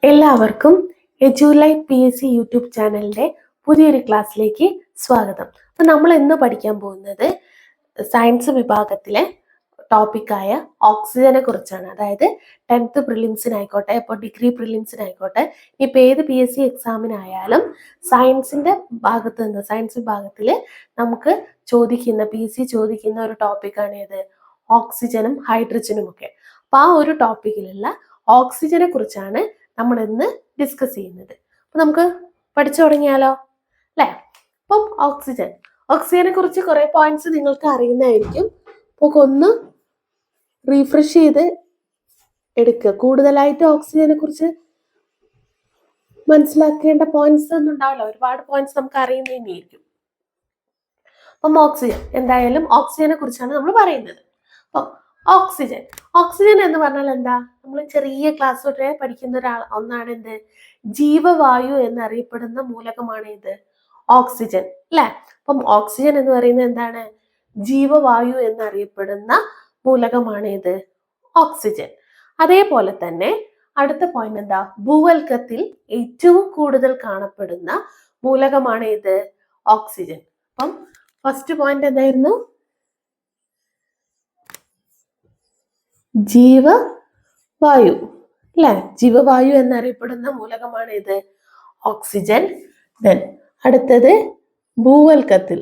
എല്ലാവർക്കും എഡ്യൂലൈറ്റ് PSC YouTube ചാനലിൻ്റെ പുതിയൊരു ക്ലാസ്സിലേക്ക് സ്വാഗതം. അപ്പം നമ്മൾ ഇന്ന് പഠിക്കാൻ പോകുന്നത് സയൻസ് വിഭാഗത്തിലെ ടോപ്പിക്കായ ഓക്സിജനെ കുറിച്ചാണ്. അതായത് 10th പ്രിലിംസിനായിക്കോട്ടെ, ഇപ്പോൾ ഡിഗ്രി പ്രിലിംസിനായിക്കോട്ടെ, ഇപ്പോൾ ഏത് PSC എക്സാമിനായാലും സയൻസിൻ്റെ ഭാഗത്ത് നിന്ന് സയൻസ് വിഭാഗത്തിൽ നമുക്ക് PSC ചോദിക്കുന്ന ഒരു ടോപ്പിക്കാണ് ഏത്? ഓക്സിജനും ഹൈഡ്രജനും ഒക്കെ. അപ്പോൾ ആ ഒരു ടോപ്പിക്കിലുള്ള ഓക്സിജനെ കുറിച്ചാണ് നമ്മൾ ഇന്ന് ഡിസ്കസ് ചെയ്യുന്നത്. അപ്പം നമുക്ക് പഠിച്ചു തുടങ്ങിയാലോ അല്ലേ? അപ്പം ഓക്സിജനെ കുറിച്ച് കുറേ പോയിന്റ്സ് നിങ്ങൾക്ക് അറിയുന്നതായിരിക്കും. അപ്പോൾ ഒന്ന് റീഫ്രഷ് ചെയ്ത് എടുക്കുക. കൂടുതലായിട്ട് ഓക്സിജനെ കുറിച്ച് മനസ്സിലാക്കേണ്ട പോയിന്റ്സ് ഒന്നും ഉണ്ടാവില്ല, ഒരുപാട് പോയിന്റ്സ് നമുക്ക് അറിയുന്ന തന്നെയായിരിക്കും. അപ്പം എന്തായാലും ഓക്സിജനെ കുറിച്ചാണ് നമ്മൾ പറയുന്നത്. അപ്പം ഓക്സിജൻ എന്ന് പറഞ്ഞാൽ എന്താ? നമ്മൾ ചെറിയ ക്ലാസ് തൊട്ടേ പഠിക്കുന്ന ഒന്നാണ് എന്ത്? ജീവവായു എന്നറിയപ്പെടുന്ന മൂലകമാണ് ഇത് ഓക്സിജൻ അല്ലെ? അപ്പം ഓക്സിജൻ എന്ന് പറയുന്നത് എന്താണ്? ജീവവായു എന്നറിയപ്പെടുന്ന മൂലകമാണ് ഇത് ഓക്സിജൻ. അതേപോലെ തന്നെ അടുത്ത പോയിന്റ് എന്താ? ഭൂവൽക്കത്തിൽ ഏറ്റവും കൂടുതൽ കാണപ്പെടുന്ന മൂലകമാണ് ഇത് ഓക്സിജൻ. അപ്പം ഫസ്റ്റ് പോയിന്റ് എന്തായിരുന്നു? ജീവവായു അല്ലെ? ജീവവായു എന്നറിയപ്പെടുന്ന മൂലകമാണ് ഇത് ഓക്സിജൻ. ദെൻ അടുത്തത് ഭൂവൽക്കത്തിൽ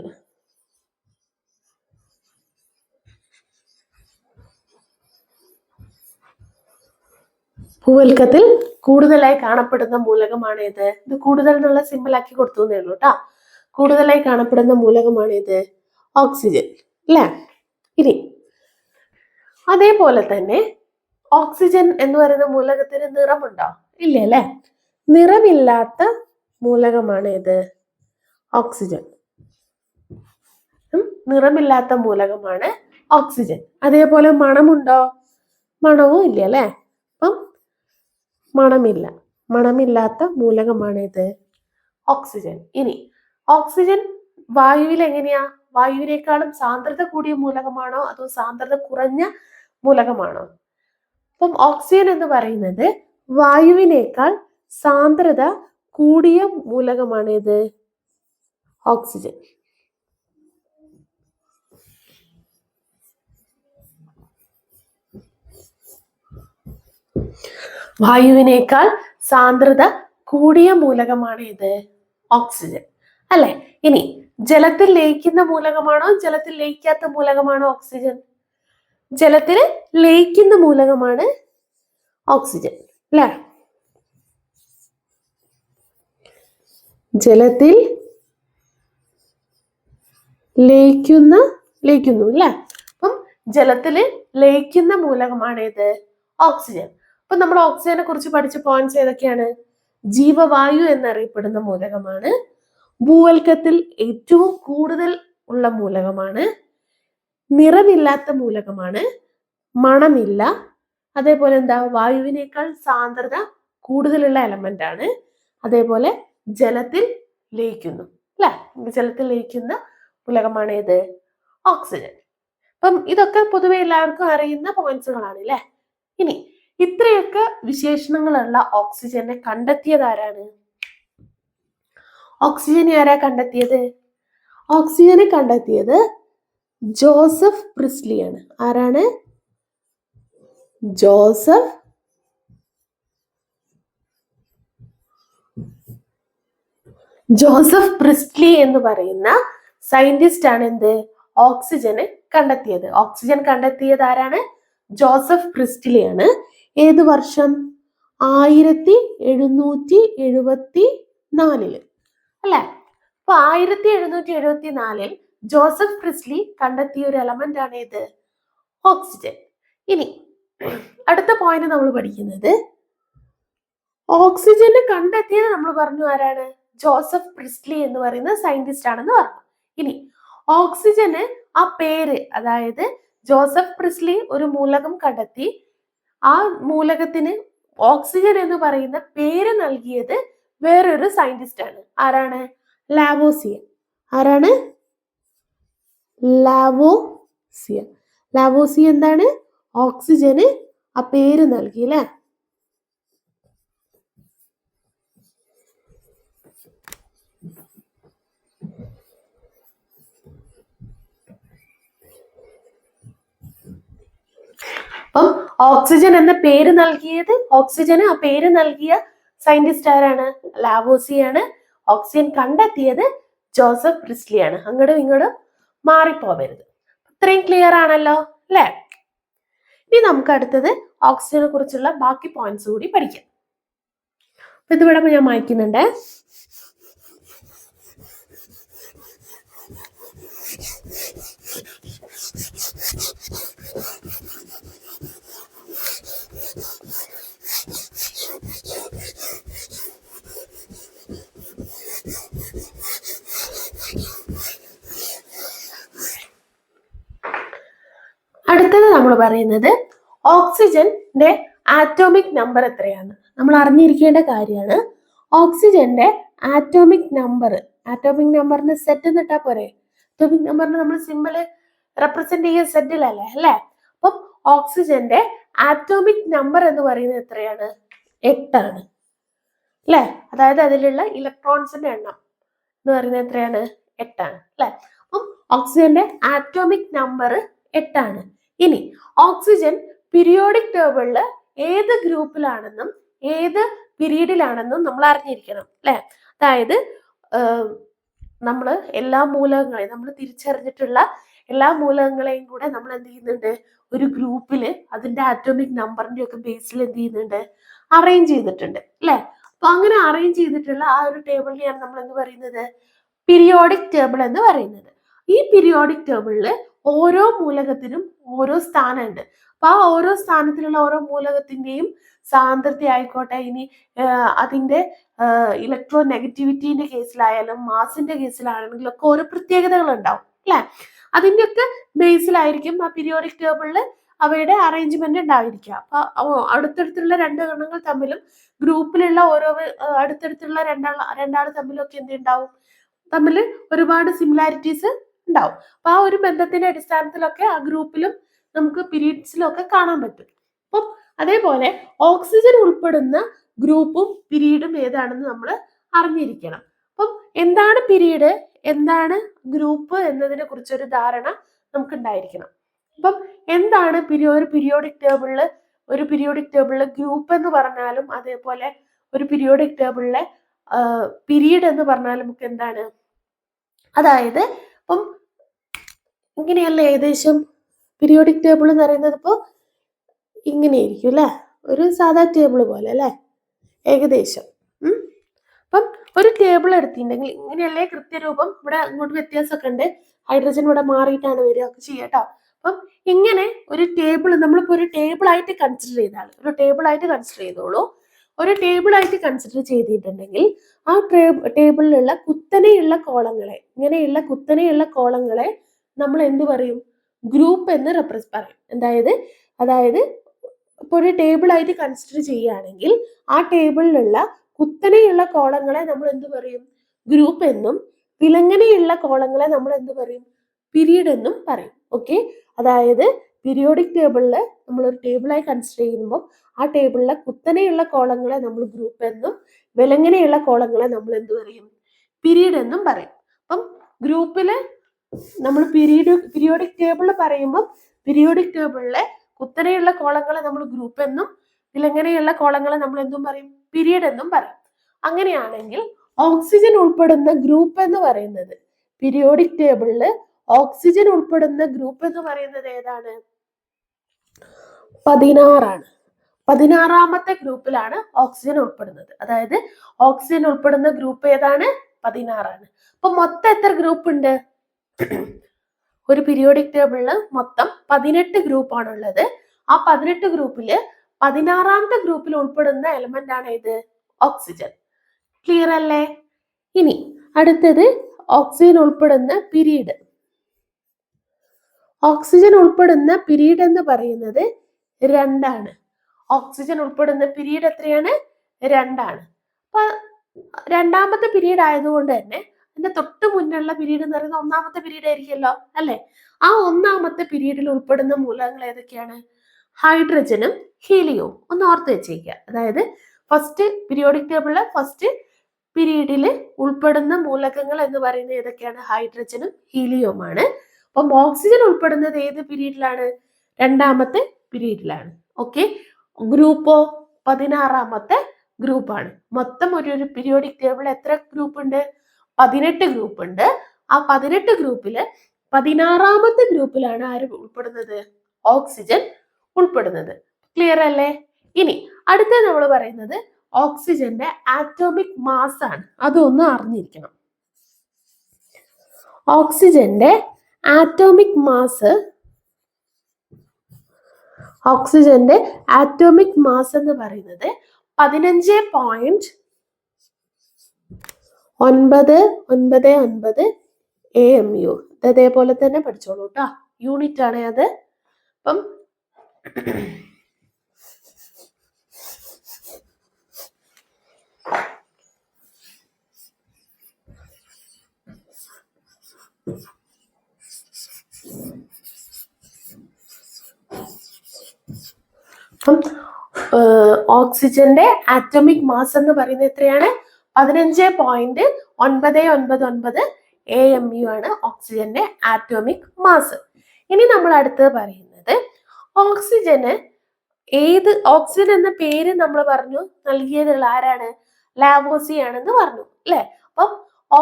കൂടുതലായി കാണപ്പെടുന്ന മൂലകമാണ് ഇത് കൂടുതൽ എന്നുള്ള സിമ്പിൾ ആക്കി കൊടുത്തു എന്നേ ഉള്ളൂ കേട്ടോ. കൂടുതലായി കാണപ്പെടുന്ന മൂലകമാണ് ഇത് ഓക്സിജൻ അല്ലേ? ഇനി അതേപോലെ തന്നെ ഓക്സിജൻ എന്ന് പറയുന്ന മൂലകത്തിന് നിറമുണ്ടോ? ഇല്ല അല്ലേ? നിറമില്ലാത്ത മൂലകമാണ് ഇത് ഓക്സിജൻ. നിറമില്ലാത്ത മൂലകമാണ് ഓക്സിജൻ. അതേപോലെ മണമുണ്ടോ? മണവും ഇല്ല അല്ലേ? അപ്പം മണമില്ലാത്ത മൂലകമാണ് ഇത് ഓക്സിജൻ. ഇനി ഓക്സിജൻ വായുവിൽ എങ്ങനെയാ? വായുവിനേക്കാളും സാന്ദ്രത കൂടിയ മൂലകമാണോ അതോ സാന്ദ്രത കുറഞ്ഞ മൂലകമാണോ? അപ്പം ഓക്സിജൻ എന്ന് പറയുന്നത് വായുവിനേക്കാൾ സാന്ദ്രത കൂടിയ മൂലകമാണ് ഇത് ഓക്സിജൻ. വായുവിനേക്കാൾ സാന്ദ്രത കൂടിയ മൂലകമാണ് ഇത് ഓക്സിജൻ അല്ലെ? ഇനി ജലത്തിൽ ലയിക്കുന്ന മൂലകമാണോ ജലത്തിൽ ലയിക്കാത്ത മൂലകമാണോ ഓക്സിജൻ? ജലത്തിൽ ലയിക്കുന്ന മൂലകമാണ് ഓക്സിജൻ അല്ലെ? ജലത്തിൽ ലയിക്കുന്നു അല്ലെ? അപ്പം ജലത്തിൽ ലയിക്കുന്ന മൂലകമാണ് ഇത് ഓക്സിജൻ. അപ്പൊ നമ്മൾ ഓക്സിജനെ കുറിച്ച് പഠിച്ച പോയിന്റ്സ് ഏതൊക്കെയാണ്? ജീവവായു എന്നറിയപ്പെടുന്ന മൂലകമാണ്, ഭൂവൽക്കത്തിൽ ഏറ്റവും കൂടുതൽ ഉള്ള മൂലകമാണ്, നിറമില്ലാത്ത മൂലകമാണ്, മണമില്ല, അതേപോലെ എന്താ? വായുവിനേക്കാൾ സാന്ദ്രത കൂടുതലുള്ള എലമെന്റ് ആണ്, അതേപോലെ ജലത്തിൽ ലയിക്കുന്നു അല്ലെ? ജലത്തിൽ ലയിക്കുന്ന മൂലകമാണ് ഇത് ഓക്സിജൻ. അപ്പം ഇതൊക്കെ പൊതുവെ എല്ലാവർക്കും അറിയുന്ന പോയിന്റ്സുകളാണ് അല്ലെ? ഇനി ഇത്രയൊക്കെ വിശേഷണങ്ങളുള്ള ഓക്സിജനെ കണ്ടെത്തിയത് ആരാണ്? ഓക്സിജനെ ആരാ കണ്ടെത്തിയത്? ഓക്സിജനെ കണ്ടെത്തിയത് ജോസഫ് പ്രിസ്ലി ആണ്. ആരാണ്? ജോസഫ് പ്രിസ്ലി എന്ന് പറയുന്ന സയന്റിസ്റ്റ് ആണ് എന്ത്? ഓക്സിജനെ കണ്ടെത്തിയത്. ഓക്സിജൻ കണ്ടെത്തിയത് ആരാണ്? ജോസഫ് പ്രിസ്ലി ആണ്. ഏത് വർഷം? 1774 അല്ലെ? അപ്പൊ 1774 ജോസഫ് പ്രിസ്ലി കണ്ടെത്തിയ ഒരു എലമെന്റ് ആണ് ഇത് ഓക്സിജൻ. ഇനി അടുത്ത പോയിന്റ് നമ്മൾ പഠിക്കുന്നത് ഓക്സിജനെ കണ്ടെത്തിയത് നമ്മൾ പറഞ്ഞു ആരാണ്? ജോസഫ് പ്രിസ്ലി എന്ന് പറയുന്ന സയന്റിസ്റ്റ് ആണെന്ന് പറഞ്ഞു. ഇനി ഓക്സിജന് ആ പേര്, അതായത് ജോസഫ് പ്രിസ്ലി ഒരു മൂലകം കണ്ടെത്തി, ആ മൂലകത്തിന് ഓക്സിജൻ എന്ന് പറയുന്ന പേര് നൽകിയത് വേറൊരു സയന്റിസ്റ്റ് ആണ്. ആരാണ്? ലാവോസിയർ. ആരാണ്? ലാവോസിയർ എന്താണ്? ഓക്സിജന് ആ പേര് നൽകി അല്ലെ? ഓക്സിജൻ എന്ന പേര് നൽകിയത്, ഓക്സിജന് ആ പേര് നൽകിയ സയന്റിസ്റ്റ് ആരാണ്? ലാവോസിയാണ്. ഓക്സിജൻ കണ്ടെത്തിയത് ജോസഫ് പ്രിസ്ലി ആണ്. അങ്ങോട്ടും ഇങ്ങോട്ടും മാറിപ്പോവരുത്. ഇത്രയും ക്ലിയർ ആണല്ലോ അല്ലെ? ഇനി നമുക്ക് അടുത്തത് ഓക്സിജനെ കുറിച്ചുള്ള ബാക്കി പോയിന്റ്സ് കൂടി പഠിക്കാം. ഇതിവിടെ ഞാൻ മായ്ക്കുന്നുണ്ട്. അടുത്തത് നമ്മൾ പറയുന്നത് ഓക്സിജന്റെ ആറ്റോമിക് നമ്പർ എത്രയാണ് നമ്മൾ അറിഞ്ഞിരിക്കേണ്ട കാര്യമാണ്. ഓക്സിജന്റെ ആറ്റോമിക് നമ്പറിന് സെറ്റ് എന്നിട്ടാ പോരെ? ആറ്റോമിക് നമ്പറിന് നമ്മൾ സിമ്പിള് റെപ്രസെന്റ് ചെയ്യുക സെറ്റിലല്ലേ അല്ലെ? അപ്പം ഓക്സിജന്റെ ആറ്റോമിക് നമ്പർ എന്ന് പറയുന്നത് എത്രയാണ്? 8 ആണ് അല്ലെ? അതായത് അതിലുള്ള ഇലക്ട്രോൺസിന്റെ എണ്ണം എന്ന് പറയുന്നത് എത്രയാണ്? 8 ആണ് അല്ലെ? അപ്പം ഓക്സിജന്റെ ആറ്റോമിക് നമ്പർ 8 ആണ്. ഇനി ഓക്സിജൻ പീരിയോഡിക് ടേബിളില് ഏത് ഗ്രൂപ്പിലാണെന്നും ഏത് പീരീഡിലാണെന്നും നമ്മൾ അറിഞ്ഞിരിക്കണം അല്ലെ? അതായത് നമ്മൾ എല്ലാ മൂലകങ്ങളെയും നമ്മൾ തിരിച്ചറിഞ്ഞിട്ടുള്ള എല്ലാ മൂലകങ്ങളെയും കൂടെ നമ്മൾ എന്ത് ചെയ്യുന്നുണ്ട്? ഒരു ഗ്രൂപ്പില് അതിന്റെ ആറ്റോമിക് നമ്പറിന്റെ ഒക്കെ ബേസിൽ എന്ത് ചെയ്യുന്നുണ്ട്? അറേഞ്ച് ചെയ്തിട്ടുണ്ട് അല്ലെ? അപ്പൊ അങ്ങനെ അറേഞ്ച് ചെയ്തിട്ടുള്ള ആ ഒരു ടേബിളിനെയാണ് നമ്മൾ എന്ത് പറയുന്നത്? പീരിയോഡിക് ടേബിൾ എന്ന് പറയുന്നത്. ഈ പീരിയോഡിക് ടേബിളില് ഓരോ മൂലകത്തിനും ഓരോ സ്ഥാനമുണ്ട്. അപ്പൊ ആ ഓരോ സ്ഥാനത്തിലുള്ള ഓരോ മൂലകത്തിന്റെയും സാന്ദ്രത ആയിക്കോട്ടെ, ഇനി അതിന്റെ ഇലക്ട്രോ നെഗറ്റിവിറ്റിന്റെ കേസിലായാലും മാസിന്റെ കേസിലാണെങ്കിലും ഒക്കെ ഓരോ പ്രത്യേകതകൾ ഉണ്ടാവും അല്ലെ? അതിന്റെയൊക്കെ ബേസിലായിരിക്കും ആ പീരിയോഡിക് ടേബിളിൽ അവയുടെ അറേഞ്ച്മെന്റ് ഉണ്ടായിരിക്കുക. അപ്പൊ അടുത്തടുത്തുള്ള രണ്ട് ഗണങ്ങൾ തമ്മിലും ഗ്രൂപ്പിലുള്ള ഓരോ അടുത്തടുത്തുള്ള രണ്ടാൾ തമ്മിലൊക്കെ എന്തുണ്ടാവും? തമ്മിൽ ഒരുപാട് സിമിലാരിറ്റീസ് ഉണ്ടാവും. അപ്പൊ ആ ഒരു ബന്ധത്തിന്റെ അടിസ്ഥാനത്തിലൊക്കെ ആ ഗ്രൂപ്പിലും നമുക്ക് പീരീഡ്സിലും ഒക്കെ കാണാൻ പറ്റും. അപ്പം അതേപോലെ ഓക്സിജൻ ഉൾപ്പെടുന്ന ഗ്രൂപ്പും പീരീഡും ഏതാണെന്ന് നമ്മൾ അറിഞ്ഞിരിക്കണം. അപ്പം എന്താണ് പീരീഡ്, എന്താണ് ഗ്രൂപ്പ് എന്നതിനെ കുറിച്ചൊരു ധാരണ നമുക്ക് ഉണ്ടായിരിക്കണം. അപ്പം എന്താണ് ഒരു പീരിയോഡിക് ടേബിളില് ഗ്രൂപ്പ് എന്ന് പറഞ്ഞാലും അതേപോലെ ഒരു പീരിയോഡിക് ടേബിളിലെ പീരീഡ് എന്ന് പറഞ്ഞാലും നമുക്ക് എന്താണ്? അതായത് ഇപ്പം ഇങ്ങനെയല്ല ഏകദേശം പീരിയോഡിക് ടേബിൾ എന്ന് പറയുന്നത് ഇപ്പോ ഇങ്ങനെയായിരിക്കും അല്ലെ? ഒരു സാധാ ടേബിൾ പോലെ അല്ലെ ഏകദേശം. അപ്പം ഒരു ടേബിൾ എടുത്തിട്ടുണ്ടെങ്കിൽ ഇങ്ങനെയല്ലേ കൃത്യരൂപം? ഇവിടെ അങ്ങോട്ട് വ്യത്യാസമൊക്കെ ഉണ്ട്. ഹൈഡ്രജൻ ഇവിടെ മാറിയിട്ടാണ് വരിക ഒക്കെ ചെയ്യാട്ടോ. അപ്പം ഇങ്ങനെ ഒരു ടേബിൾ നമ്മളിപ്പോ ഒരു ടേബിൾ ആയിട്ട് കൺസിഡർ ചെയ്താൽ ഒരു ടേബിൾ ആയിട്ട് കൺസിഡർ ചെയ്തിട്ടുണ്ടെങ്കിൽ ആ ടേബിളിലുള്ള കുത്തനെയുള്ള കോളങ്ങളെ നമ്മൾ എന്ത് പറയും? ഗ്രൂപ്പ് എന്ന് പറയും. അതായത് ഇപ്പൊ ഒരു ടേബിൾ ആയിട്ട് കൺസിഡർ ചെയ്യുകയാണെങ്കിൽ ആ ടേബിളിലുള്ള കുത്തനെയുള്ള കോളങ്ങളെ നമ്മൾ എന്ത് പറയും? ഗ്രൂപ്പ് എന്നും വിലങ്ങനെയുള്ള കോളങ്ങളെ നമ്മൾ എന്ത് പറയും? പീരീഡ് എന്നും പറയും. ഓക്കെ, അതായത് പീരിയോഡിക് ടേബിളില് നമ്മൾ ഒരു ടേബിളായി കൺസിഡർ ചെയ്യുമ്പോൾ ആ ടേബിളിലെ കുത്തനെയുള്ള കോളങ്ങളെ നമ്മൾ ഗ്രൂപ്പ് എന്നും വിലങ്ങനെയുള്ള കോളങ്ങളെ നമ്മൾ എന്ത് പറയും? പീരീഡ് എന്നും പറയും. അപ്പം ഗ്രൂപ്പില് നമ്മൾ പീരിയോഡിക് ടേബിൾ പറയുമ്പോൾ പീരിയോഡിക് ടേബിളിലെ കുത്തനെയുള്ള കോളങ്ങളെ നമ്മൾ ഗ്രൂപ്പ് എന്നും വിലങ്ങനെയുള്ള കോളങ്ങളെ നമ്മൾ എന്തും പറയും? പീരീഡ് എന്നും പറയും. അങ്ങനെയാണെങ്കിൽ ഓക്സിജൻ ഉൾപ്പെടുന്ന ഗ്രൂപ്പ് എന്ന് പറയുന്നത് പീരിയോഡിക് ടേബിളില് ഓക്സിജൻ ഉൾപ്പെടുന്ന ഗ്രൂപ്പ് എന്ന് പറയുന്നത് ഏതാണ്? 16 ആണ്. 16ാമത്തെ ഗ്രൂപ്പിലാണ് ഓക്സിജൻ ഉൾപ്പെടുന്നത്. അതായത് ഓക്സിജൻ ഉൾപ്പെടുന്ന ഗ്രൂപ്പ് ഏതാണ്? 16 ആണ്. അപ്പൊ മൊത്തം എത്ര ഗ്രൂപ്പ് ഉണ്ട്? ഒരു പീരിയോഡിക് ടേബിളിൽ മൊത്തം 18 ഗ്രൂപ്പാണ് ഉള്ളത്. ആ 18 ഗ്രൂപ്പില് 16ാമത്തെ ഗ്രൂപ്പിൽ ഉൾപ്പെടുന്ന എലമെന്റ് ആണ് ഏത്? ഓക്സിജൻ. ക്ലിയർ അല്ലേ? ഇനി അടുത്തത് ഓക്സിജൻ ഉൾപ്പെടുന്ന പീരീഡ്. ഓക്സിജൻ ഉൾപ്പെടുന്ന പീരീഡ് എന്ന് പറയുന്നത് 2 ആണ്. ഓക്സിജൻ ഉൾപ്പെടുന്ന പീരീഡ് എത്രയാണ്? 2 ആണ്. അപ്പൊ രണ്ടാമത്തെ പീരീഡ് ആയതുകൊണ്ട് തന്നെ അതിന്റെ തൊട്ട് മുന്നുള്ള പീരീഡ് എന്ന് പറയുന്നത് 1ാമത്തെ പീരീഡ് ആയിരിക്കുമല്ലോ അല്ലെ? ആ 1ാമത്തെ പീരീഡിൽ ഉൾപ്പെടുന്ന മൂലകങ്ങൾ ഏതൊക്കെയാണ്? ഹൈഡ്രജനും ഹീലിയവും. ഒന്ന് ഓർത്ത് വെച്ചേക്കുക. അതായത് ഫസ്റ്റ് പീരിയോഡിക് ടേബിളിലെ ഫസ്റ്റ് പീരീഡിൽ ഉൾപ്പെടുന്ന മൂലകങ്ങൾ എന്ന് പറയുന്നത് ഏതൊക്കെയാണ്? ഹൈഡ്രജനും ഹീലിയവുമാണ്. അപ്പം ഓക്സിജൻ ഉൾപ്പെടുന്നത് ഏത് പീരീഡിലാണ്? 2ാമത്തെ പീരീഡിലാണ്. ഓക്കെ. ഗ്രൂപ്പോ 16ാമത്തെ ഗ്രൂപ്പാണ്. മൊത്തം ഒരു പീരിയോഡിക് ടേബിൾ എത്ര ഗ്രൂപ്പ് ഉണ്ട്? 18 ഗ്രൂപ്പ് ഉണ്ട്. ആ 18 ഗ്രൂപ്പില് 16ാമത്തെ ഗ്രൂപ്പിലാണ് ആര് ഉൾപ്പെടുന്നത്? ഓക്സിജൻ ഉൾപ്പെടുന്നത്. ക്ലിയർ അല്ലേ? ഇനി അടുത്ത നമ്മൾ പറയുന്നത് ഓക്സിജന്റെ ആറ്റോമിക് മാസ് ആണ്. അതൊന്ന് അറിഞ്ഞിരിക്കണം. ഓക്സിജന്റെ ആറ്റോമിക് മാസ് എന്ന് പറയുന്നത് 15.999 AMU. അതേപോലെ തന്നെ പഠിച്ചോളൂ കേട്ടോ, യൂണിറ്റ് ആണ് അത്. അപ്പം ഓക്സിജന്റെ ആറ്റോമിക് മാസ് എന്ന് പറയുന്നത് എത്രയാണ്? 15.999 AMU ആണ് ഓക്സിജന്റെ ആറ്റോമിക് മാസ്. ഇനി നമ്മൾ അടുത്തത് പറയുന്നത് ഓക്സിജൻ എന്ന പേര് നമ്മൾ പറഞ്ഞു നൽകിയതുള്ള ആരാണ്? ലാവോസിയ ആണെന്ന് പറഞ്ഞു അല്ലെ? അപ്പം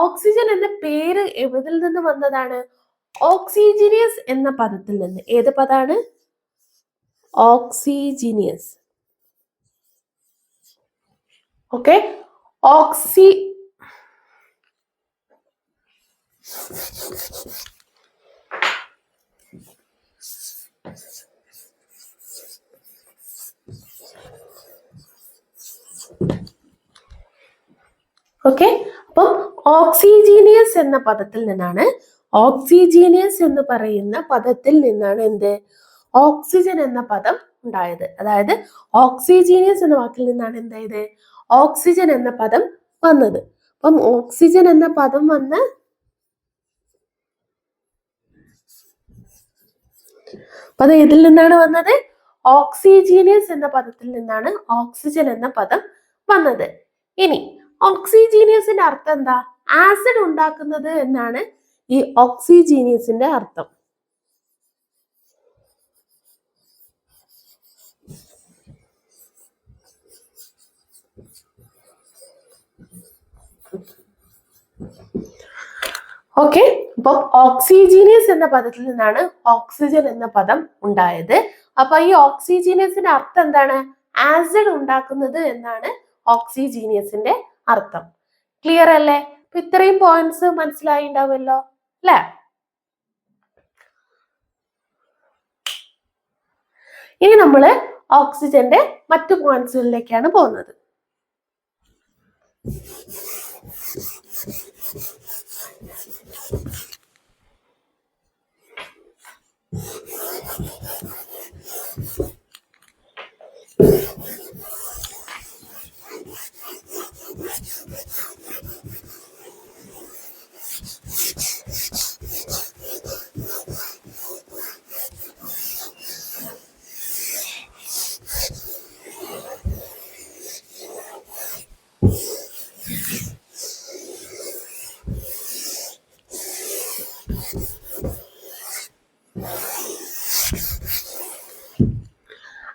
ഓക്സിജൻ എന്ന പേര് എതിൽ നിന്ന് വന്നതാണ്? ഓക്സിജീനിയസ് എന്ന പദത്തിൽ നിന്ന്. ഏത് പദാണ്? ഓക്സിജീനിയസ്. ഓക്കെ. ഓക്കെ. അപ്പം ഓക്സിജീനിയസ് എന്ന പദത്തിൽ നിന്നാണ്, ഓക്സിജീനിയസ് എന്ന് പറയുന്ന പദത്തിൽ നിന്നാണ് എന്ത്? ഓക്സിജൻ എന്ന പദം ഉണ്ടായത്. അതായത് ഓക്സിജീനിയസ് എന്ന വാക്കിൽ നിന്നാണ് എന്തായത്? ഓക്സിജൻ എന്ന പദം വന്നത്. അപ്പം ഓക്സിജൻ എന്ന പദം വന്ന് അത് ഇതിൽ നിന്നാണ് വന്നത്? ഓക്സിജീനിയസ് എന്ന പദത്തിൽ നിന്നാണ് ഓക്സിജൻ എന്ന പദം വന്നത്. ഇനി ഓക്സിജീനിയസിന്റെ അർത്ഥം എന്താ? ആസിഡ് ഉണ്ടാക്കുന്നത് എന്നാണ് ഈ ഓക്സിജീനിയസിന്റെ അർത്ഥം. ഓക്കെ. അപ്പം ഓക്സിജീനിയസ് എന്ന പദത്തിൽ നിന്നാണ് ഓക്സിജൻ എന്ന പദം ഉണ്ടായത്. അപ്പൊ ഈ ഓക്സിജീനിയസിന്റെ അർത്ഥം എന്താണ്? ആസിഡ് ഉണ്ടാക്കുന്നത് എന്നാണ് ഓക്സിജീനിയസിന്റെ അർത്ഥം. ക്ലിയർ അല്ലേ? അപ്പൊ ഇത്രയും പോയിന്റ്സ് മനസ്സിലായി ഉണ്ടാവുമല്ലോ അല്ലെ? ഇനി നമ്മള് ഓക്സിജന്റെ മറ്റു പോയിന്റ്സുകളിലേക്കാണ് പോകുന്നത്.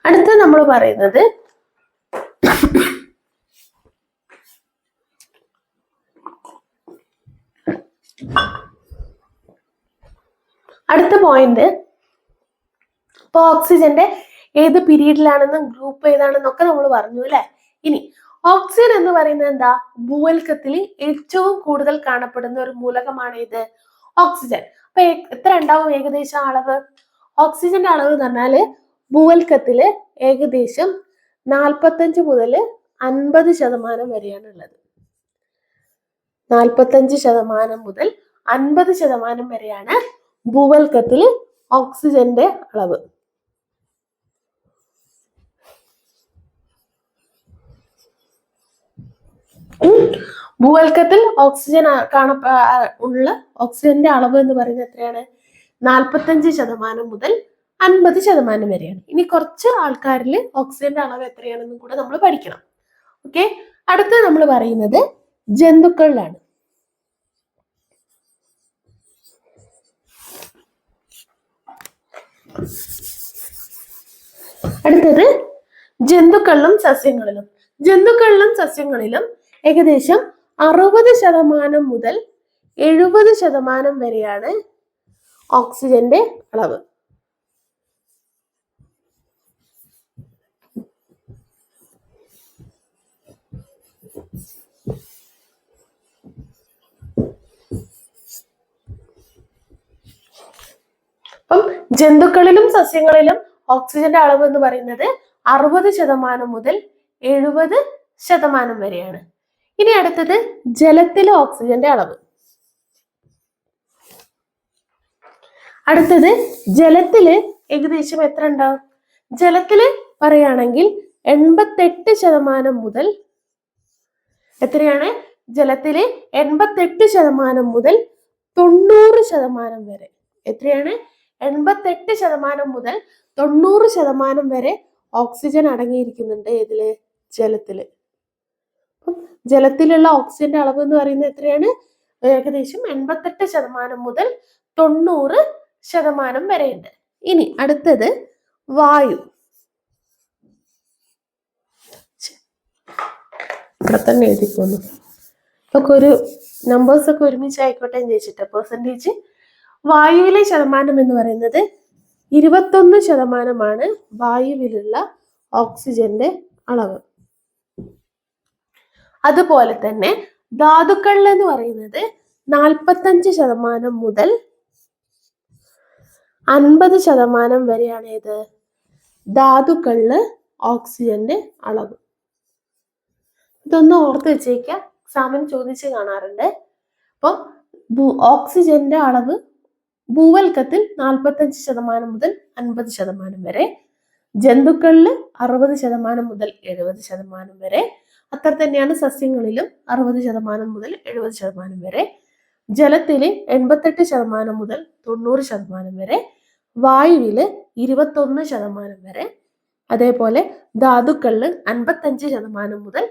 അടുത്ത നമ്മൾ പറയുന്നത് അടുത്ത പോയിന്റ്, ഇപ്പൊ ഓക്സിജന്റെ ഏത് പീരീഡിലാണെന്നും ഗ്രൂപ്പ് ഏതാണെന്നൊക്കെ നമ്മൾ പറഞ്ഞു അല്ലെ? ഇനി ഓക്സിജൻ എന്ന് പറയുന്നത് എന്താ? ഭൂവൽക്കത്തിൽ ഏറ്റവും കൂടുതൽ കാണപ്പെടുന്ന ഒരു മൂലകമാണ് ഇത് ഓക്സിജൻ. അപ്പൊ എത്ര ഉണ്ടാവും ഏകദേശം അളവ്? ഓക്സിജന്റെ അളവ് എന്ന് പറഞ്ഞാല് ഭൂവൽക്കത്തില് ഏകദേശം 45 മുതൽ 50% വരെയാണ് ഉള്ളത്. 45% മുതൽ 50% വരെയാണ് ഭൂവൽക്കത്തിൽ ഓക്സിജന്റെ അളവ്. ഭൂവൽക്കത്തിൽ ഓക്സിജൻ ഉള്ള ഓക്സിജന്റെ അളവ് എന്ന് പറയുന്നത് എത്രയാണ്? 45% മുതൽ 50% വരെയാണ്. ഇനി കുറച്ച് ആൾക്കാരിൽ ഓക്സിജന്റെ അളവ് എത്രയാണെന്നും കൂടെ നമ്മൾ പഠിക്കണം. ഓക്കെ. അടുത്ത നമ്മൾ പറയുന്നത് ജന്തുക്കളിലാണ്. അടുത്തത് ജന്തുക്കളിലും സസ്യങ്ങളിലും ഏകദേശം 60% മുതൽ 70% വരെയാണ് ഓക്സിജന്റെ അളവ്. അപ്പം ജന്തുക്കളിലും സസ്യങ്ങളിലും ഓക്സിജന്റെ അളവ് എന്ന് പറയുന്നത് 60% മുതൽ 70% വരെയാണ്. ഇനി അടുത്തത് ജലത്തിലെ ഓക്സിജന്റെ അളവ്. അടുത്തത് ജലത്തില് ഏകദേശം എത്ര ഉണ്ടാവും? ജലത്തില് പറയുകയാണെങ്കിൽ 88% മുതൽ എത്രയാണ്? ജലത്തില് 88% മുതൽ 90% വരെ. എത്രയാണ്? 88% മുതൽ 90% വരെ ഓക്സിജൻ അടങ്ങിയിരിക്കുന്നുണ്ട് ഏതില്? ജലത്തില്. അപ്പം ജലത്തിലുള്ള ഓക്സിജന്റെ അളവ് എന്ന് പറയുന്നത് എത്രയാണ്? ഏകദേശം 88% മുതൽ 90% വരെ ഉണ്ട്. ഇനി അടുത്തത് വായു. ഇവിടെ തന്നെ എഴുതിപ്പോന്നു. ഇതൊക്കെ ഒരു നമ്പേഴ്സ് ഒക്കെ ഒരുമിച്ച് ആയിക്കോട്ടെ എന്ന് ചോദിച്ചിട്ട് പെർസെൻറ്റേജ്. വായുവിലെ ശതമാനം എന്ന് പറയുന്നത് 21% വായുവിലുള്ള ഓക്സിജന്റെ അളവ്. അതുപോലെ തന്നെ ധാതുക്കളിൽ എന്ന് പറയുന്നത് 45% മുതൽ 50% വരെയാണ് ഏത്? ധാതുക്കളില് ഓക്സിജന്റെ അളവ്. ഇതൊന്ന് ഓർത്ത് വെച്ചേക്കുക, എക്സാമിന് ചോദിച്ച് കാണാറുണ്ട്. അപ്പം ഓക്സിജന്റെ അളവ് ഭൂവൽക്കത്തിൽ 45% മുതൽ 50% വരെ, ജന്തുക്കളിൽ 60% മുതൽ 70% വരെ, അത്ര തന്നെയാണ് സസ്യങ്ങളിലും 60% മുതൽ 70% വരെ, ജലത്തില് 88% മുതൽ 90% വരെ, വായുവില് 21% വരെ, അതേപോലെ ധാതുക്കളിൽ 45% മുതൽ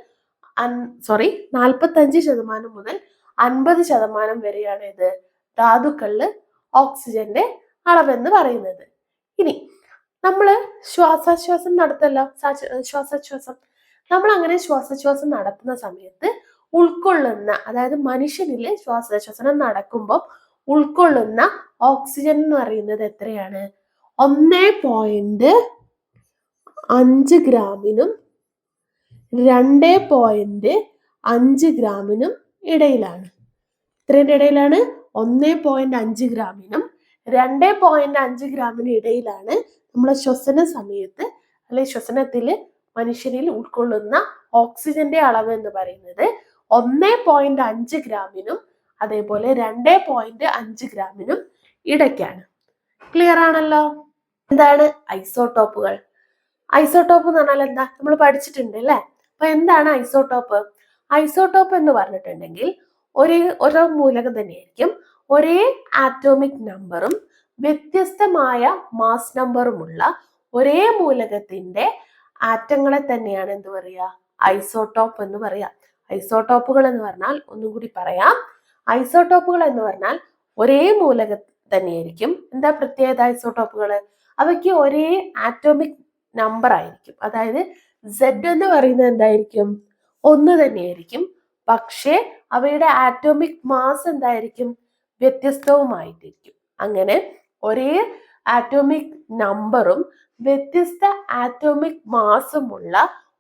45% മുതൽ 50% വരെയാണ് ഇത് ധാതുക്കളില് ഓക്സിജന്റെ അളവെന്ന് പറയുന്നത്. ഇനി നമ്മള് ശ്വാസോച്ഛ്വാസം നടത്തല്ലോ, ശ്വാസോച്ഛ്വാസം. നമ്മൾ അങ്ങനെ ശ്വാസോച്ഛ്വാസം നടത്തുന്ന സമയത്ത് ഉൾക്കൊള്ളുന്ന, അതായത് മനുഷ്യനില് ശ്വാസോച്ഛ്വാസം നടക്കുമ്പോൾ ഉൾക്കൊള്ളുന്ന ഓക്സിജൻ എന്ന് പറയുന്നത് എത്രയാണ്? 1.5 ഗ്രാമിനും 2.5 ഗ്രാമിനും ഇടയിലാണ്. ഇത്രയുടെ ഇടയിലാണ് 1.5 ഗ്രാമിനും 2.5 ഗ്രാമിനും ഇടയിലാണ് നമ്മളെ ശ്വസന സമയത്ത് അല്ലെങ്കിൽ ശ്വസനത്തില് മനുഷ്യരിൽ ഉൾക്കൊള്ളുന്ന ഓക്സിജന്റെ അളവ് എന്ന് പറയുന്നത് 1.5 ഗ്രാമിനും അതേപോലെ 2.5 ഗ്രാമിനും ഇടയ്ക്കാണ്. ക്ലിയർ ആണല്ലോ? എന്താണ് ഐസോടോപ്പുകൾ? ഐസോടോപ്പ് എന്ന് പറഞ്ഞാൽ എന്താ? നമ്മൾ പഠിച്ചിട്ടുണ്ട് അല്ലേ? അപ്പൊ എന്താണ് ഐസോടോപ്പ്? ഐസോടോപ്പ് എന്ന് പറഞ്ഞിട്ടുണ്ടെങ്കിൽ ഓരോ മൂലകം തന്നെയായിരിക്കും, ഒരേ ആറ്റോമിക് നമ്പറും വ്യത്യസ്തമായ മാസ് നമ്പറുമുള്ള ഒരേ മൂലകത്തിന്റെ ആറ്റങ്ങളെ തന്നെയാണ് എന്ത് പറയുക? ഐസോടോപ്പ് എന്ന് പറയാം. ഐസോടോപ്പുകൾ എന്ന് പറഞ്ഞാൽ ഒന്നും കൂടി പറയാം. ഐസോടോപ്പുകൾ എന്ന് പറഞ്ഞാൽ ഒരേ മൂലകം തന്നെയായിരിക്കും. എന്താ പ്രത്യേകത ഐസോടോപ്പുകൾ? അവയ്ക്ക് ഒരേ ആറ്റോമിക് നമ്പർ ആയിരിക്കും. അതായത് Z എന്ന് പറയുന്നത് എന്തായിരിക്കും? 1 തന്നെയായിരിക്കും. പക്ഷേ അവയുടെ ആറ്റോമിക് മാസ് എന്തായിരിക്കും? വ്യത്യസ്തവുമായിട്ടിരിക്കും. അങ്ങനെ ഒരേ ആറ്റോമിക് നമ്പറും വ്യത്യസ്ത ആറ്റോമിക് മാസുമുള്ള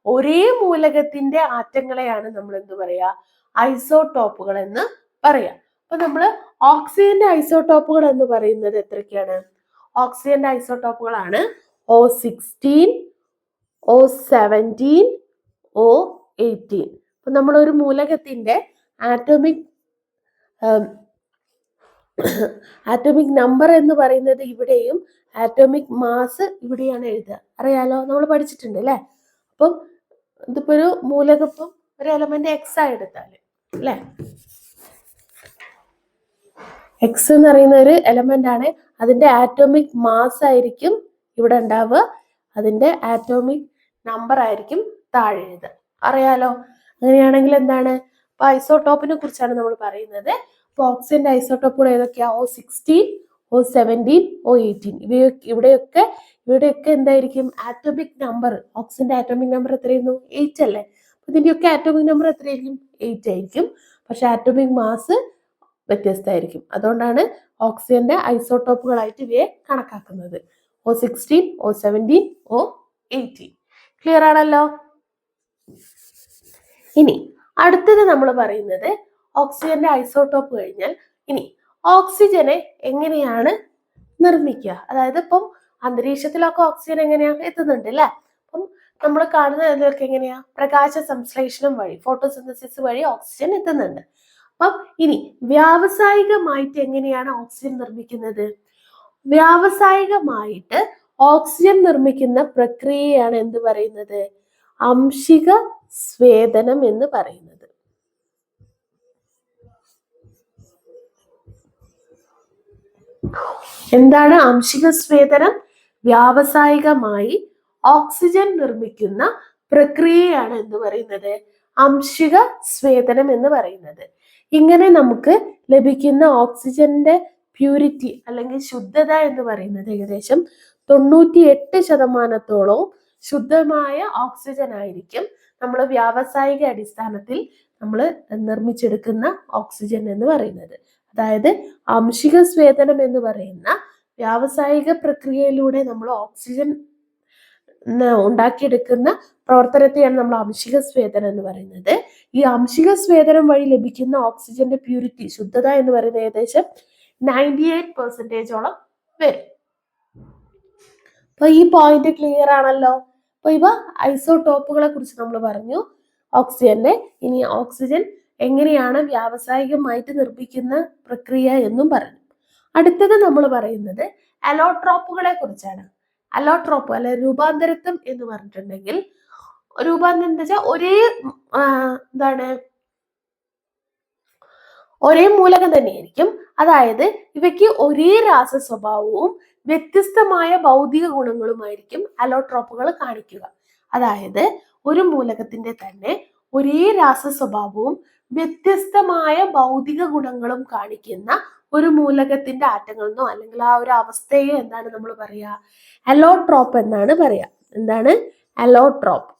ഒരേ മൂലകത്തിന്റെ ആറ്റങ്ങളെയാണ് നമ്മൾ എന്ത് പറയാ? ഐസോടോപ്പുകൾ എന്ന് പറയാം. അപ്പൊ നമ്മൾ ഓക്സിജന്റെ ഐസോടോപ്പുകൾ എന്ന് പറയുന്നത് എത്രയൊക്കെയാണ്? ഓക്സിജന്റെ ഐസോടോപ്പുകളാണ് O16, O17, O18. അപ്പൊ നമ്മൾ ഒരു മൂലകത്തിന്റെ ആറ്റോമിക് നമ്പർ എന്ന് പറയുന്നത് ഇവിടെയും ആറ്റോമിക് മാസ് ഇവിടെയാണ് എഴുതുക. അറിയാലോ, നമ്മൾ പഠിച്ചിട്ടുണ്ട് അല്ലെ? അപ്പം ഇതിപ്പോ ഒരു മൂലകപ്പം ഒരു എലമെന്റ് എക്സ് ആയി എടുത്താല് അല്ലെ, എക്സ് എന്ന് പറയുന്ന ഒരു എലമെന്റ് ആണ്. അതിന്റെ ആറ്റോമിക് മാസ് ആയിരിക്കും ഇവിടെ ഉണ്ടാവുക, അതിന്റെ ആറ്റോമിക് നമ്പർ ആയിരിക്കും താഴെ എഴുതുക. അറിയാലോ? അങ്ങനെയാണെങ്കിൽ എന്താണ്? അപ്പൊ ഐസോടോപ്പിനെ കുറിച്ചാണ് നമ്മൾ പറയുന്നത്. അപ്പൊ ഓക്സിജന്റെ ഐസോടോപ്പുകൾ ഏതൊക്കെയാ? O16, O17, O18. ഇവിടെയൊക്കെ എന്തായിരിക്കും? ആറ്റോമിക് നമ്പർ, ഓക്സിജന്റെ ആറ്റോമിക് നമ്പർ എത്രയായിരുന്നു? 8 അല്ലേ? ഇതിന്റെയൊക്കെ ആറ്റോമിക് നമ്പർ എത്രയായിരിക്കും? 8 ആയിരിക്കും. പക്ഷെ ആറ്റോമിക് മാസ് വ്യത്യസ്തമായിരിക്കും. അതുകൊണ്ടാണ് ഓക്സിജന്റെ ഐസോട്ടോപ്പുകളായിട്ട് ഇവയെ കണക്കാക്കുന്നത്. O16, O17, O18. ക്ലിയർ ആണല്ലോ? ഇനി അടുത്തത് നമ്മൾ പറയുന്നത് ഓക്സിജന്റെ ഐസോട്ടോപ്പ് കഴിഞ്ഞാൽ ഇനി ഓക്സിജനെ എങ്ങനെയാണ് നിർമ്മിക്കുക. അതായത് ഇപ്പം അന്തരീക്ഷത്തിലൊക്കെ ഓക്സിജൻ എങ്ങനെയാണ് എത്തുന്നുണ്ട് അല്ലെ? അപ്പം നമ്മൾ കാണുന്നതിലൊക്കെ എങ്ങനെയാ? പ്രകാശ സംശ്ലേഷണം വഴി, ഫോട്ടോസിന്തസിസ് വഴി ഓക്സിജൻ എത്തുന്നുണ്ട്. അപ്പം ഇനി വ്യാവസായികമായിട്ട് എങ്ങനെയാണ് ഓക്സിജൻ നിർമ്മിക്കുന്നത്? വ്യാവസായികമായിട്ട് ഓക്സിജൻ നിർമ്മിക്കുന്ന പ്രക്രിയയാണ് എന്ത് പറയുന്നത്? ആംശിക സ്വേദനം എന്ന് പറയുന്നത്. എന്താണ് ആംശിക സ്വേദനം? വ്യാവസായികമായി ഓക്സിജൻ നിർമ്മിക്കുന്ന പ്രക്രിയയാണ് എന്ന് പറയുന്നത് ആംശിക സ്വേദനം എന്ന് പറയുന്നത്. ഇങ്ങനെ നമുക്ക് ലഭിക്കുന്ന ഓക്സിജന്റെ പ്യൂരിറ്റി അല്ലെങ്കിൽ ശുദ്ധത എന്ന് പറയുന്നത് ഏകദേശം 98% ശുദ്ധമായ ഓക്സിജൻ ആയിരിക്കും നമ്മൾ വ്യാവസായിക അടിസ്ഥാനത്തിൽ നമ്മൾ നിർമ്മിച്ചെടുക്കുന്ന ഓക്സിജൻ എന്ന് പറയുന്നത്. അതായത് ആംശിക സ്വേദനം എന്ന് പറയുന്ന വ്യാവസായിക പ്രക്രിയയിലൂടെ നമ്മൾ ഓക്സിജൻ ഉണ്ടാക്കിയെടുക്കുന്ന പ്രവർത്തനത്തെയാണ് നമ്മൾ ആംശിക സ്വേദനം എന്ന് പറയുന്നത്. ഈ ആംശിക സ്വേദനം വഴി ലഭിക്കുന്ന ഓക്സിജന്റെ പ്യൂരിറ്റി, ശുദ്ധത എന്ന് പറയുന്നത് ഏകദേശം 98% വരും. അപ്പൊ ഈ പോയിന്റ് ക്ലിയർ ആണല്ലോ? അപ്പൊ ഇവ ഐസോടോപ്പുകളെ കുറിച്ച് നമ്മൾ പറഞ്ഞു ഓക്സിജന്റെ. ഇനി ഓക്സിജൻ എങ്ങനെയാണ് വ്യാവസായികമായിട്ട് നിർമ്മിക്കുന്ന പ്രക്രിയ എന്നും പറഞ്ഞു. അടുത്തത് നമ്മൾ പറയുന്നത് അലോട്രോപ്പുകളെ കുറിച്ചാണ്. അലോട്രോപ്പ് അല്ലെ രൂപാന്തരത്വം എന്ന് പറഞ്ഞിട്ടുണ്ടെങ്കിൽ, രൂപാന്തരം എന്താ വെച്ചാൽ ഒരേ മൂലകം തന്നെയായിരിക്കും. അതായത് ഇവയ്ക്ക് ഒരേ രാസ സ്വഭാവവും വ്യത്യസ്തമായ ഭൗതിക ഗുണങ്ങളുമായിരിക്കും അലോട്രോപ്പുകൾ കാണിക്കുക. അതായത് ഒരു മൂലകത്തിന്റെ തന്നെ ഒരേ രാസ സ്വഭാവവും വ്യത്യസ്തമായ ഭൗതിക ഗുണങ്ങളും കാണിക്കുന്ന ഒരു മൂലകത്തിന്റെ ആറ്റങ്ങളെന്നോ അല്ലെങ്കിൽ ആ ഒരു അവസ്ഥയെ എന്താണ് നമ്മൾ പറയുക? അലോട്രോപ്പ് എന്നാണ് പറയുക. എന്താണ് അലോട്രോപ്പ്?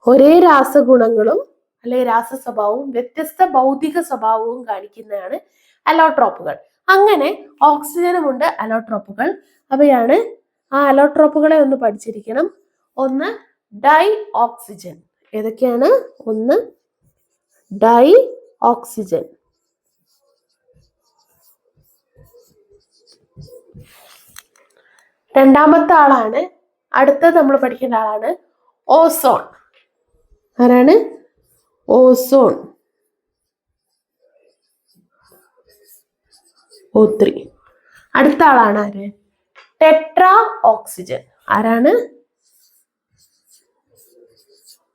ഒരേ രാസഗുണങ്ങളും അല്ലെങ്കിൽ രാസ സ്വഭാവവും വ്യത്യസ്ത ഭൗതിക സ്വഭാവവും കാണിക്കുന്നതാണ് അലോട്രോപ്പുകൾ. അങ്ങനെ ഓക്സിജനുമുണ്ട് അലോട്രോപ്പുകൾ. അവയാണ് ആ അലോട്രോപ്പുകളെ ഒന്ന് പഠിച്ചിരിക്കണം. ഒന്ന് ഡൈ ഓക്സിജൻ. ഏതൊക്കെയാണ്? ഒന്ന് ഡൈ ഓക്സിജൻ. രണ്ടാമത്തെ ആളാണ്, അടുത്തത് നമ്മൾ പഠിക്കേണ്ട ആളാണ് ഓസോൺ. ആരാണ്? ഓസോൺ. O3. അടുത്ത ആളാണ് ആര്? Tetra oxygen. ആരാണ്?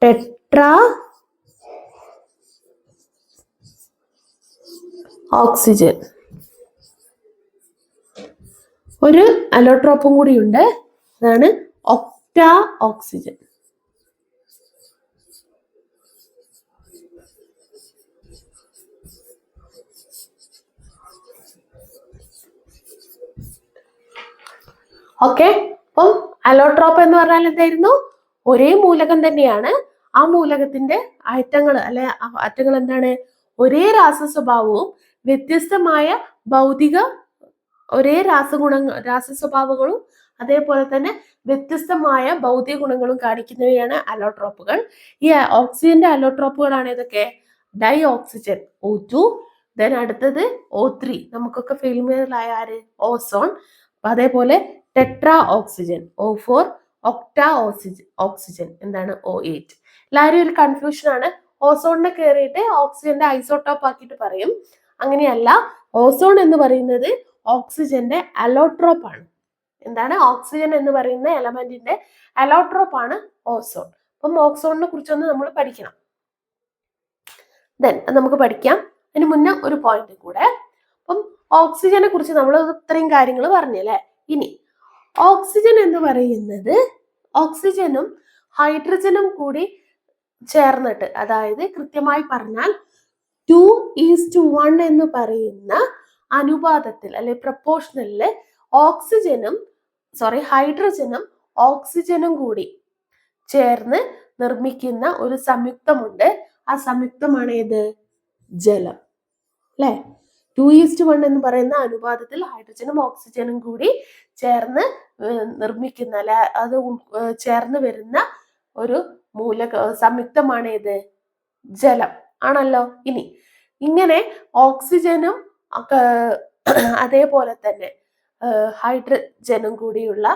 Tetra oxygen. ഒരു അലോട്രോപ്പും കൂടി ഉണ്ട്, അതാണ് ഒക്ടാ ഓക്സിജൻ. ഓക്കെ. അപ്പം അലോട്രോപ്പ് എന്ന് പറഞ്ഞാൽ എന്തായിരുന്നു? ഒരേ മൂലകം തന്നെയാണ്, ആ മൂലകത്തിന്റെ ആറ്റങ്ങൾ എന്താണ്? ഒരേ രാസ സ്വഭാവവും വ്യത്യസ്തമായ ഭൗതിക ഒരേ രാസ സ്വഭാവങ്ങളും അതേപോലെ തന്നെ വ്യത്യസ്തമായ ഭൗതിക ഗുണങ്ങളും കാണിക്കുന്നവയാണ് അലോട്രോപ്പുകൾ. ഈ ഓക്സിജന്റെ അലോട്രോപ്പുകളാണ് ഇതൊക്കെ. ഡൈ ഓക്സിജൻ O2, ദെൻ അടുത്തത് O3, നമുക്കൊക്കെ ഫെമിലിയറായ ആര്? ഓസോൺ. അതേപോലെ tetra oxygen O4, octa oxygen എന്താണ്? O8. എല്ലാവരും ഒരു കൺഫ്യൂഷൻ ആണ്. ഓസോണിനെ കയറിയിട്ട് ഓക്സിജന്റെ ഐസോട്ടോപ്പ് ആക്കിയിട്ട് പറയും. അങ്ങനെയല്ല, ഓസോൺ എന്ന് പറയുന്നത് ഓക്സിജന്റെ അലോട്രോപ്പ് ആണ്. എന്താണ്? ഓക്സിജൻ എന്ന് പറയുന്ന എലമെന്റിന്റെ അലോട്രോപ്പ് ആണ് ഓസോൺ. അപ്പം ഓസോണിനെ കുറിച്ചൊന്ന് നമ്മൾ പഠിക്കണം. ദെൻ നമുക്ക് പഠിക്കാം. അതിന് മുന്നേ ഒരു പോയിന്റ് കൂടെ. അപ്പം ഓക്സിജനെ കുറിച്ച് നമ്മൾ ഇത്രയും കാര്യങ്ങൾ പറഞ്ഞല്ലേ. ഇനി ഓക്സിജൻ എന്ന് പറയുന്നത് ഓക്സിജനും ഹൈഡ്രജനും കൂടി ചേർന്നിട്ട്, അതായത് കൃത്യമായി പറഞ്ഞാൽ 2:1 എന്ന് പറയുന്ന അനുപാതത്തിൽ അല്ലെ പ്രപ്പോർഷണലില് ഹൈഡ്രജനും ഓക്സിജനും കൂടി ചേർന്ന് നിർമ്മിക്കുന്ന ഒരു സംയുക്തമുണ്ട്. ആ സംയുക്തമാണ് ഏത്? ജലം. അല്ലെ? 2:1 എന്ന് പറയുന്ന അനുപാതത്തിൽ ഹൈഡ്രജനും ഓക്സിജനും കൂടി ചേർന്ന് നിർമ്മിക്കുന്ന അല്ലെ അത് ചേർന്ന് വരുന്ന ഒരു സംയുക്തമാണ് ഏത്? ജലം ആണല്ലോ. ഇനി ഇങ്ങനെ ഓക്സിജനും അതേപോലെ തന്നെ ഹൈഡ്രജനും കൂടിയുള്ള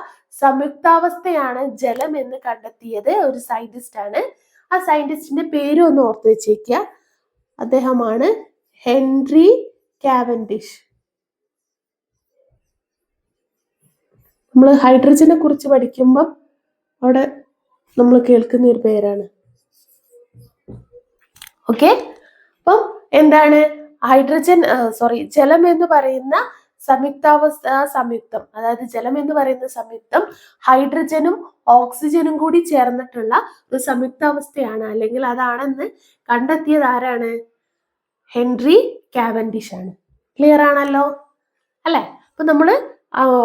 സംയുക്താവസ്ഥയാണ് ജലം എന്ന് കണ്ടെത്തിയത് ഒരു സയന്റിസ്റ്റ് ആണ്. ആ സയന്റിസ്റ്റിന്റെ പേര് ഒന്ന് ഓർത്ത് വെച്ചേക്കുക. അദ്ദേഹമാണ് ഹെൻറി കാവൻഡിഷ്. നമ്മൾ ഹൈഡ്രജനെ കുറിച്ച് പഠിക്കുമ്പം അവിടെ നമ്മൾ കേൾക്കുന്ന ഒരു പേരാണ്. ഓക്കെ, അപ്പം എന്താണ് ജലം എന്ന് പറയുന്ന സംയുക്തം, അതായത് ജലം എന്ന് പറയുന്ന സംയുക്തം ഹൈഡ്രജനും ഓക്സിജനും കൂടി ചേർന്നിട്ടുള്ള ഒരു സംയുക്താവസ്ഥയാണ്, അല്ലെങ്കിൽ അതാണെന്ന് കണ്ടെത്തിയത് ആരാണ്? ഹെൻറി കാവൻഡിഷ് ആണ്. ക്ലിയർ ആണല്ലോ അല്ലെ? അപ്പൊ നമ്മള്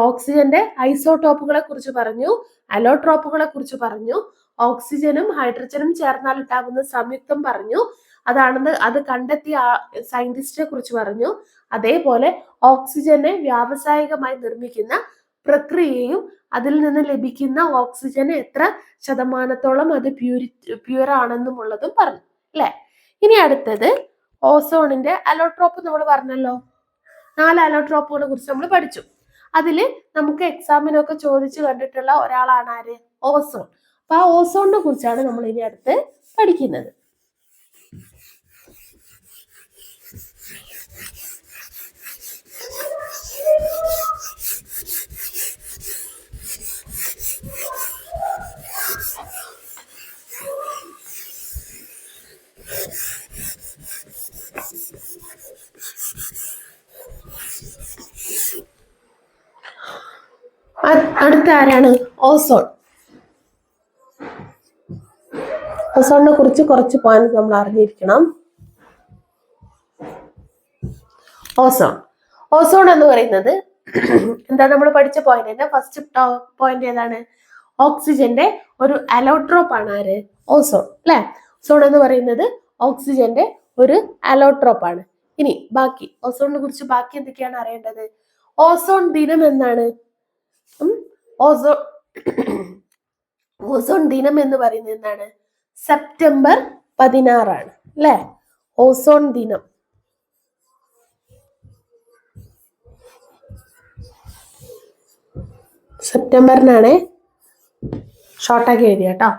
ഓക്സിജന്റെ ഐസോടോപ്പുകളെ കുറിച്ച് പറഞ്ഞു, അലോട്രോപ്പുകളെ കുറിച്ച് പറഞ്ഞു, ഓക്സിജനും ഹൈഡ്രജനും ചേർന്നാൽ ഉണ്ടാകുന്ന സംയുക്തം പറഞ്ഞു, അത് കണ്ടെത്തിയ സയന്റിസ്റ്റിനെ കുറിച്ച് പറഞ്ഞു. അതേപോലെ ഓക്സിജനെ വ്യാവസായികമായി നിർമ്മിക്കുന്ന പ്രക്രിയയും അതിൽ നിന്ന് ലഭിക്കുന്ന ഓക്സിജന് എത്ര ശതമാനത്തോളം അത് പ്യൂർ ആണെന്നുമുള്ളതും പറഞ്ഞു അല്ലെ? ഇനി അടുത്തത് ഓസോണിന്റെ അലോട്രോപ്പ് നമ്മൾ പറഞ്ഞല്ലോ. 4 അലോട്രോപ്പുകളെ കുറിച്ച് നമ്മൾ പഠിച്ചു. അതില് നമുക്ക് എക്സാമിനൊക്കെ ചോദിച്ചു കണ്ടിട്ടുള്ള ഒരാളാണ് ആര്? ഓസോൺ. അപ്പൊ ആ ഓസോണിനെ കുറിച്ചാണ് നമ്മൾ ഇനി അടുത്ത് പഠിക്കുന്നത്. അടുത്ത ആരാണ്? ഓസോൺ. ഓസോണിനെ കുറിച്ച് കുറച്ച് പോയിന്റ് നമ്മൾ അറിഞ്ഞിരിക്കണം. ഓസോൺ എന്ന് പറയുന്നത് എന്താ? നമ്മൾ പഠിച്ച പോയിന്റ് തന്നെ. ഫസ്റ്റ് പോയിന്റ് ഏതാണ്? ഓക്സിജന്റെ ഒരു അലോട്രോപ്പ് ആണ് ആര്? ഓസോൺ അല്ലെ? ഓസോൺ എന്ന് പറയുന്നത് ഓക്സിജന്റെ ഒരു അലോട്രോപ്പ് ആണ്. ഇനി ബാക്കി ഓസോണിനെ കുറിച്ച് ബാക്കി എന്തൊക്കെയാണ് അറിയേണ്ടത്? ഓസോൺ ദിനം എന്നാണ്? ഓസോൺ ദിനം എന്ന് പറയുന്നത് എന്താണ്? സെപ്റ്റംബർ 16 ആണ് അല്ലെ? ഓസോൺ ദിനം. സെപ്റ്റംബറിനാണ്, ഷോർട്ടാക്കി എഴുതിയ കേട്ടോ.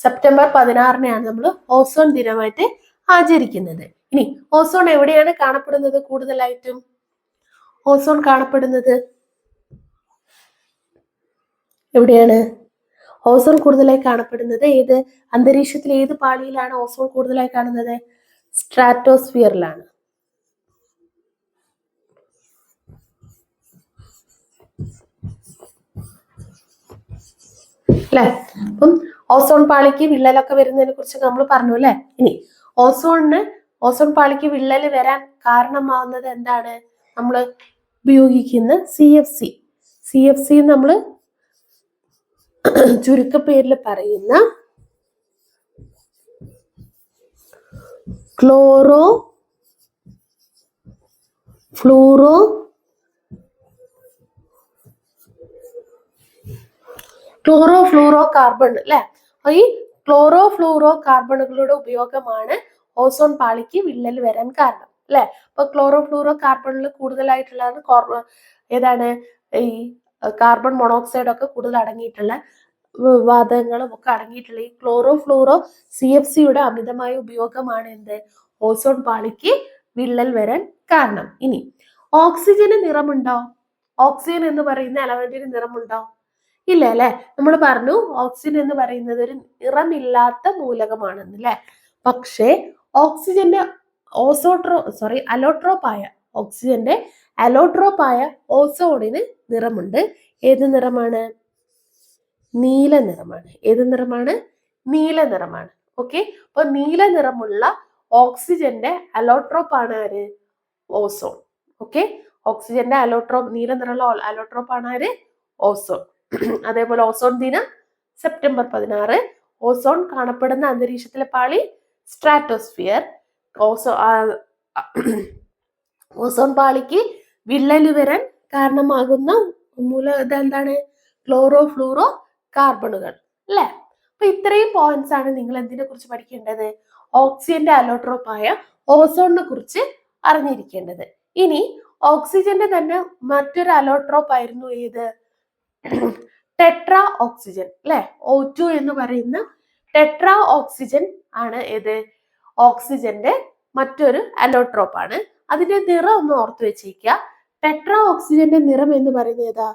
സെപ്റ്റംബർ 16 നമ്മൾ ഓസോൺ ദിനമായിട്ട് ആചരിക്കുന്നത്. ഇനി ഓസോൺ എവിടെയാണ് കാണപ്പെടുന്നത് കൂടുതലായിട്ടും? ഓസോൺ കാണപ്പെടുന്നത് എവിടെയാണ്? ഓസോൺ കൂടുതലായി കാണപ്പെടുന്നത് ഏത് അന്തരീക്ഷത്തിൽ ഏത് പാളിയിലാണ് ഓസോൺ കൂടുതലായി കാണുന്നത്? സ്ട്രാറ്റോസ്ഫിയറിലാണ്. അല്ലെ? അപ്പം ഓസോൺ പാളിക്ക് വിള്ളലൊക്കെ വരുന്നതിനെ കുറിച്ച് നമ്മൾ പറഞ്ഞു അല്ലെ? ഇനി ഓസോൺ പാളിക്ക് വിള്ളൽ വരാൻ കാരണമാവുന്നത് എന്താണ്? നമ്മൾ ഉപയോഗിക്കുന്ന CFC നമ്മൾ ചുരുക്കപ്പേരിൽ പറയുന്ന ക്ലോറോ ഫ്ലൂറോ കാർബൺ അല്ലെ? ഈ ക്ലോറോ ഫ്ലൂറോ കാർബണുകളുടെ ഉപയോഗമാണ് ഓസോൺ പാളിക്ക് വിള്ളൽ വരാൻ കാരണം അല്ലെ? അപ്പൊ ക്ലോറോ ഫ്ലൂറോ കാർബണിൽ കൂടുതലായിട്ടുള്ളതാണ് ഏതാണ്? ഈ കാർബൺ മോണോക്സൈഡ് ഒക്കെ കൂടുതൽ അടങ്ങിയിട്ടുള്ള വാതകങ്ങളും ഒക്കെ അടങ്ങിയിട്ടുള്ള ഈ ക്ലോറോ ഫ്ലൂറോ CFCയുടെ അമിതമായ ഉപയോഗമാണ് എന്ത്? ഓസോൺ പാളിക്ക് വിള്ളൽ വരാൻ കാരണം. ഇനി ഓക്സിജന് നിറമുണ്ടോ? ഓക്സിജൻ എന്ന് പറയുന്ന എലമെന്റിന് നിറമുണ്ടോ? ഇല്ല അല്ലെ? നമ്മൾ പറഞ്ഞു ഓക്സിജൻ എന്ന് പറയുന്നത് ഒരു നിറമില്ലാത്ത മൂലകമാണെന്ന് അല്ലെ? പക്ഷേ ഓക്സിജന്റെ അലോട്രോപ്പായ ഓസോണിന് നിറമുണ്ട്. ഏത് നിറമാണ്? നീല നിറമാണ്. ഏത് നിറമാണ്? നീല നിറമാണ്. ഓക്കെ, അപ്പൊ നീല നിറമുള്ള ഓക്സിജന്റെ അലോട്രോപ്പ് ആണ് ആര്? ഓസോൺ. ഓക്കെ, ഓക്സിജന്റെ അലോട്രോപ്പ്, നീല നിറമുള്ള അലോട്രോപ്പ് ആണ് ആര്? ഓസോൺ. അതേപോലെ ഓസോൺ ദിനം സെപ്റ്റംബർ 16. ഓസോൺ കാണപ്പെടുന്ന അന്തരീക്ഷത്തിലെ പാളി സ്ട്രാറ്റോസ്ഫിയർ. ഓസോൺ പാളിക്ക് വിള്ളല് വരാൻ കാരണമാകുന്ന എന്താണ്? ക്ലോറോ ഫ്ലൂറോ കാർബണുകൾ അല്ലെ? അപ്പൊ ഇത്രയും പോയിന്റ്സ് ആണ് നിങ്ങൾ എന്തിനെ കുറിച്ച് പഠിക്കേണ്ടത്? ഓക്സിജന്റെ അലോട്രോപ്പായ ഓസോണിനെ കുറിച്ച് അറിഞ്ഞിരിക്കേണ്ടത്. ഇനി ഓക്സിജന്റെ തന്നെ മറ്റൊരു അലോട്രോപ്പ് ആയിരുന്നു ഏത്? ടെട്രാ ഓക്സിജൻ അല്ലെ? O2 എന്ന് പറയുന്ന ടെട്രാ ഓക്സിജൻ ആണ് ഏത്? ഓക്സിജന്റെ മറ്റൊരു അലോട്രോപ്പ് ആണ്. അതിന്റെ നിറം ഒന്ന് ഓർത്തു വെച്ചേക്കുക. ടെട്രാ ഓക്സിജന്റെ നിറം എന്ന് പറയുന്നത് ഏതാ?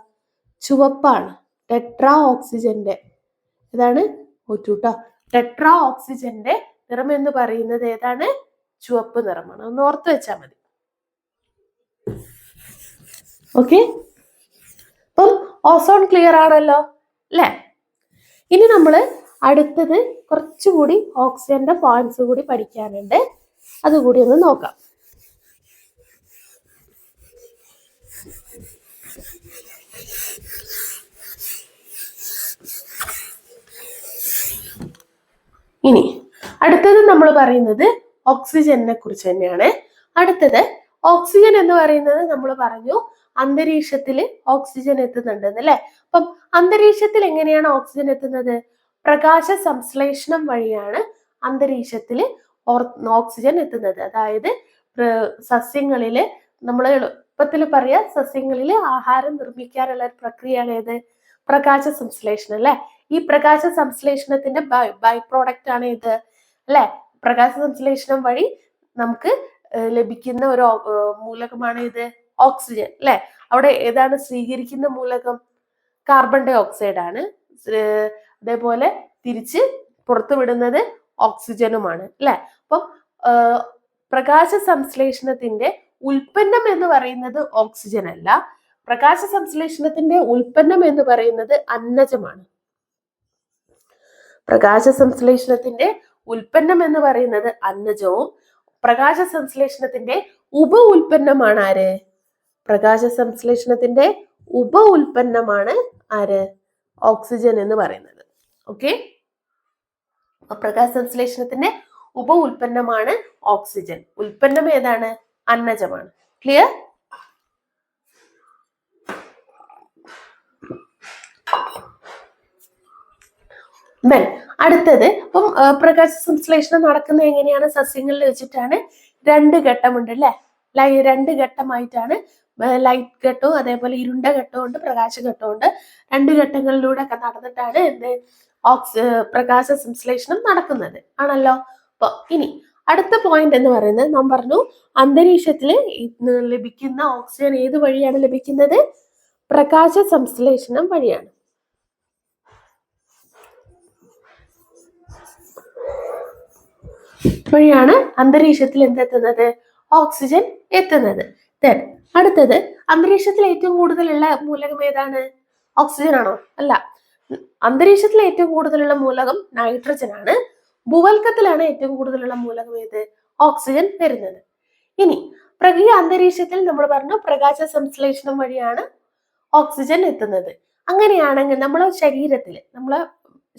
ചുവപ്പാണ്. ടെട്രാ ഓക്സിജന്റെ ഏതാണ്? O2 ട്ടോ. ടെട്രാ ഓക്സിജന്റെ നിറം എന്ന് പറയുന്നത് ഏതാണ്? ചുവപ്പ് നിറമാണ്. ഒന്ന് ഓർത്തു വെച്ചാൽ മതി. ഓക്കെ, അപ്പം ഓസോൺ ക്ലിയർ ആണല്ലോ അല്ലെ? ഇനി നമ്മൾ അടുത്തത് കുറച്ചുകൂടി ഓക്സിജന്റെ പോയിന്റ്സ് കൂടി പഠിക്കാനുണ്ട്. അതുകൂടി ഒന്ന് നോക്കാം. ഇനി അടുത്തത് നമ്മൾ പറയുന്നത് ഓക്സിജനെ കുറിച്ച് തന്നെയാണ്. അടുത്തത് ഓക്സിജൻ എന്ന് പറയുന്നത് നമ്മൾ പറഞ്ഞു അന്തരീക്ഷത്തിൽ ഓക്സിജൻ എത്തുന്നുണ്ടെന്ന് അല്ലെ? അപ്പം അന്തരീക്ഷത്തിൽ എങ്ങനെയാണ് ഓക്സിജൻ എത്തുന്നത്? പ്രകാശ സംശ്ലേഷണം വഴിയാണ് അന്തരീക്ഷത്തിൽ ഓക്സിജൻ എത്തുന്നത്. അതായത് സസ്യങ്ങളില്, നമ്മൾ എളുപ്പത്തിൽ പറയാ, സസ്യങ്ങളിൽ ആഹാരം നിർമ്മിക്കാനുള്ള ഒരു പ്രക്രിയയാണ് ഏത്? പ്രകാശ സംശ്ലേഷണം അല്ലെ? ഈ പ്രകാശ സംശ്ലേഷണത്തിന്റെ ബൈ പ്രോഡക്റ്റ് ആണ് ഇത് അല്ലെ? പ്രകാശ സംശ്ലേഷണം വഴി നമുക്ക് ലഭിക്കുന്ന ഒരു മൂലകമാണ് ഇത് ഓക്സിജൻ അല്ലെ? അവിടെ ഏതാണ് സ്വീകരിക്കുന്ന മൂലകം? കാർബൺ ഡൈ ഓക്സൈഡ് ആണ്. അതേപോലെ തിരിച്ച് പുറത്തുവിടുന്നത് ഓക്സിജനുമാണ് അല്ലെ? അപ്പം പ്രകാശ സംശ്ലേഷണത്തിന്റെ ഉൽപ്പന്നം എന്ന് പറയുന്നത് ഓക്സിജൻ അല്ല. പ്രകാശ സംശ്ലേഷണത്തിന്റെ ഉൽപ്പന്നം എന്ന് പറയുന്നത് അന്നജമാണ്. പ്രകാശ സംശ്ലേഷണത്തിന്റെ ഉൽപ്പന്നം എന്ന് പറയുന്നത് അന്നജവും പ്രകാശ സംശ്ലേഷണത്തിന്റെ ഉപ ഉൽപ്പന്നമാണ് ആര്? പ്രകാശ സംശ്ലേഷണത്തിന്റെ ഉപ ഉൽപ്പന്നമാണ് ആര്? ഓക്സിജൻ എന്ന് പറയുന്നത്. ഓക്കെ, പ്രകാശ സംശ്ലേഷണത്തിന്റെ ഉപ ഉൽപ്പന്നമാണ് ഓക്സിജൻ. ഉൽപ്പന്നം ഏതാണ്? അന്നജമാണ്. ക്ലിയർ? അടുത്തത് അപ്പം പ്രകാശ സംശ്ലേഷണം നടക്കുന്നത് എങ്ങനെയാണ്? സസ്യങ്ങളിൽ വെച്ചിട്ടാണ്. 2 ഘട്ടമുണ്ട് അല്ലെ? 2 ഘട്ടമായിട്ടാണ്. ലൈറ്റ് ഘട്ടവും അതേപോലെ ഇരുണ്ട ഘട്ടവും ഉണ്ട്, പ്രകാശഘട്ടവും ഉണ്ട്. 2 ഘട്ടങ്ങളിലൂടെ ഒക്കെ നടന്നിട്ടാണ് പ്രകാശ സംശ്ലേഷണം നടക്കുന്നത് ആണല്ലോ. അപ്പൊ ഇനി അടുത്ത പോയിന്റ് എന്ന് പറയുന്നത് നാം പറഞ്ഞു അന്തരീക്ഷത്തിൽ ലഭിക്കുന്ന ഓക്സിജൻ ഏത് വഴിയാണ് ലഭിക്കുന്നത്? പ്രകാശ സംശ്ലേഷണം വഴിയാണ്. വഴിയാണ് അന്തരീക്ഷത്തിൽ എന്തെത്തുന്നത്? ഓക്സിജൻ എത്തുന്നത്. അടുത്തത് അന്തരീക്ഷത്തിൽ ഏറ്റവും കൂടുതലുള്ള മൂലകം ഏതാണ്? ഓക്സിജൻ ആണോ? അല്ല. അന്തരീക്ഷത്തിൽ ഏറ്റവും കൂടുതലുള്ള മൂലകം നൈട്രജൻ ആണ്. ഭൂവൽക്കത്തിലാണ് ഏറ്റവും കൂടുതലുള്ള മൂലകം ഏത്? ഓക്സിജൻ വരുന്നത്. ഇനി ഈ അന്തരീക്ഷത്തിൽ നമ്മൾ പറഞ്ഞു പ്രകാശ സംശ്ലേഷണം വഴിയാണ് ഓക്സിജൻ എത്തുന്നത്. അങ്ങനെയാണെങ്കിൽ നമ്മളെ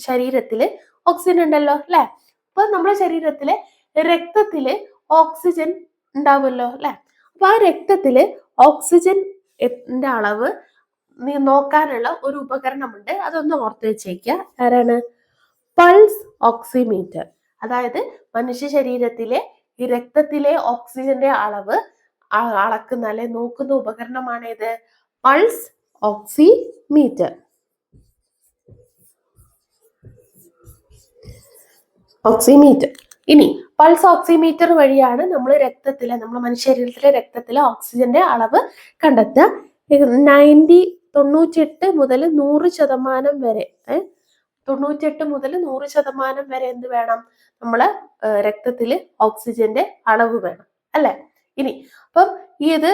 ശരീരത്തില് ഓക്സിജൻ ഉണ്ടല്ലോ അല്ലെ? അപ്പൊ നമ്മുടെ ശരീരത്തിലെ രക്തത്തില് ഓക്സിജൻ ഉണ്ടാവുമല്ലോ അല്ലെ? അപ്പൊ ആ രക്തത്തില് ഓക്സിജന്റെ അളവ് നോക്കാനുള്ള ഒരു ഉപകരണമുണ്ട്. അതൊന്ന് ഓർത്ത് വെച്ചേക്കുക. ആരാണ്? Pulse oximeter. അതായത് മനുഷ്യ ശരീരത്തിലെ ഈ രക്തത്തിലെ ഓക്സിജന്റെ അളവ് അളക്കുന്ന അല്ലെ നോക്കുന്ന ഉപകരണമാണ് ഇത് പൾസ് ഓക്സിമീറ്റർ. ഇനി പൾസ് ഓക്സിമീറ്റർ വഴിയാണ് നമ്മൾ നമ്മുടെ മനുഷ്യ ശരീരത്തിലെ രക്തത്തിലെ ഓക്സിജന്റെ അളവ് കണ്ടെത്തുക. 98 മുതൽ 100% വരെ 98 മുതൽ 100% വരെ എന്ത് വേണം? നമ്മളെ രക്തത്തില് ഓക്സിജന്റെ അളവ് വേണം അല്ലെ? ഇനി അപ്പം ഇത്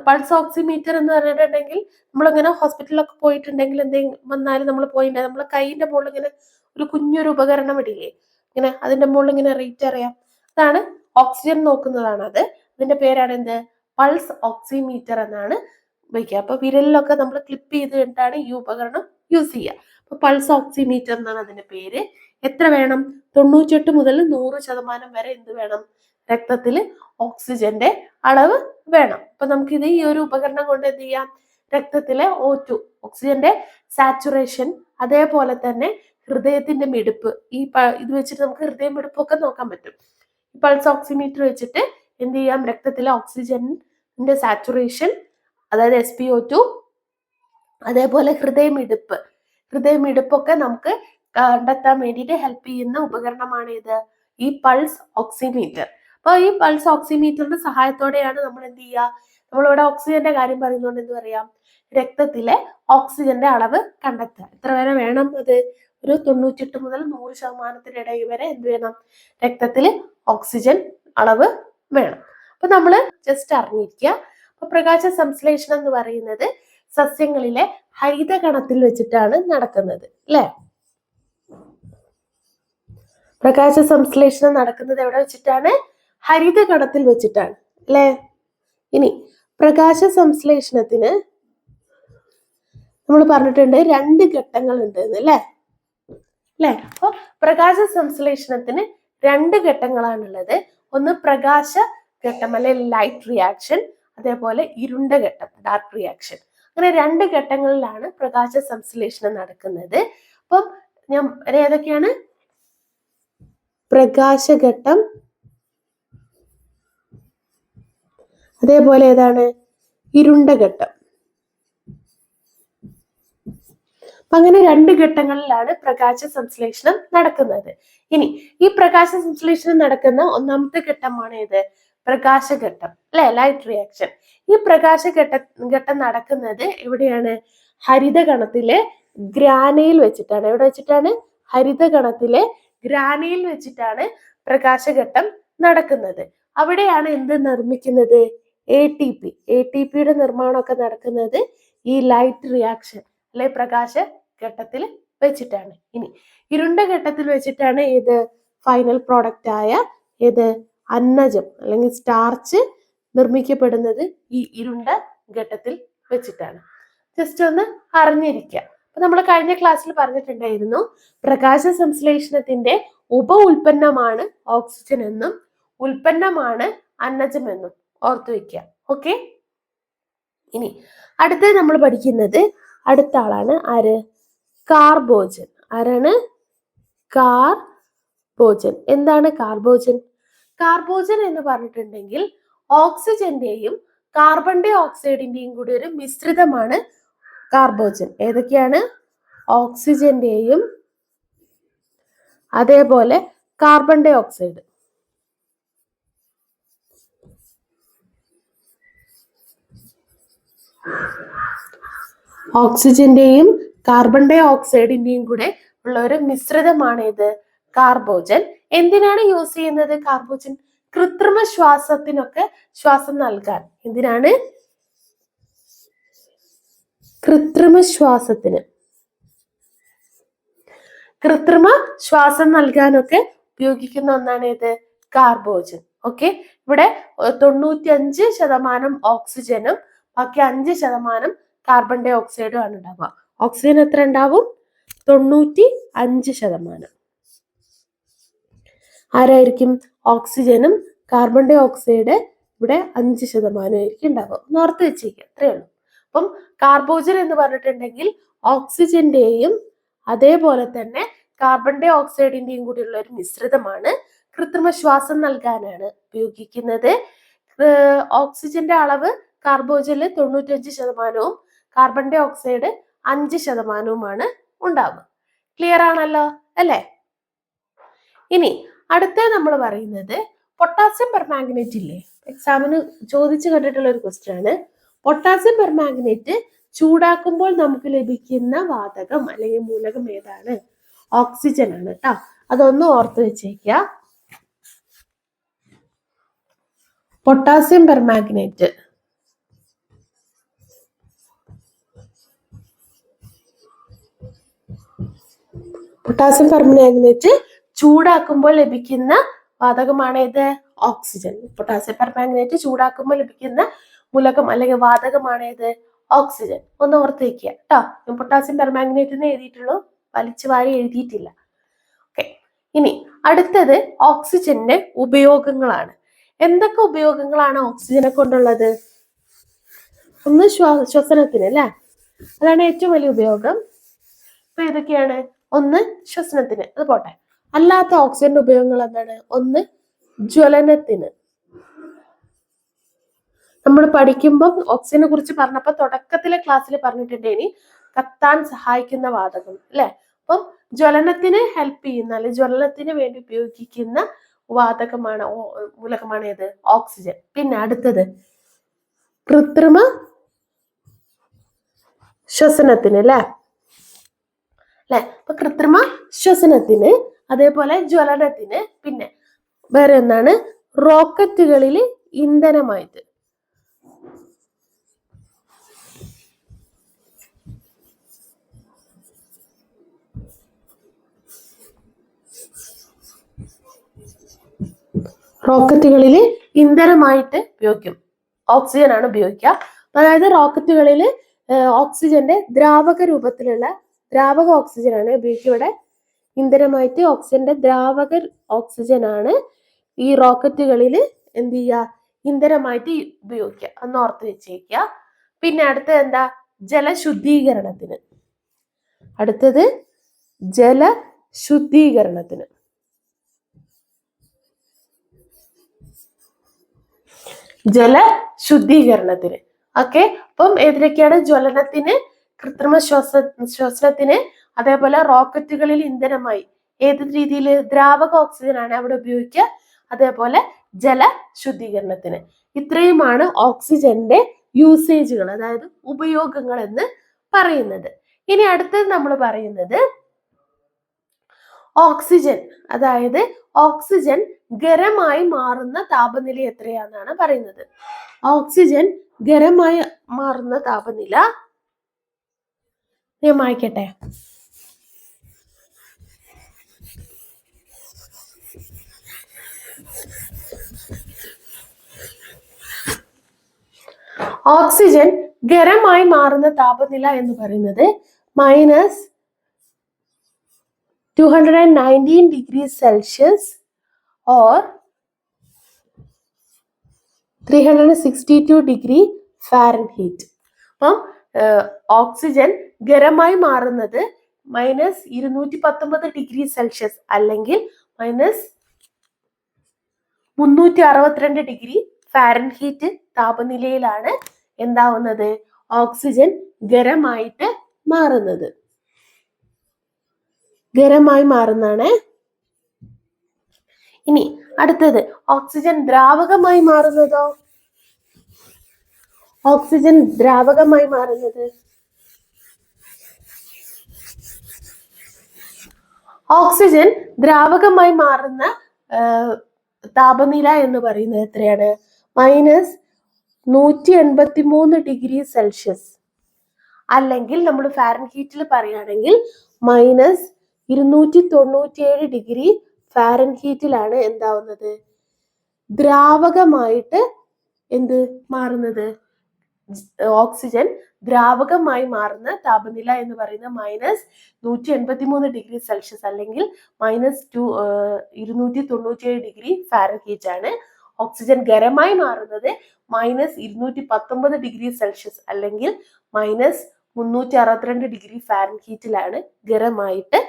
പൾസ് ഓക്സിമീറ്റർ എന്ന് പറഞ്ഞിട്ടുണ്ടെങ്കിൽ നമ്മളിങ്ങനെ ഹോസ്പിറ്റലിലൊക്കെ പോയിട്ടുണ്ടെങ്കിൽ എന്തെങ്കിലും വന്നാലും നമ്മൾ പോയിട്ടുണ്ടെങ്കിൽ നമ്മളെ കൈയിന്റെ മുകളിൽ ഇങ്ങനെ ഒരു കുഞ്ഞൊരു ഉപകരണം ഇടില്ലേ? ഇങ്ങനെ അതിന്റെ മുകളിൽ ഇങ്ങനെ റേറ്റ് അറിയാം. അതാണ് ഓക്സിജൻ നോക്കുന്നതാണ്. അതിന്റെ പേരാണ് എന്ത്? പൾസ് ഓക്സിമീറ്റർ എന്നാണ് വയ്ക്കുക. അപ്പൊ വിരലിലൊക്കെ നമ്മൾ ക്ലിപ്പ് ചെയ്ത് കഴിഞ്ഞിട്ടാണ് ഈ ഉപകരണം യൂസ് ചെയ്യുക. അപ്പൊ പൾസ് ഓക്സിമീറ്റർ എന്നാണ് അതിന്റെ പേര്. എത്ര വേണം? 98 മുതൽ 100% വരെ എന്ത് വേണം? രക്തത്തിൽ ഓക്സിജന്റെ അളവ് വേണം. അപ്പൊ നമുക്കിത് ഈ ഒരു ഉപകരണം കൊണ്ട് എന്ത് ചെയ്യാം? രക്തത്തിലെ O2 ഓക്സിജന്റെ സാച്ചുറേഷൻ, അതേപോലെ തന്നെ ഹൃദയത്തിന്റെ മിടിപ്പ്, ഇത് വെച്ചിട്ട് നമുക്ക് ഹൃദയമിടിപ്പൊക്കെ നോക്കാൻ പറ്റും. പൾസ് ഓക്സിമീറ്റർ വെച്ചിട്ട് എന്ത് ചെയ്യാം? രക്തത്തിലെ ഓക്സിജന്റെ സാച്ചുറേഷൻ, അതായത് SpO2, അതേപോലെ ഹൃദയമിടിപ്പൊക്കെ നമുക്ക് കണ്ടെത്താൻ വേണ്ടിയിട്ട് ഹെൽപ്പ് ചെയ്യുന്ന ഉപകരണമാണ് ഇത്, ഈ പൾസ് ഓക്സിമീറ്റർ. അപ്പൊ ഈ പൾസ് ഓക്സിമീറ്ററിന്റെ സഹായത്തോടെയാണ് നമ്മൾ എന്ത് ചെയ്യുക? നമ്മളിവിടെ ഓക്സിജന്റെ കാര്യം പറയുന്നതുകൊണ്ട് എന്ത് പറയാം? രക്തത്തിലെ ഓക്സിജന്റെ അളവ് കണ്ടെത്തുക. എത്ര വരെ വേണം? അത് ഒരു 98 മുതൽ 100% വരെ എന്ത് വേണം? രക്തത്തിൽ ഓക്സിജൻ അളവ് വേണം. അപ്പൊ നമ്മൾ ജസ്റ്റ് അറിഞ്ഞിരിക്കുക. അപ്പൊ പ്രകാശ സംശ്ലേഷണം എന്ന് പറയുന്നത് സസ്യങ്ങളിലെ ഹരിതകണത്തിൽ വെച്ചിട്ടാണ് നടക്കുന്നത്, അല്ലെ? പ്രകാശ സംശ്ലേഷണം നടക്കുന്നത് എവിടെ വെച്ചിട്ടാണ്? ഹരിതകണത്തിൽ വെച്ചിട്ടാണ്, അല്ലെ? ഇനി പ്രകാശ സംശ്ലേഷണത്തിന് നമ്മൾ പറഞ്ഞിട്ടുണ്ട് 2 ഘട്ടങ്ങൾ ഉണ്ട് അല്ലേ? അപ്പൊ പ്രകാശ സംശ്ലേഷണത്തിന് 2 ഘട്ടങ്ങളാണുള്ളത്. ഒന്ന് പ്രകാശ ഘട്ടം അല്ലെങ്കിൽ ലൈറ്റ് റിയാക്ഷൻ, അതേപോലെ ഇരുണ്ട ഘട്ടം ഡാർക്ക് റിയാക്ഷൻ. അങ്ങനെ 2 ഘട്ടങ്ങളിലാണ് പ്രകാശ സംശ്ലേഷണം നടക്കുന്നത്. അപ്പം ഞാൻ ഏതൊക്കെയാണ്? പ്രകാശഘട്ടം, അതേപോലെ ഏതാണ്? ഇരുണ്ട ഘട്ടം. അങ്ങനെ 2 ഘട്ടങ്ങളിലാണ് പ്രകാശ സംശ്ലേഷണം നടക്കുന്നത്. ഇനി ഈ പ്രകാശ സംശ്ലേഷണം നടക്കുന്ന ഒന്നാമത്തെ ഘട്ടമാണ് ഏത്? പ്രകാശഘട്ടം, അല്ലെ? Light reaction. ഈ ഘട്ടം നടക്കുന്നത് എവിടെയാണ്? ഹരിതകണത്തിലെ ഗ്രാനയിൽ വെച്ചിട്ടാണ്. എവിടെ വെച്ചിട്ടാണ്? ഹരിതകണത്തിലെ ഗ്രാനയിൽ വെച്ചിട്ടാണ് പ്രകാശഘട്ടം നടക്കുന്നത്. അവിടെയാണ് എന്ത് നിർമ്മിക്കുന്നത്? ATPയുടെ നിർമ്മാണമൊക്കെ നടക്കുന്നത് ഈ ലൈറ്റ് റിയാക്ഷൻ അല്ലെ പ്രകാശ ഘട്ടത്തിൽ വെച്ചിട്ടാണ്. ഇനി ഇരുണ്ട ഘട്ടത്തിൽ വെച്ചിട്ടാണ് ഏത്? ഫൈനൽ പ്രോഡക്റ്റ് ആയ ഏത്? അന്നജം അല്ലെങ്കിൽ സ്റ്റാർച്ച് നിർമ്മിക്കപ്പെടുന്നത് ഈ ഇരുണ്ട ഘട്ടത്തിൽ വെച്ചിട്ടാണ്. ജസ്റ്റ് ഒന്ന് അറിഞ്ഞിരിക്കുക. അപ്പൊ നമ്മൾ കഴിഞ്ഞ ക്ലാസ്സിൽ പറഞ്ഞിട്ടുണ്ടായിരുന്നു പ്രകാശ സംശ്ലേഷണത്തിന്റെ ഉൽപ്പന്നമാണ് ഓക്സിജൻ എന്നും ഉൽപ്പന്നമാണ് അന്നജം എന്നും ഓർത്തു വെക്കുക. ഓക്കെ. ഇനി അടുത്തത് നമ്മൾ പഠിക്കുന്നത് അടുത്ത ആളാണ് ആര്? കാർബോജൻ. ആരാണ്? കാർബോജൻ. എന്താണ് കാർബോജൻ? കാർബോജൻ എന്ന് പറഞ്ഞിട്ടുണ്ടെങ്കിൽ ഓക്സിജന്റെയും കാർബൺ ഡൈ ഓക്സൈഡിന്റെയും കൂടി ഒരു മിശ്രിതമാണ് കാർബോജൻ. ഏതൊക്കെയാണ്? ഓക്സിജന്റെയും അതേപോലെ കാർബൺ ഡൈ ഓക്സൈഡ്. ഓക്സിജന്റെയും കാർബൺ ഡൈ ഓക്സൈഡിന്റെയും കൂടെ ഉള്ള ഒരു മിശ്രിതമാണ് ഇത് കാർബോജൻ. എന്തിനാണ് യൂസ് ചെയ്യുന്നത് കാർബോജൻ? കൃത്രിമ ശ്വാസത്തിനൊക്കെ ശ്വാസം നൽകാൻ. എന്തിനാണ്? കൃത്രിമ ശ്വാസം നൽകാനൊക്കെ ഉപയോഗിക്കുന്ന ഒന്നാണ് ഇത് കാർബോജൻ. ഓക്കെ. ഇവിടെ 95% ഓക്സിജനും ബാക്കി 5% കാർബൺ ഡൈ ഓക്സൈഡും ആണ് ഉണ്ടാവുക. ഓക്സിജൻ എത്ര ഉണ്ടാവും? 95%. ആരായിരിക്കും? ഓക്സിജനും കാർബൺ ഡൈ ഓക്സൈഡ് ഇവിടെ 5% ആയിരിക്കും ഉണ്ടാവുക. ഒന്ന് ഓർത്ത് വെച്ചേക്കുക, അത്രേ ഉള്ളൂ. അപ്പം കാർബോജൻ എന്ന് പറഞ്ഞിട്ടുണ്ടെങ്കിൽ ഓക്സിജന്റെയും അതേപോലെ തന്നെ കാർബൺ ഡൈ ഓക്സൈഡിന്റെയും കൂടിയുള്ള ഒരു മിശ്രിതമാണ്. കൃത്രിമ ശ്വാസം നൽകാനാണ് ഉപയോഗിക്കുന്നത്. ഓക്സിജന്റെ അളവ് കാർബോജനിൽ 95%വും കാർബൺ ഡൈ ഓക്സൈഡ് 5%വുമാണ് ഉണ്ടാവുക. ക്ലിയർ ആണല്ലോ അല്ലേ? ഇനി അടുത്ത നമ്മൾ പറയുന്നത് പൊട്ടാസ്യം പെർമാംഗനേറ്റ് ഇല്ലേ? എക്സാമിന് ചോദിച്ചു കണ്ടിട്ടുള്ള ഒരു ക്വസ്റ്റ്യൻ ആണ്. പൊട്ടാസ്യം പെർമാംഗനേറ്റ് ചൂടാക്കുമ്പോൾ നമുക്ക് ലഭിക്കുന്ന വാതകം അല്ലെങ്കിൽ മൂലകം ഏതാണ്? ഓക്സിജൻ ആണ് കേട്ടോ. അതൊന്ന് ഓർത്ത് വെച്ചേക്കുക. പൊട്ടാസ്യം പെർമാംഗനേറ്റ് ചൂടാക്കുമ്പോൾ ലഭിക്കുന്ന വാതകമാണ് ഇത് ഓക്സിജൻ. പൊട്ടാസ്യം പെർമാംഗനേറ്റ് ചൂടാക്കുമ്പോൾ ലഭിക്കുന്ന മൂലകം അല്ലെങ്കിൽ വാതകമാണ് ഏത്? ഓക്സിജൻ. ഒന്ന് ഓർത്ത് വെക്കുക കേട്ടോ. പൊട്ടാസ്യം പെർമാംഗനേറ്റ് എന്ന് എഴുതിയിട്ടുള്ളൂ, വലിച്ചു വാരി എഴുതിയിട്ടില്ല. ഓക്കെ, ഇനി അടുത്തത് ഓക്സിജന്റെ ഉപയോഗങ്ങളാണ്. എന്തൊക്കെ ഉപയോഗങ്ങളാണ് ഓക്സിജനെ കൊണ്ടുള്ളത്? ഒന്ന് ശ്വസനത്തിന് അല്ലെ, അതാണ് ഏറ്റവും വലിയ ഉപയോഗം. അപ്പൊ ഏതൊക്കെയാണ്? ഒന്ന് ശ്വസനത്തിന്, അത് പോട്ടെ. അല്ലാത്ത ഓക്സിജന്റെ ഉപയോഗങ്ങൾ എന്താണ്? ഒന്ന് ജ്വലനത്തിന്. നമ്മൾ പഠിക്കുമ്പോൾ ഓക്സിജനെ കുറിച്ച് പറഞ്ഞപ്പോ തുടക്കത്തിലെ ക്ലാസ്സിൽ പറഞ്ഞിട്ടുണ്ടേനി കത്താൻ സഹായിക്കുന്ന വാതകം അല്ലെ. അപ്പം ജ്വലനത്തിന് ഹെൽപ്പ് ചെയ്യുന്ന അല്ലെങ്കിൽ ജ്വലനത്തിന് വേണ്ടി ഉപയോഗിക്കുന്ന വാതകമാണ് മൂലകമാണ് ഏത്? ഓക്സിജൻ. പിന്നെ അടുത്തത് കൃത്രിമ ശ്വസനത്തിന് അല്ലെ. അപ്പൊ കൃത്രിമ ശ്വസനത്തിന്, അതേപോലെ ജ്വലനത്തിന്, പിന്നെ വേറെ എന്താണ്? റോക്കറ്റുകളിൽ ഇന്ധനമായിട്ട്. റോക്കറ്റുകളിൽ ഇന്ധനമായിട്ട് ഉപയോഗിക്കും. ഓക്സിജൻ ആണ് ഉപയോഗിക്കുക. അതായത് റോക്കറ്റുകളിൽ ഓക്സിജന്റെ ദ്രാവക രൂപത്തിലുള്ള ദ്രാവക ഓക്സിജൻ ആണ് ഉപയോഗിക്കുക. ഇവിടെ ഇന്ധനമായിട്ട് ഓക്സിജന്റെ ദ്രാവക ഓക്സിജൻ ആണ് ഈ റോക്കറ്റുകളിൽ എന്ത് ചെയ്യുക? ഇന്ധനമായിട്ട് ഉപയോഗിക്കുക. ഒന്ന് ഓർത്ത് വെച്ചേക്കുക. പിന്നെ അടുത്തത് എന്താ? ജലശുദ്ധീകരണത്തിന്. അടുത്തത് ജലശുദ്ധീകരണത്തിന്. ജലശുദ്ധീകരണത്തിന്. ഓക്കെ, അപ്പം ഏതിലൊക്കെയാണ്? ജ്വലനത്തിന്, കൃത്രിമ ശ്വസനത്തിന്, അതേപോലെ റോക്കറ്റുകളിൽ ഇന്ധനമായി ഏത് രീതിയിൽ? ദ്രാവക ഓക്സിജൻ ആണ് അവിടെ ഉപയോഗിക്കുക. അതേപോലെ ജലശുദ്ധീകരണത്തിന്. ഇത്രയുമാണ് ഓക്സിജന്റെ യൂസേജുകൾ, അതായത് ഉപയോഗങ്ങൾ എന്ന് പറയുന്നത്. ഇനി അടുത്തത് നമ്മൾ പറയുന്നത് ഓക്സിജൻ, അതായത് ഓക്സിജൻ ഖരമായി മാറുന്ന താപനില എത്രയാണെന്നാണ് പറയുന്നത്. ഓക്സിജൻ ഖരമായി മാറുന്ന താപനില ഞാൻ വായിക്കട്ടെ. ഓക്സിജൻ ഖരമായി മാറുന്ന താപനില എന്ന് പറയുന്നത് -219 degrees Celsius or 362 degree Fahrenheit. അപ്പം ഓക്സിജൻ ഖരമായി മാറുന്നത് -219 ഡിഗ്രി സെൽഷ്യസ് അല്ലെങ്കിൽ -362 ഡിഗ്രി ഫാരൻഹീറ്റ് താപനിലയിലാണ് എന്താവുന്നത്? ഓക്സിജൻ ഖരമായിട്ട് മാറുന്നത്. ഖരമായി മാറുന്നതാണ്. ഇനി അടുത്തത് ഓക്സിജൻ ദ്രാവകമായി മാറുന്നതോ? ഓക്സിജൻ ദ്രാവകമായി മാറുന്നത്, ഓക്സിജൻ ദ്രാവകമായി മാറുന്ന താപനില എന്ന് പറയുന്നത് എത്രയാണ്? -183 ഡിഗ്രി സെൽഷ്യസ് അല്ലെങ്കിൽ നമ്മൾ ഫാരൻഹീറ്റിൽ പറയുകയാണെങ്കിൽ -297 ഡിഗ്രി ഫാരൻഹീറ്റിലാണ് എന്താവുന്നത്? ദ്രാവകമായിട്ട് എന്ത് മാറുന്നത്? ഓക്സിജൻ ദ്രാവകമായി മാറുന്ന താപനില എന്ന് പറയുന്നത് -183 ഡിഗ്രി സെൽഷ്യസ് അല്ലെങ്കിൽ -297 ഡിഗ്രി ഫാരൻഹീറ്റ് ആണ്. ഓക്സിജൻ ഖരമായി മാറുന്നത് -219 ഡിഗ്രി സെൽഷ്യസ് അല്ലെങ്കിൽ -362 ഡിഗ്രി ഫാരൻഹീറ്റിലാണ് ഖരമായിട്ട്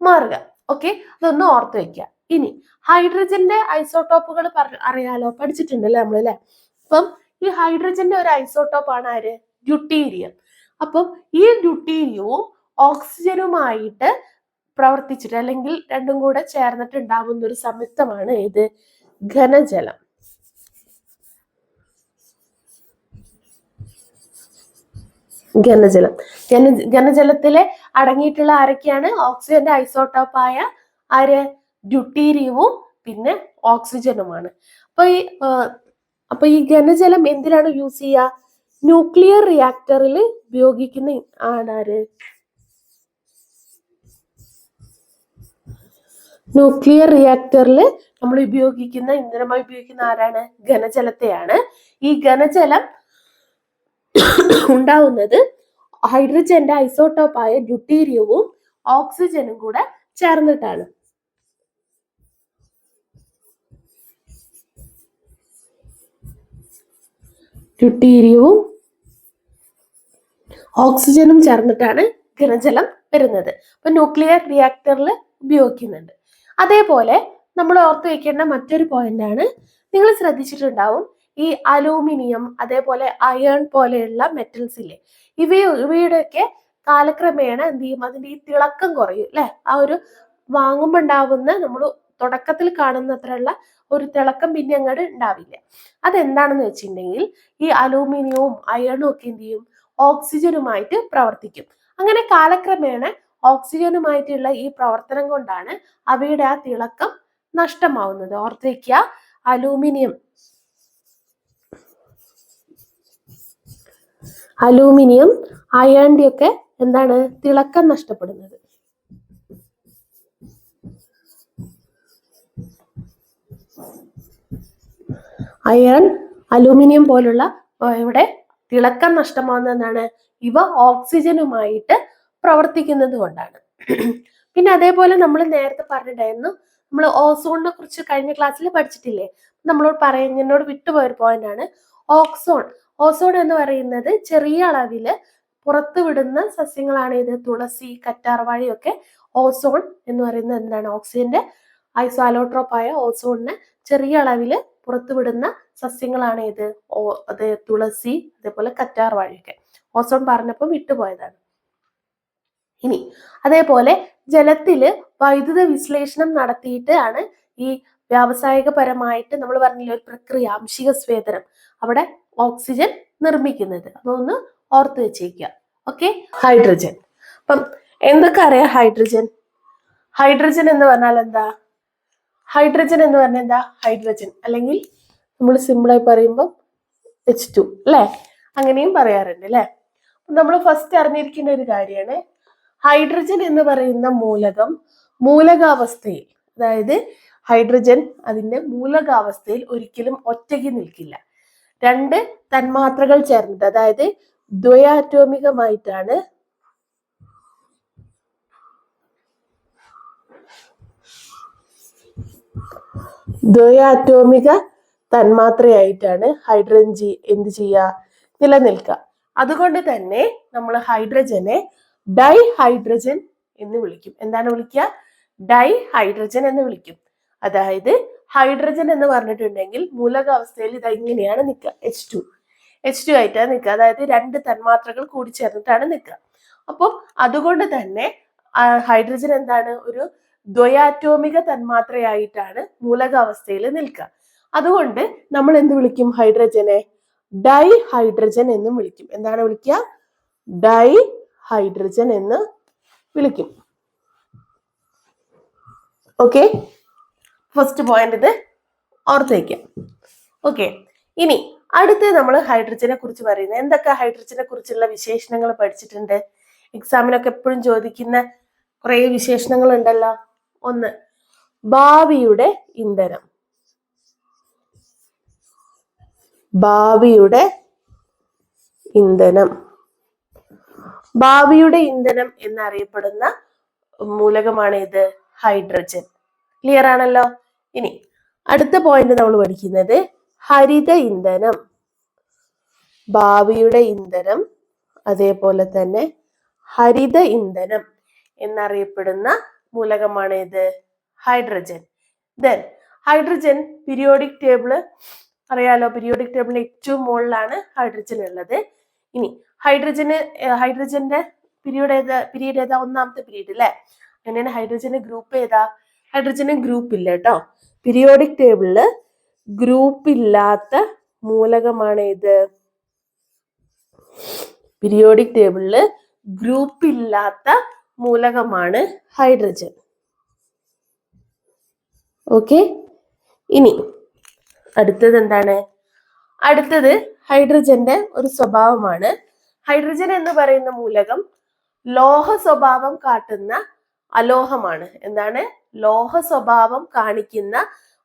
മാറുക. ഓക്കെ, അതൊന്ന് ഓർത്ത് വെക്കുക. ഇനി ഹൈഡ്രജന്റെ ഐസോട്ടോപ്പുകൾ അറിയാലോ, പഠിച്ചിട്ടുണ്ടല്ലേ നമ്മൾ അല്ലെ. അപ്പം ഈ ഹൈഡ്രജന്റെ ഒരു ഐസോട്ടോപ്പ് ആണ് ആര്? ഡ്യൂട്ടീരിയം. അപ്പം ഈ ഡ്യൂട്ടീരിയവും ഓക്സിജനുമായിട്ട് പ്രവർത്തിച്ചിട്ട് അല്ലെങ്കിൽ രണ്ടും കൂടെ ചേർന്നിട്ട് ഉണ്ടാകുന്ന ഒരു സംയുക്തമാണ് ഏത്? ഘനജലം. ഘനജലത്തിലെ അടങ്ങിയിട്ടുള്ള ആരൊക്കെയാണ്? ഓക്സിജന്റെ ഐസോട്ടോപ്പായ ആര്? ഡ്യൂട്ടീരിയവും പിന്നെ ഓക്സിജനുമാണ്. അപ്പൊ ഈ ഘനജലം എന്തിനാണ് യൂസ് ചെയ്യുക? ന്യൂക്ലിയർ റിയാക്ടറിൽ ഉപയോഗിക്കുന്ന ആര്? ന്യൂക്ലിയർ റിയാക്ടറിൽ നമ്മൾ ഉപയോഗിക്കുന്ന ഇന്ധനമായി ഉപയോഗിക്കുന്ന ആരാണ്? ഘനജലത്തെയാണ്. ഈ ഘനജലം ഉണ്ടാവുന്നത് ഹൈഡ്രജന്റെ ഐസോട്ടോപ്പായ ഡ്യൂട്ടീരിയവും ഓക്സിജനും കൂടെ ചേർന്നിട്ടാണ്. ഡ്യൂട്ടീരിയവും ഓക്സിജനും ചേർന്നിട്ടാണ് ഘനജലം വരുന്നത്. അപ്പൊ ന്യൂക്ലിയർ റിയാക്ടറിൽ ഉപയോഗിക്കുന്നുണ്ട്. അതേപോലെ നമ്മൾ ഓർത്ത് വെക്കേണ്ട മറ്റൊരു പോയിന്റ് ആണ്, നിങ്ങൾ ശ്രദ്ധിച്ചിട്ടുണ്ടാവും ഈ അലൂമിനിയം അതേപോലെ അയൺ പോലെയുള്ള മെറ്റൽസ് ഇല്ലേ, ഇവയുടെയൊക്കെ കാലക്രമേണ എന്ത് ചെയ്യും, അതിന്റെ ഈ തിളക്കം കുറയും അല്ലെ. ആ ഒരു വാങ്ങുമ്പോൾ ഉണ്ടാവുന്ന നമ്മൾ തുടക്കത്തിൽ കാണുന്ന അത്രയുള്ള ഒരു തിളക്കം പിന്നെ അങ്ങോട്ട് ഉണ്ടാവില്ല. അതെന്താണെന്ന് വെച്ചിട്ടുണ്ടെങ്കിൽ ഈ അലൂമിനിയവും അയണും ഒക്കെ എന്ത് ചെയ്യും, ഓക്സിജനുമായിട്ട് പ്രവർത്തിക്കും. അങ്ങനെ കാലക്രമേണ ഓക്സിജനുമായിട്ടുള്ള ഈ പ്രവർത്തനം കൊണ്ടാണ് അവയുടെ ആ തിളക്കം നഷ്ടമാവുന്നത്. ഓർത്ത് വയ്ക്കുക, അലൂമിനിയം അയണിന്റെ ഒക്കെ എന്താണ് തിളക്കം നഷ്ടപ്പെടുന്നത്. അയൺ അലൂമിനിയം പോലുള്ള ഇവിടെ തിളക്കം നഷ്ടമാവുന്നത് എന്താണ്, ഇവ ഓക്സിജനുമായിട്ട് പ്രവർത്തിക്കുന്നത് കൊണ്ടാണ്. പിന്നെ അതേപോലെ നമ്മൾ നേരത്തെ പറഞ്ഞിട്ടുണ്ടായിരുന്നു, നമ്മൾ ഓസോണിനെ കുറിച്ച് കഴിഞ്ഞ ക്ലാസ്സിൽ പഠിച്ചിട്ടില്ലേ, നമ്മളോട് പറയുന്നതിനോട് വിട്ടുപോയൊരു പോയിന്റ് ആണ് ഓക്സോൺ. ഓസോൺ എന്ന് പറയുന്നത് ചെറിയ അളവിൽ പുറത്തുവിടുന്ന സസ്യങ്ങളാണ് ഇത്, തുളസി, കറ്റാർവാഴയൊക്കെ. ഓസോൺ എന്ന് പറയുന്നത് എന്താണ്, ഓക്സിജന്റെ ഐസോഅലോട്രോപ്പായ ഓസോണിനെ ചെറിയ അളവിൽ പുറത്തുവിടുന്ന സസ്യങ്ങളാണ് ഇത്, അത് തുളസി അതേപോലെ കറ്റാർവാഴയൊക്കെ. ഓസോൺ പറഞ്ഞപ്പോൾ വിട്ടുപോയതാണ്. ഇനി അതേപോലെ ജലത്തില് വൈദ്യുത വിശ്ലേഷണം നടത്തിയിട്ടാണ് ഈ വ്യാവസായികപരമായിട്ട് നമ്മൾ പറഞ്ഞില്ല ഒരു പ്രക്രിയ, ആംശിക സ്വേദനം, അവിടെ ഓക്സിജൻ നിർമ്മിക്കുന്നത്. അതൊന്ന് ഓർത്ത് വെച്ചേക്കുക. ഓക്കെ. ഹൈഡ്രജൻ. അപ്പം എന്തൊക്കെ അറിയാം ഹൈഡ്രജൻ? ഹൈഡ്രജൻ എന്ന് പറഞ്ഞാൽ എന്താ? ഹൈഡ്രജൻ എന്ന് പറഞ്ഞാൽ എന്താ? ഹൈഡ്രജൻ അല്ലെങ്കിൽ നമ്മൾ സിമ്പിളായി പറയുമ്പോൾ H2 അല്ലെ, അങ്ങനെയും പറയാറുണ്ട് അല്ലെ. നമ്മൾ ഫസ്റ്റ് അറിഞ്ഞിരിക്കേണ്ട ഒരു കാര്യമാണ്, ഹൈഡ്രജൻ എന്ന് പറയുന്ന മൂലകം മൂലകാവസ്ഥയിൽ, അതായത് ഹൈഡ്രജൻ അതിന്റെ മൂലകാവസ്ഥയിൽ ഒരിക്കലും ഒറ്റയ്ക്ക് നിൽക്കില്ല. രണ്ട് തന്മാത്രകൾ ചേർന്നിട്ട്, അതായത് ദ്വയാറ്റോമികമായിട്ടാണ് ദ്വയാറ്റോമിക തന്മാത്രയായിട്ടാണ് ഹൈഡ്രജൻ എന്ത് ചെയ്യുക, നിലനിൽക്കുക. അതുകൊണ്ട് തന്നെ നമ്മൾ ഹൈഡ്രജനെ ഡൈഹൈഡ്രജൻ എന്ന് വിളിക്കും. എന്താണ് വിളിക്കുക? ഡൈഹൈഡ്രജൻ എന്ന് വിളിക്കും. അതായത് ഹൈഡ്രജൻ എന്ന് പറഞ്ഞിട്ടുണ്ടെങ്കിൽ മൂലകാവസ്ഥയിൽ ഇത് ഇങ്ങനെയാണ് നിൽക്കുക, H2 ആയിട്ടാണ് നിൽക്കുക. അതായത് രണ്ട് തന്മാത്രകൾ കൂടി ചേർന്നിട്ടാണ് നിൽക്കുക. അപ്പോൾ അതുകൊണ്ട് തന്നെ ഹൈഡ്രജൻ എന്താണ്, ഒരു ദ്വയാറ്റോമിക തന്മാത്രയായിട്ടാണ് മൂലകാവസ്ഥയിൽ നിൽക്കുക. അതുകൊണ്ട് നമ്മൾ എന്ത് വിളിക്കും ഹൈഡ്രജനെ? ഡൈഹൈഡ്രജൻ എന്നും വിളിക്കും. എന്താണ് വിളിക്കുക? ഡൈഹൈഡ്രജൻ എന്ന് വിളിക്കും. ഓക്കെ, ഫസ്റ്റ് പോയിന്റ് ഇത് ഓർത്ത് വയ്ക്കാം. ഓക്കെ, ഇനി അടുത്ത് നമ്മൾ ഹൈഡ്രജനെ കുറിച്ച് പറയുന്നത് എന്തൊക്കെ ഹൈഡ്രജനെ കുറിച്ചുള്ള വിശേഷണങ്ങൾ പഠിച്ചിട്ടുണ്ട്? എക്സാമിനൊക്കെ എപ്പോഴും ചോദിക്കുന്ന കുറെ വിശേഷണങ്ങൾ ഉണ്ടല്ലോ. ഒന്ന്, ഭാവിയുടെ ഇന്ധനം. ഭാവിയുടെ ഇന്ധനം. ഭാവിയുടെ ഇന്ധനം എന്നറിയപ്പെടുന്ന മൂലകമാണ് ഇത് ഹൈഡ്രജൻ. ക്ലിയർ ആണല്ലോ. ഇനി അടുത്ത പോയിന്റ് നമ്മൾ പഠിക്കുന്നത് ഹരിത ഇന്ധനം. ഭാവിയുടെ ഇന്ധനം അതേപോലെ തന്നെ ഹരിത ഇന്ധനം എന്നറിയപ്പെടുന്ന മൂലകമാണ് ഇത് hydrogen. Then hydrogen periodic table അറിയാലോ, പീരിയോഡിക് ടേബിളിൽ ഏറ്റവും മുകളിലാണ് ഹൈഡ്രജൻ ഉള്ളത്. ഇനി ഹൈഡ്രജന്റെ പീരീഡ് ഏതാ? ഒന്നാമത്തെ പീരീഡ് അല്ലെ. അങ്ങനെയാണ് ഹൈഡ്രജന്റെ ഗ്രൂപ്പ് ഏതാ? ഹൈഡ്രജന് ഗ്രൂപ്പ് ഇല്ല കേട്ടോ. പീരിയോഡിക് ടേബിളില് ഗ്രൂപ്പ് ഇല്ലാത്ത മൂലകമാണ് ഇത്. പീരിയോഡിക് ടേബിളില് ഗ്രൂപ്പ് ഇല്ലാത്ത മൂലകമാണ് ഹൈഡ്രജൻ. ഓക്കെ, ഇനി അടുത്തത് എന്താണ്? അടുത്തത് ഹൈഡ്രജന്റെ ഒരു സ്വഭാവമാണ്. ഹൈഡ്രജൻ എന്ന് പറയുന്ന മൂലകം ലോഹ സ്വഭാവം കാട്ടുന്ന അലോഹമാണ്. എന്താണ്? ലോഹ സ്വഭാവം കാണിക്കുന്ന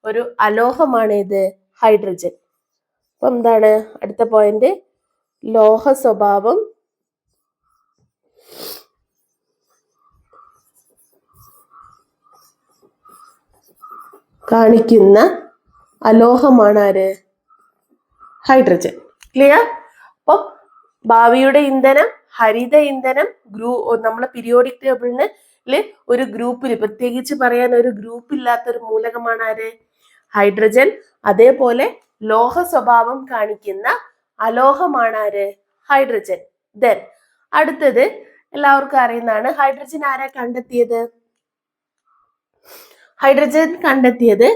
ഒരു അലോഹമാണ് ഇത് ഹൈഡ്രജൻ. അപ്പൊ എന്താണ് അടുത്ത പോയിന്റ്? ലോഹ സ്വഭാവം കാണിക്കുന്ന അലോഹമാണ് ആര്? ഹൈഡ്രജൻ. ക്ലിയർ? അപ്പൊ ഭാവിയുടെ ഇന്ധനം, ഹരിത ഇന്ധനം, നമ്മളെ പീരിയോഡിക് ടേബിളിന് ഒരു ഗ്രൂപ്പിൽ, പ്രത്യേകിച്ച് പറയാൻ ഒരു ഗ്രൂപ്പ് ഇല്ലാത്ത ഒരു മൂലകമാണ് ആര്? ഹൈഡ്രജൻ. അതേപോലെ ലോഹ സ്വഭാവം കാണിക്കുന്ന അലോഹമാണ് ആര്? ഹൈഡ്രജൻ. ദെൻ അടുത്തത് എല്ലാവർക്കും അറിയുന്നതാണ്, ഹൈഡ്രജൻ ആരാ കണ്ടെത്തിയത്? ഹൈഡ്രജൻ കണ്ടെത്തിയത്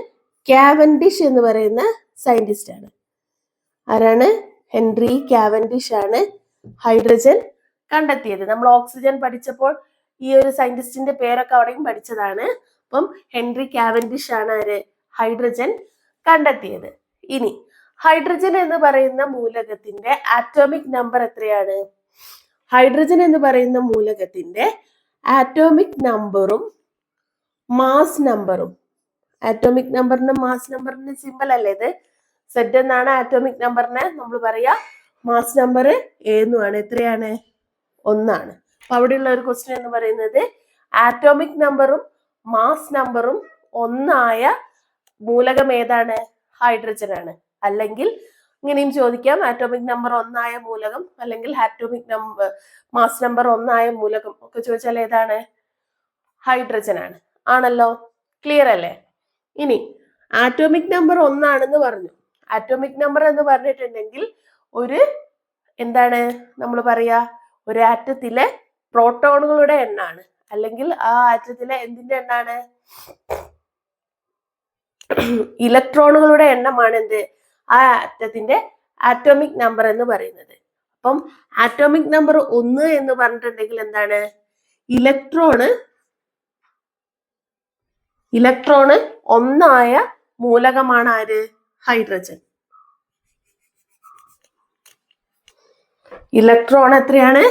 കാവൻഡിഷ് എന്ന് പറയുന്ന സയന്റിസ്റ്റ് ആണ്. ആരാണ്? ഹെൻറി കാവൻഡിഷ് ആണ് ഹൈഡ്രജൻ കണ്ടെത്തിയത്. നമ്മൾ ഓക്സിജൻ പഠിച്ചപ്പോൾ ഈ ഒരു സയന്റിസ്റ്റിന്റെ പേരൊക്കെ അവിടെയും പഠിച്ചതാണ്. അപ്പം ഹെൻറി കാവൻഡിഷ് ആണ് ആര്? ഹൈഡ്രജൻ കണ്ടെത്തിയത്. ഇനി ഹൈഡ്രജൻ എന്ന് പറയുന്ന മൂലകത്തിന്റെ ആറ്റോമിക് നമ്പർ എത്രയാണ്? ഹൈഡ്രജൻ എന്ന് പറയുന്ന മൂലകത്തിന്റെ ആറ്റോമിക് നമ്പറും മാസ് നമ്പറും, ആറ്റോമിക് നമ്പറിനും മാസ് നമ്പറിനും സിമ്പിൾ അല്ലേ ഇത്? സെഡ് എന്നാണ് ആറ്റോമിക് നമ്പറിന് നമ്മൾ പറയാ, മാസ് നമ്പർ എന്നുമാണ്. എത്രയാണ്? 1. അപ്പൊ അവിടെയുള്ള ഒരു ക്വസ്റ്റ്യൻ എന്ന് പറയുന്നത് ആറ്റോമിക് നമ്പറും മാസ് നമ്പറും 1 മൂലകം ഏതാണ്? ഹൈഡ്രജൻ ആണ്. അല്ലെങ്കിൽ ഇങ്ങനെയും ചോദിക്കാം, ആറ്റോമിക് നമ്പർ 1 മൂലകം അല്ലെങ്കിൽ ആറ്റോമിക് നമ്പർ മാസ് നമ്പർ 1 മൂലകം ഒക്കെ ചോദിച്ചാൽ ഏതാണ്? ഹൈഡ്രജൻ ആണ്. ആണല്ലോ? ക്ലിയർ അല്ലേ? ഇനി ആറ്റോമിക് നമ്പർ 1 പറഞ്ഞു. ആറ്റോമിക് നമ്പർ എന്ന് പറഞ്ഞിട്ടുണ്ടെങ്കിൽ ഒരു എന്താണ് നമ്മൾ പറയാ, ഒരു ആറ്റത്തിലെ പ്രോട്ടോണുകളുടെ എണ്ണാണ്. അല്ലെങ്കിൽ ആ ആറ്റത്തിലെ എന്തിന്റെ എണ്ണാണ്? ഇലക്ട്രോണുകളുടെ എണ്ണമാണ് എന്ത്? ആ ആറ്റത്തിന്റെ ആറ്റോമിക് നമ്പർ എന്ന് പറയുന്നത്. അപ്പം ആറ്റോമിക് നമ്പർ 1 എന്ന് പറഞ്ഞിട്ടുണ്ടെങ്കിൽ എന്താണ്? ഇലക്ട്രോണ് 1 മൂലകമാണ് ആര്? ഹൈഡ്രജൻ. ഇലക്ട്രോൺ എത്രയാണ്?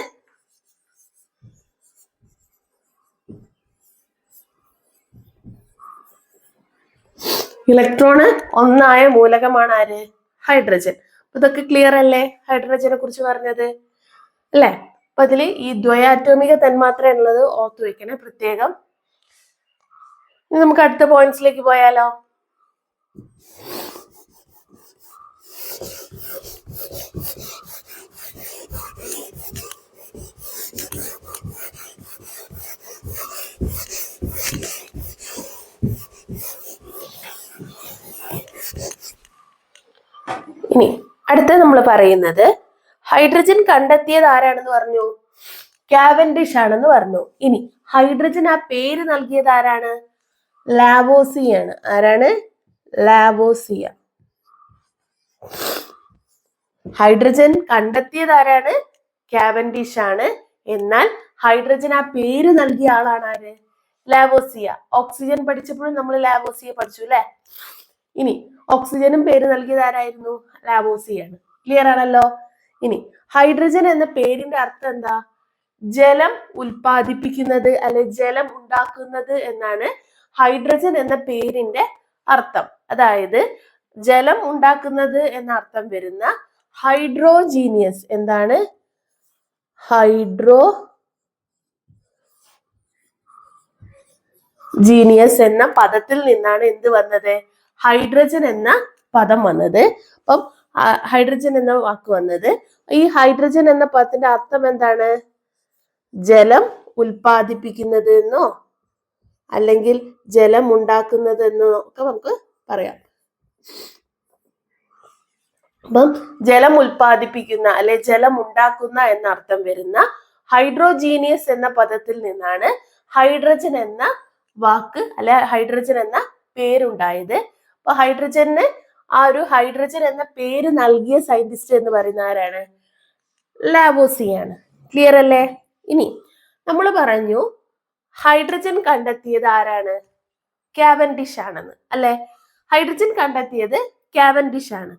ഇലക്ട്രോണ് 1 മൂലകമാണ് ആര്? ഹൈഡ്രജൻ. ഇതൊക്കെ ക്ലിയർ അല്ലേ? ഹൈഡ്രജനെ കുറിച്ച് പറഞ്ഞത് അല്ലേ? അപ്പൊ അതിൽ ഈ ദ്വയാറ്റോമിക തന്മാത്ര എന്നുള്ളത് ഓർത്തു വെക്കണേ പ്രത്യേകം. ഇനി നമുക്ക് അടുത്ത പോയിന്റ്സിലേക്ക് പോയാലോ? ഇനി അടുത്ത നമ്മൾ പറയുന്നത് ഹൈഡ്രജൻ കണ്ടെത്തിയത് ആരാണെന്ന് പറഞ്ഞു? കാവൻഡിഷ് ആണെന്ന് പറഞ്ഞു. ഇനി ഹൈഡ്രജൻ ആ പേര് നൽകിയത് ആരാണ്? ലാവോസിയാണ്. ആരാണ്? ലാവോസിയ. ഹൈഡ്രജൻ കണ്ടെത്തിയത് ആരാണ്? കാവൻഡിഷ് ആണ്. എന്നാൽ ഹൈഡ്രജൻ ആ പേര് നൽകിയ ആളാണ് ആര്? ലാവോസിയ. ഓക്സിജൻ പഠിച്ചപ്പോഴും നമ്മൾ ലാവോസിയ പഠിച്ചു അല്ലെ? ഇനി ഓക്സിജനും പേര് നൽകിയത് ആരായിരുന്നു? ലാവോസിയാണ്. ക്ലിയർ ആണല്ലോ? ഇനി ഹൈഡ്രജൻ എന്ന പേരിന്റെ അർത്ഥം എന്താ? ജലം ഉൽപ്പാദിപ്പിക്കുന്നത് അല്ലെ ജലം ഉണ്ടാക്കുന്നത് എന്നാണ് ഹൈഡ്രജൻ എന്ന പേരിന്റെ അർത്ഥം. അതായത് ജലം ഉണ്ടാക്കുന്നത് എന്ന അർത്ഥം വരുന്ന ഹൈഡ്രോജീനിയസ്. എന്താണ്? ഹൈഡ്രോജീനിയസ് എന്ന പദത്തിൽ നിന്നാണ് എന്ത് വന്നത്? ഹൈഡ്രജൻ എന്ന പദം വന്നത്. അപ്പം ഹൈഡ്രജൻ എന്ന വാക്ക് വന്നത്. ഈ ഹൈഡ്രജൻ എന്ന പദത്തിന്റെ അർത്ഥം എന്താണ്? ജലം ഉൽപ്പാദിപ്പിക്കുന്നത് എന്നോ അല്ലെങ്കിൽ ജലം ഉണ്ടാക്കുന്നത് എന്നോ ഒക്കെ നമുക്ക് പറയാം. അപ്പം ജലം ഉൽപ്പാദിപ്പിക്കുന്ന അല്ലെ ജലം ഉണ്ടാക്കുന്ന എന്ന അർത്ഥം വരുന്ന ഹൈഡ്രോജീനിയസ് എന്ന പദത്തിൽ നിന്നാണ് ഹൈഡ്രജൻ എന്ന വാക്ക് അല്ലെ ഹൈഡ്രജൻ എന്ന പേരുണ്ടായത്. അപ്പൊ ഹൈഡ്രജന് ആ ഒരു ഹൈഡ്രജൻ എന്ന പേര് നൽകിയ സയന്റിസ്റ്റ് എന്ന് പറയുന്ന ആരാണ്? ലാവോസിയാണ്. ക്ലിയർ അല്ലേ? ഇനി നമ്മൾ പറഞ്ഞു ഹൈഡ്രജൻ കണ്ടെത്തിയത് ആരാണ്? കാവൻഡിഷ് ആണെന്ന് അല്ലെ? ഹൈഡ്രജൻ കണ്ടെത്തിയത് കാവൻഡിഷ് ആണ്.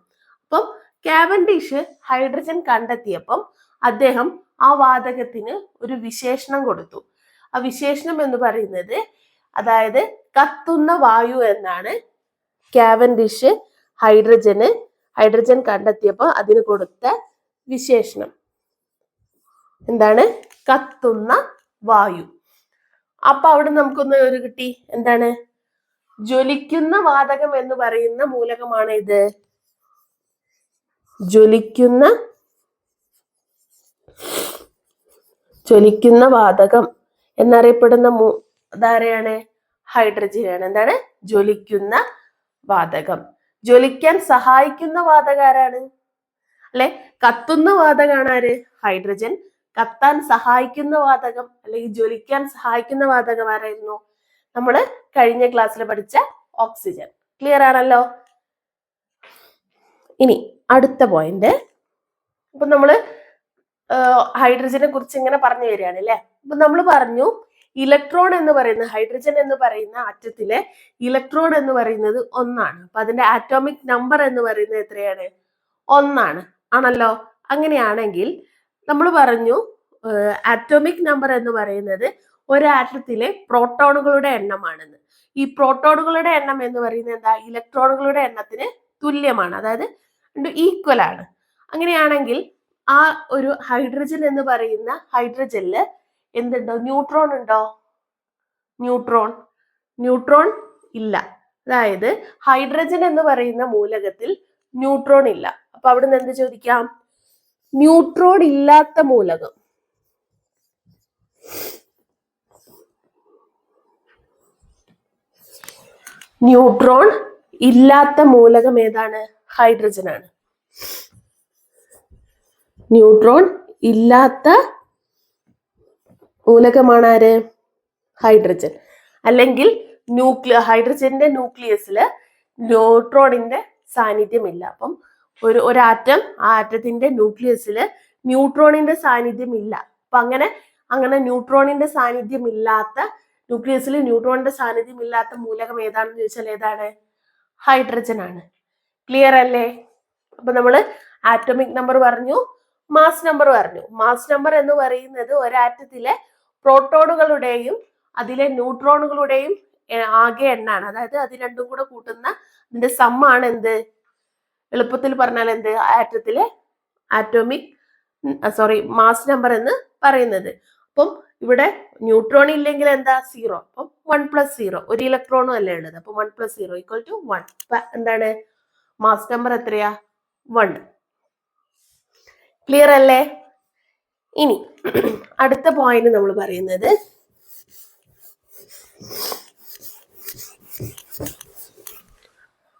അപ്പം കാവൻഡിഷ് ഹൈഡ്രജൻ കണ്ടെത്തിയപ്പം അദ്ദേഹം ആ വാതകത്തിന് ഒരു വിശേഷണം കൊടുത്തു. ആ വിശേഷണം എന്ന് പറയുന്നത് അതായത് കത്തുന്ന വായു എന്നാണ്. കാവൻഡിഷ് ഹൈഡ്രജൻ കണ്ടെത്തിയപ്പോൾ അതിന് കൊടുത്ത വിശേഷണം. എന്താണ്? കത്തുന്ന വായു. അപ്പൊ അവിടെ നമുക്കൊന്ന് ഒരു കിട്ടി. എന്താണ്? ജ്വലിക്കുന്ന വാതകം എന്ന് പറയുന്ന മൂലകമാണ് ഇത്. ജ്വലിക്കുന്ന വാതകം എന്നറിയപ്പെടുന്ന ധാരയാണ് ഹൈഡ്രജനാണ്. എന്താണ്? ജ്വലിക്കുന്ന വാതകം. ജ്വലിക്കാൻ സഹായിക്കുന്ന വാതകം ആരാണ്? അല്ലെ, കത്തുന്ന വാതകമാണ് ആര്? ഹൈഡ്രജൻ. കത്താൻ സഹായിക്കുന്ന വാതകം അല്ലെങ്കിൽ ജ്വലിക്കാൻ സഹായിക്കുന്ന വാതകം ആരായിരുന്നു? നമ്മൾ കഴിഞ്ഞ ക്ലാസ്സിൽ പഠിച്ച ഓക്സിജൻ. ക്ലിയർ ആണല്ലോ? ഇനി അടുത്ത പോയിന്റ്. അപ്പൊ നമ്മള് ഹൈഡ്രജനെ കുറിച്ച് ഇങ്ങനെ പറഞ്ഞു വരികയാണ് അല്ലെ. അപ്പൊ നമ്മൾ പറഞ്ഞു ഇലക്ട്രോൺ എന്ന് പറയുന്ന ഹൈഡ്രജൻ എന്ന് പറയുന്ന ആറ്റത്തിലെ ഇലക്ട്രോൺ എന്ന് പറയുന്നത് 1 ആണ്. അപ്പൊ അതിന്റെ ആറ്റോമിക് നമ്പർ എന്ന് പറയുന്നത് എത്രയാണ്? 1 ആണ്. ആണല്ലോ? അങ്ങനെയാണെങ്കിൽ നമ്മൾ പറഞ്ഞു ആറ്റോമിക് നമ്പർ എന്ന് പറയുന്നത് ഒരു ആറ്റത്തിലെ പ്രോട്ടോണുകളുടെ എണ്ണമാണെന്ന്. ഈ പ്രോട്ടോണുകളുടെ എണ്ണം എന്ന് പറയുന്നത് എന്താ? ഇലക്ട്രോണുകളുടെ എണ്ണത്തിന് തുല്യമാണ്, അതായത് ഈക്വൽ ആണ്. അങ്ങനെയാണെങ്കിൽ ആ ഒരു ഹൈഡ്രജൻ എന്ന് പറയുന്ന ഹൈഡ്രജനില് എന്തുണ്ടോ? ന്യൂട്രോൺ ഉണ്ടോ? ന്യൂട്രോൺ ഇല്ല. അതായത് ഹൈഡ്രജൻ എന്ന് പറയുന്ന മൂലകത്തിൽ ന്യൂട്രോൺ ഇല്ല. അപ്പൊ അവിടുന്ന് എന്ത് ചോദിക്കാം? ന്യൂട്രോൺ ഇല്ലാത്ത മൂലകം. ന്യൂട്രോൺ ഇല്ലാത്ത മൂലകം ഏതാണ്? ഹൈഡ്രജൻ ആണ്. ന്യൂട്രോൺ ഇല്ലാത്ത മൂലകമാണ് ആര്? ഹൈഡ്രജൻ. അല്ലെങ്കിൽ ഹൈഡ്രജന്റെ ന്യൂക്ലിയസില് ന്യൂട്രോണിന്റെ സാന്നിധ്യമില്ല. അപ്പം ഒരു ആറ്റം, ആ ആറ്റത്തിന്റെ ന്യൂക്ലിയസില് ന്യൂട്രോണിന്റെ സാന്നിധ്യം ഇല്ല. അപ്പൊ അങ്ങനെ ന്യൂട്രോണിന്റെ സാന്നിധ്യം ഇല്ലാത്ത, ന്യൂക്ലിയസിൽ ന്യൂട്രോണിന്റെ സാന്നിധ്യം ഇല്ലാത്ത മൂലകം ഏതാണെന്ന് ചോദിച്ചാൽ ഏതാണ്? ഹൈഡ്രജൻ ആണ്. ക്ലിയർ അല്ലേ? അപ്പൊ നമ്മള് ആറ്റോമിക് നമ്പർ പറഞ്ഞു, മാസ് നമ്പർ പറഞ്ഞു. മാസ് നമ്പർ എന്ന് പറയുന്നത് ഒരാറ്റത്തിലെ പ്രോട്ടോണുകളുടെയും അതിലെ ന്യൂട്രോണുകളുടെയും ആകെ എണ്ണാണ്. അതായത് അത് രണ്ടും കൂടെ കൂട്ടുന്ന ഇതിന്റെ സമ്മാണ് എന്ത്? എളുപ്പത്തിൽ പറഞ്ഞാൽ എന്ത്? ആറ്റത്തിലെ മാസ് നമ്പർ എന്ന് പറയുന്നത്. അപ്പം ഇവിടെ ന്യൂട്രോൺ ഇല്ലെങ്കിൽ എന്താ? 0. അപ്പം 1 + 0, ഒരു ഇലക്ട്രോണും അല്ലേ ഉള്ളത്. അപ്പൊ 1 + 0 = 1. അപ്പൊ എന്താണ്? മാസ് നമ്പർ എത്രയാ? 1. ക്ലിയർ അല്ലേ? ഇനി അടുത്ത പോയിന്റ് നമ്മൾ പറയുന്നത്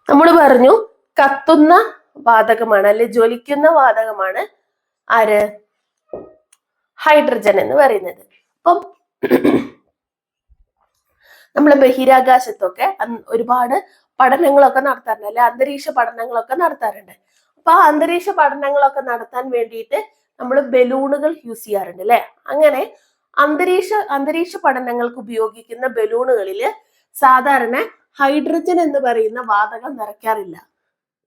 നമ്മൾ പറഞ്ഞു കത്തുന്ന വാതകമാണ്, അല്ലെ ജ്വലിക്കുന്ന വാതകമാണ് ആര്? ഹൈഡ്രജൻ എന്ന് പറയുന്നത്. അപ്പം നമ്മളെ ബഹിരാകാശത്തൊക്കെ ഒരുപാട് പഠനങ്ങളൊക്കെ നടത്താറുണ്ട്, അല്ലെ അന്തരീക്ഷ പഠനങ്ങളൊക്കെ നടത്താറുണ്ട്. അപ്പൊ ആ അന്തരീക്ഷ പഠനങ്ങളൊക്കെ നടത്താൻ വേണ്ടിയിട്ട് നമ്മൾ ബലൂണുകൾ യൂസ് ചെയ്യാറുണ്ട് അല്ലെ. അങ്ങനെ അന്തരീക്ഷ പഠനങ്ങൾക്ക് ഉപയോഗിക്കുന്ന ബലൂണുകളില് സാധാരണ ഹൈഡ്രജൻ എന്ന് പറയുന്ന വാതകം നിറയ്ക്കാറില്ല.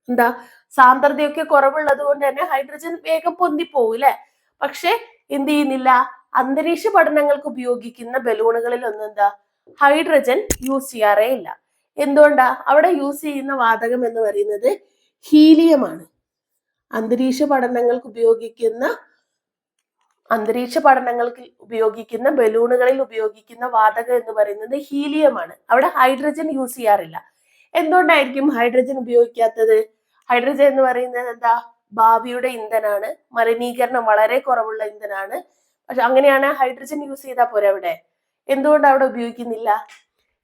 എന്താ? സാന്ദ്രതയൊക്കെ കുറവുള്ളത് കൊണ്ട് തന്നെ ഹൈഡ്രജൻ വേഗം പൊന്തിപ്പോവും അല്ലെ. പക്ഷെ എന്ത് ചെയ്യുന്നില്ല? അന്തരീക്ഷ പഠനങ്ങൾക്ക് ഉപയോഗിക്കുന്ന ബലൂണുകളിൽ ഒന്നും എന്താ? ഹൈഡ്രജൻ യൂസ് ചെയ്യാറേ ഇല്ല. എന്തുകൊണ്ടാ? അവിടെ യൂസ് ചെയ്യുന്ന വാതകം എന്ന് പറയുന്നത് ഹീലിയമാണ്. അന്തരീക്ഷ പഠനങ്ങൾക്ക് ഉപയോഗിക്കുന്ന ബലൂണുകളിൽ ഉപയോഗിക്കുന്ന വാതകം എന്ന് പറയുന്നത് ഹീലിയമാണ്. അവിടെ ഹൈഡ്രജൻ യൂസ് ചെയ്യാറില്ല. എന്തുകൊണ്ടായിരിക്കും ഹൈഡ്രജൻ ഉപയോഗിക്കാത്തത്? ഹൈഡ്രജൻ എന്ന് പറയുന്നത് എന്താ? ഭാവിയുടെ ഇന്ധനാണ്, മലിനീകരണം വളരെ കുറവുള്ള ഇന്ധനാണ്. പക്ഷെ അങ്ങനെയാണ് ഹൈഡ്രജൻ യൂസ് ചെയ്താൽ പോരെ അവിടെ. എന്തുകൊണ്ട് അവിടെ ഉപയോഗിക്കുന്നില്ല?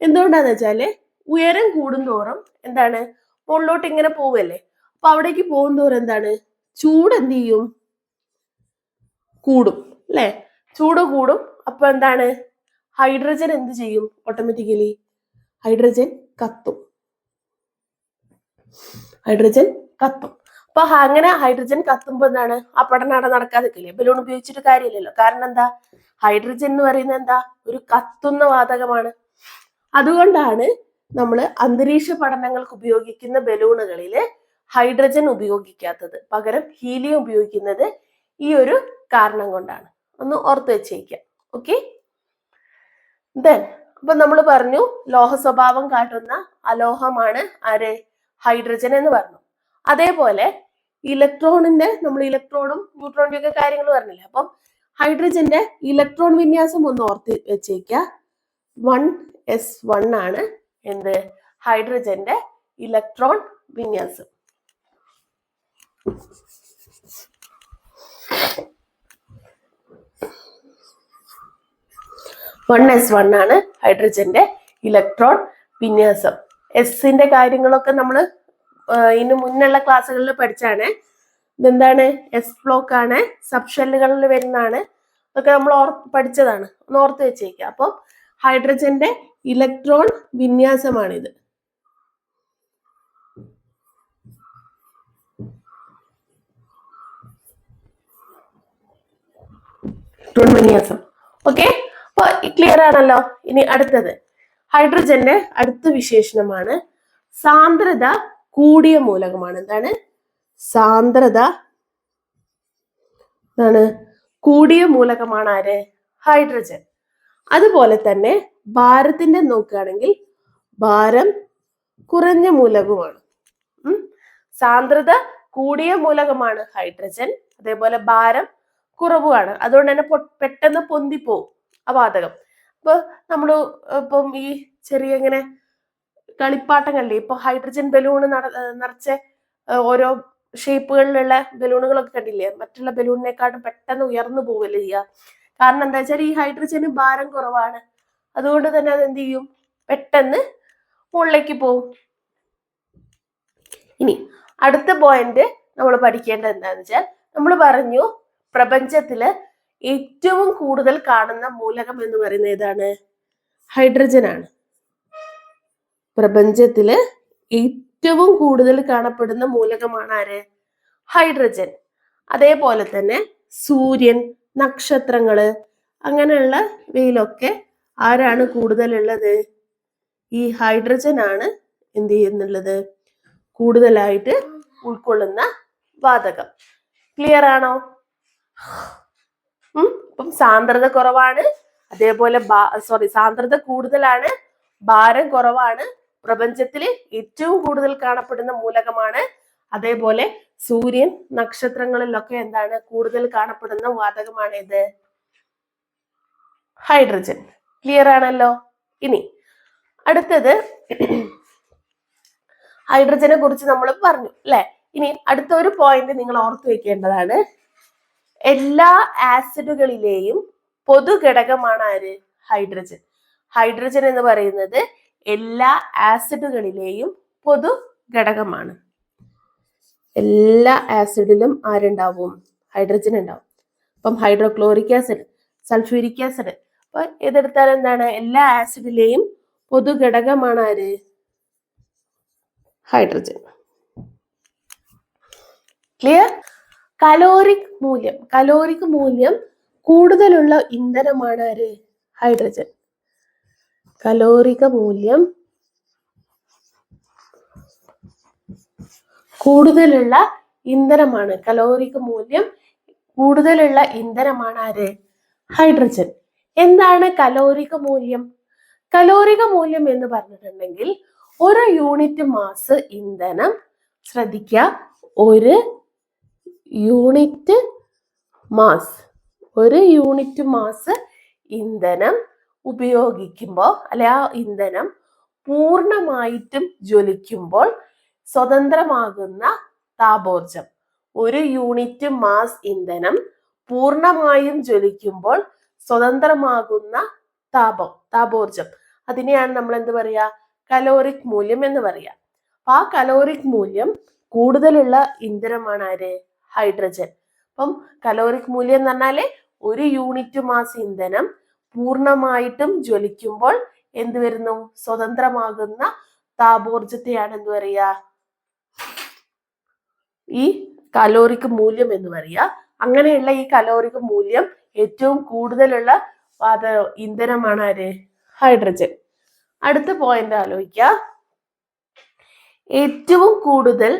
എന്തുകൊണ്ടാന്ന് വെച്ചാല് ഉയരം കൂടുന്തോറും എന്താണ്? മുകളിലോട്ട് ഇങ്ങനെ പോവല്ലേ. അപ്പൊ അവിടേക്ക് പോകുന്തോറും എന്താണ്? ചൂട് എന്ത് ചെയ്യും? കൂടും അല്ലെ. ചൂട് കൂടും. അപ്പൊ എന്താണ്? ഹൈഡ്രജൻ എന്ത് ചെയ്യും? ഓട്ടോമാറ്റിക്കലി ഹൈഡ്രജൻ കത്തും. അപ്പൊ അങ്ങനെ ഹൈഡ്രജൻ കത്തുമ്പോ എന്താണ്? ആ പഠനം അവിടെ നടക്കാതിരിക്കില്ലേ? ബലൂൺ ഉപയോഗിച്ചിട്ട് കാര്യമില്ലല്ലോ. കാരണം എന്താ? ഹൈഡ്രജൻ എന്ന് പറയുന്നത് എന്താ? ഒരു കത്തുന്ന വാതകമാണ്. അതുകൊണ്ടാണ് നമ്മൾ അന്തരീക്ഷ പഠനങ്ങൾക്ക് ഉപയോഗിക്കുന്ന ബലൂണുകളിൽ ഹൈഡ്രജൻ ഉപയോഗിക്കാത്തത്. പകരം ഹീലിയം ഉപയോഗിക്കുന്നത് ഈ ഒരു കാരണം കൊണ്ടാണ്. ഒന്ന് ഓർത്ത് വെച്ചേക്കാം. ഓക്കെ. അപ്പൊ നമ്മൾ പറഞ്ഞു ലോഹ സ്വഭാവം കാട്ടുന്ന അലോഹമാണ് ആര്? ഹൈഡ്രജൻ എന്ന് പറഞ്ഞു. അതേപോലെ ഇലക്ട്രോണിന്റെ നമ്മൾ ഇലക്ട്രോണും ന്യൂട്രോണിന്റെ ഒക്കെ കാര്യങ്ങൾ പറഞ്ഞില്ലേ. അപ്പം ഹൈഡ്രജന്റെ ഇലക്ട്രോൺ വിന്യാസം ഒന്ന് ഓർത്ത് വെച്ചേക്ക. 1s1 ആണ് എന്ത് ഹൈഡ്രജന്റെ ഇലക്ട്രോൺ വിന്യാസം. 1s1 ആണ് ഹൈഡ്രജന്റെ ഇലക്ട്രോൺ വിന്യാസം. എസിന്റെ കാര്യങ്ങളൊക്കെ നമ്മൾ ഇതിന് മുന്നുള്ള ക്ലാസ്സുകളിൽ പഠിച്ചാണ്. ഇതെന്താണ്? എസ് ബ്ലോക്ക് ആണ്, സബ് ഷെല്ലുകളിൽ വരുന്നതാണ്. ഇതൊക്കെ നമ്മൾ പഠിച്ചതാണ്, ഒന്ന് ഓർത്ത് വെച്ചേക്കുക. അപ്പം ഹൈഡ്രജന്റെ ഇലക്ട്രോൺ വിന്യാസമാണിത്. ഇലക്ട്രോൺ വിന്യാസം. ഓക്കെ, അപ്പൊ ക്ലിയർ ആണല്ലോ. ഇനി അടുത്തത് ഹൈഡ്രജന്റെ അടുത്ത വിശേഷണമാണ് സാന്ദ്രത കൂടിയ മൂലകമാണ്. എന്താണ്? സാന്ദ്രത കൂടിയ മൂലകമാണ് ആര്? ഹൈഡ്രജൻ. അതുപോലെ തന്നെ ഭാരത്തിന്റെ നോക്കുകയാണെങ്കിൽ ഭാരം കുറഞ്ഞ മൂലകമാണ്. സാന്ദ്രത കൂടിയ മൂലകമാണ് ഹൈഡ്രജൻ, അതേപോലെ ഭാരം കുറവുമാണ്. അതുകൊണ്ട് തന്നെ പെട്ടെന്ന് പൊന്തിപ്പോവും ആ വാതകം. അപ്പൊ നമ്മള് ഇപ്പം ഈ ചെറിയ ഇങ്ങനെ കളിപ്പാട്ടങ്ങളില്ലേ, ഇപ്പൊ ഹൈഡ്രജൻ ബലൂൺ നിറച്ച ഓരോ ഷേപ്പുകളിലുള്ള ബലൂണുകളൊക്കെ കണ്ടില്ലേ? മറ്റുള്ള ബലൂണിനെക്കാട്ടും പെട്ടെന്ന് ഉയർന്നു പോവല്ലേ ചെയ്യുക. കാരണം എന്താ വെച്ചാൽ ഈ ഹൈഡ്രജന് ഭാരം കുറവാണ്. അതുകൊണ്ട് തന്നെ അത് എന്ത് ചെയ്യും? പെട്ടെന്ന് മുകളിലേക്ക് പോവും. ഇനി അടുത്ത പോയിന്റ് നമ്മൾ പഠിക്കേണ്ടത് എന്താന്ന് വെച്ചാൽ, നമ്മൾ പറഞ്ഞു പ്രപഞ്ചത്തില് ഏറ്റവും കൂടുതൽ കാണുന്ന മൂലകം എന്ന് പറയുന്നത് ഏതാണ്? ഹൈഡ്രജൻ ആണ്. പ്രപഞ്ചത്തില് ഏറ്റവും കൂടുതൽ കാണപ്പെടുന്ന മൂലകമാണ് ആര്? ഹൈഡ്രജൻ. അതേപോലെ തന്നെ സൂര്യൻ, നക്ഷത്രങ്ങള് അങ്ങനെയുള്ള ഇവയിലൊക്കെ ആരാണ് കൂടുതലുള്ളത്? ഈ ഹൈഡ്രജൻ ആണ് എന്ത് ചെയ്യുന്നുള്ളത്? കൂടുതലായിട്ട് ഉൾക്കൊള്ളുന്ന വാതകം. ക്ലിയർ ആണോ? അപ്പം സാന്ദ്രത കുറവാണ്, അതേപോലെ സാന്ദ്രത കൂടുതലാണ്, ഭാരം കുറവാണ്, പ്രപഞ്ചത്തിൽ ഏറ്റവും കൂടുതൽ കാണപ്പെടുന്ന മൂലകമാണ്. അതേപോലെ സൂര്യൻ, നക്ഷത്രങ്ങളിലൊക്കെ എന്താണ് കൂടുതൽ കാണപ്പെടുന്ന വാതകമാണ് ഇത്? ഹൈഡ്രജൻ. ക്ലിയർ ആണല്ലോ. ഇനി അടുത്തത് ഹൈഡ്രജനെ കുറിച്ച് നമ്മൾ പറഞ്ഞു അല്ലെ. ഇനി അടുത്ത ഒരു പോയിന്റ് നിങ്ങൾ ഓർത്തു വെക്കേണ്ടതാണ്. എല്ലാ ആസിഡുകളിലെയും പൊതു ഘടകമാണ് ആര്? ഹൈഡ്രജൻ. ഹൈഡ്രജൻ എന്ന് പറയുന്നത് എല്ലാ ആസിഡുകളിലെയും പൊതു ഘടകമാണ്. എല്ലാ ആസിഡിലും ആരുണ്ടാവും? ഹൈഡ്രജൻ ഉണ്ടാവും. അപ്പം ഹൈഡ്രോക്ലോറിക് ആസിഡ്, സൾഫ്യൂരിക് ആസിഡ്, അപ്പൊ ഇതെടുത്താൽ എന്താണ്? എല്ലാ ആസിഡിലെയും പൊതു ഘടകമാണ് ആര്? ഹൈഡ്രജൻ. ക്ലിയർ? കലോറിക് മൂല്യം കൂടുതലുള്ള ഇന്ധനമാണ് ആര്? ഹൈഡ്രജൻ. കലോറിക മൂല്യം കൂടുതലുള്ള ഇന്ധനമാണ്. കലോറിക മൂല്യം കൂടുതലുള്ള ഇന്ധനമാണ് ആര്? ഹൈഡ്രജൻ. എന്താണ് കലോറിക മൂല്യം? കലോറിക മൂല്യം എന്ന് പറഞ്ഞിട്ടുണ്ടെങ്കിൽ ഒരു യൂണിറ്റ് മാസ് ഇന്ധനം, ശ്രദ്ധിക്കുക, ഒരു യൂണിറ്റ് മാസ് ഇന്ധനം ഉപയോഗിക്കുമ്പോൾ, അല്ലെ ആ ഇന്ധനം പൂർണ്ണമായിട്ടും ജ്വലിക്കുമ്പോൾ സ്വതന്ത്രമാകുന്ന താപോർജം. ഒരു യൂണിറ്റ് മാസ് ഇന്ധനം പൂർണ്ണമായും ജ്വലിക്കുമ്പോൾ സ്വതന്ത്രമാകുന്ന താപോർജം, അതിനെയാണ് നമ്മൾ എന്ത് പറയാ? കലോറിക് മൂല്യം എന്ന് പറയാ. ആ കലോറിക് മൂല്യം കൂടുതലുള്ള ഇന്ധനമാണ് ആര്? ഹൈഡ്രജൻ. അപ്പം കലോറിക് മൂല്യം എന്ന് പറഞ്ഞാല് ഒരു യൂണിറ്റ് മാസ് ഇന്ധനം പൂർണ്ണമായിട്ടും ജ്വലിക്കുമ്പോൾ എന്ത് വരുന്നു? സ്വതന്ത്രമാകുന്ന താപോർജത്തെയാണ് എന്ത് പറയാ? ഈ കലോറിക് മൂല്യം എന്ന് പറയാ. അങ്ങനെയുള്ള ഈ കലോറിക് മൂല്യം ഏറ്റവും കൂടുതലുള്ള ഇന്ധനമാണ് ആര്? ഹൈഡ്രജൻ. അടുത്ത പോയിന്റ് ആലോചിക്കുക. ഏറ്റവും കൂടുതൽ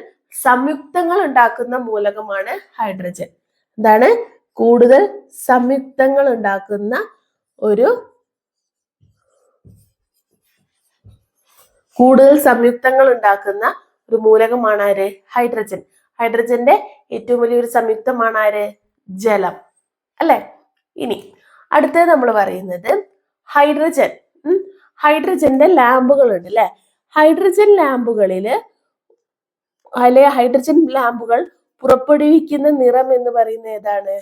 സംയുക്തങ്ങൾ ഉണ്ടാക്കുന്ന മൂലകമാണ് ഹൈഡ്രജൻ. എന്താണ്? കൂടുതൽ സംയുക്തങ്ങൾ ഉണ്ടാക്കുന്ന ഒരു മൂലകമാണ് ആര്? ഹൈഡ്രജൻ. ഹൈഡ്രജന്റെ ഏറ്റവും വലിയൊരു സംയുക്തമാണ് ആര്? ജലം, അല്ലെ? ഇനി അടുത്തത് നമ്മൾ പറയുന്നത് ഹൈഡ്രജൻ. ഹൈഡ്രജന്റെ ലാമ്പുകൾ ഉണ്ട് അല്ലെ? ഹൈഡ്രജൻ ലാമ്പുകൾ പുറപ്പെടുവിക്കുന്ന നിറം എന്ന് പറയുന്നത് ഏതാണ്?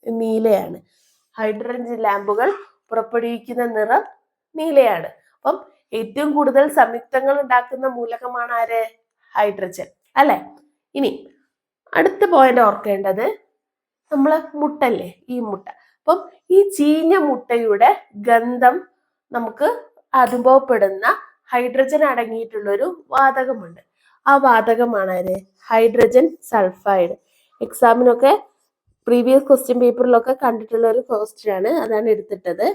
നീലയാണ്. ഹൈഡ്രജൻ ലാമ്പുകൾ പുറപ്പെടുവിക്കുന്ന നിറം നീലയാണ്. അപ്പം ഏറ്റവും കൂടുതൽ സംയുക്തങ്ങൾ ഉണ്ടാക്കുന്ന മൂലകമാണ് ആര്? ഹൈഡ്രജൻ, അല്ലെ? ഇനി അടുത്ത പോയിന്റ് ഓർക്കേണ്ടത് നമ്മള് മുട്ടല്ലേ, ഈ മുട്ട. അപ്പം ഈ ചീഞ്ഞ മുട്ടയുടെ ഗന്ധം നമുക്ക് അനുഭവപ്പെടുന്ന ഹൈഡ്രജൻ അടങ്ങിയിട്ടുള്ള ഒരു വാതകമുണ്ട്. ആ വാതകമാണ് ആര്? Hydrogen sulphide. എക്സാമിനൊക്കെ പ്രീവിയസ് ക്വസ്റ്റ്യൻ പേപ്പറിലൊക്കെ കണ്ടിട്ടുള്ള ഒരു ക്വസ്റ്റ്യൻ ആണ്, അതാണ് എടുത്തിട്ടത്.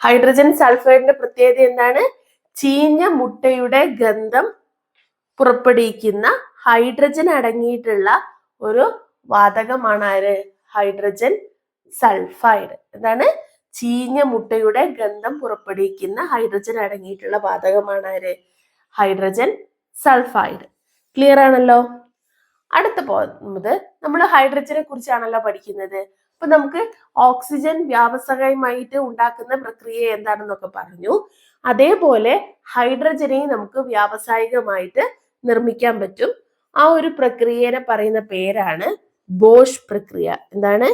ഹൈഡ്രജൻ സൾഫൈഡിന്റെ പ്രത്യേകത എന്താണ്? ചീഞ്ഞ മുട്ടയുടെ ഗന്ധം പുറപ്പെടുവിക്കുന്ന ഹൈഡ്രജൻ അടങ്ങിയിട്ടുള്ള ഒരു വാതകമാണ് ആര്? Hydrogen sulphide. എന്താണ്? ചീഞ്ഞ മുട്ടയുടെ ഗന്ധം പുറപ്പെടുവിക്കുന്ന ഹൈഡ്രജൻ അടങ്ങിയിട്ടുള്ള വാതകമാണ് ആര്? Hydrogen sulphide. ക്ലിയർ ആണല്ലോ? അടുത്ത പോകുന്നത് നമ്മൾ ഹൈഡ്രജനെ കുറിച്ചാണല്ലോ പഠിക്കുന്നത്. അപ്പൊ നമുക്ക് ഓക്സിജൻ വ്യാവസായികമായിട്ട് ഉണ്ടാക്കുന്ന പ്രക്രിയ എന്താണെന്നൊക്കെ പറഞ്ഞു. അതേപോലെ ഹൈഡ്രജനെയും നമുക്ക് വ്യാവസായികമായിട്ട് നിർമ്മിക്കാൻ പറ്റും. ആ ഒരു പ്രക്രിയയെ പറയുന്ന പേരാണ് ബോഷ് പ്രക്രിയ. എന്താണ്?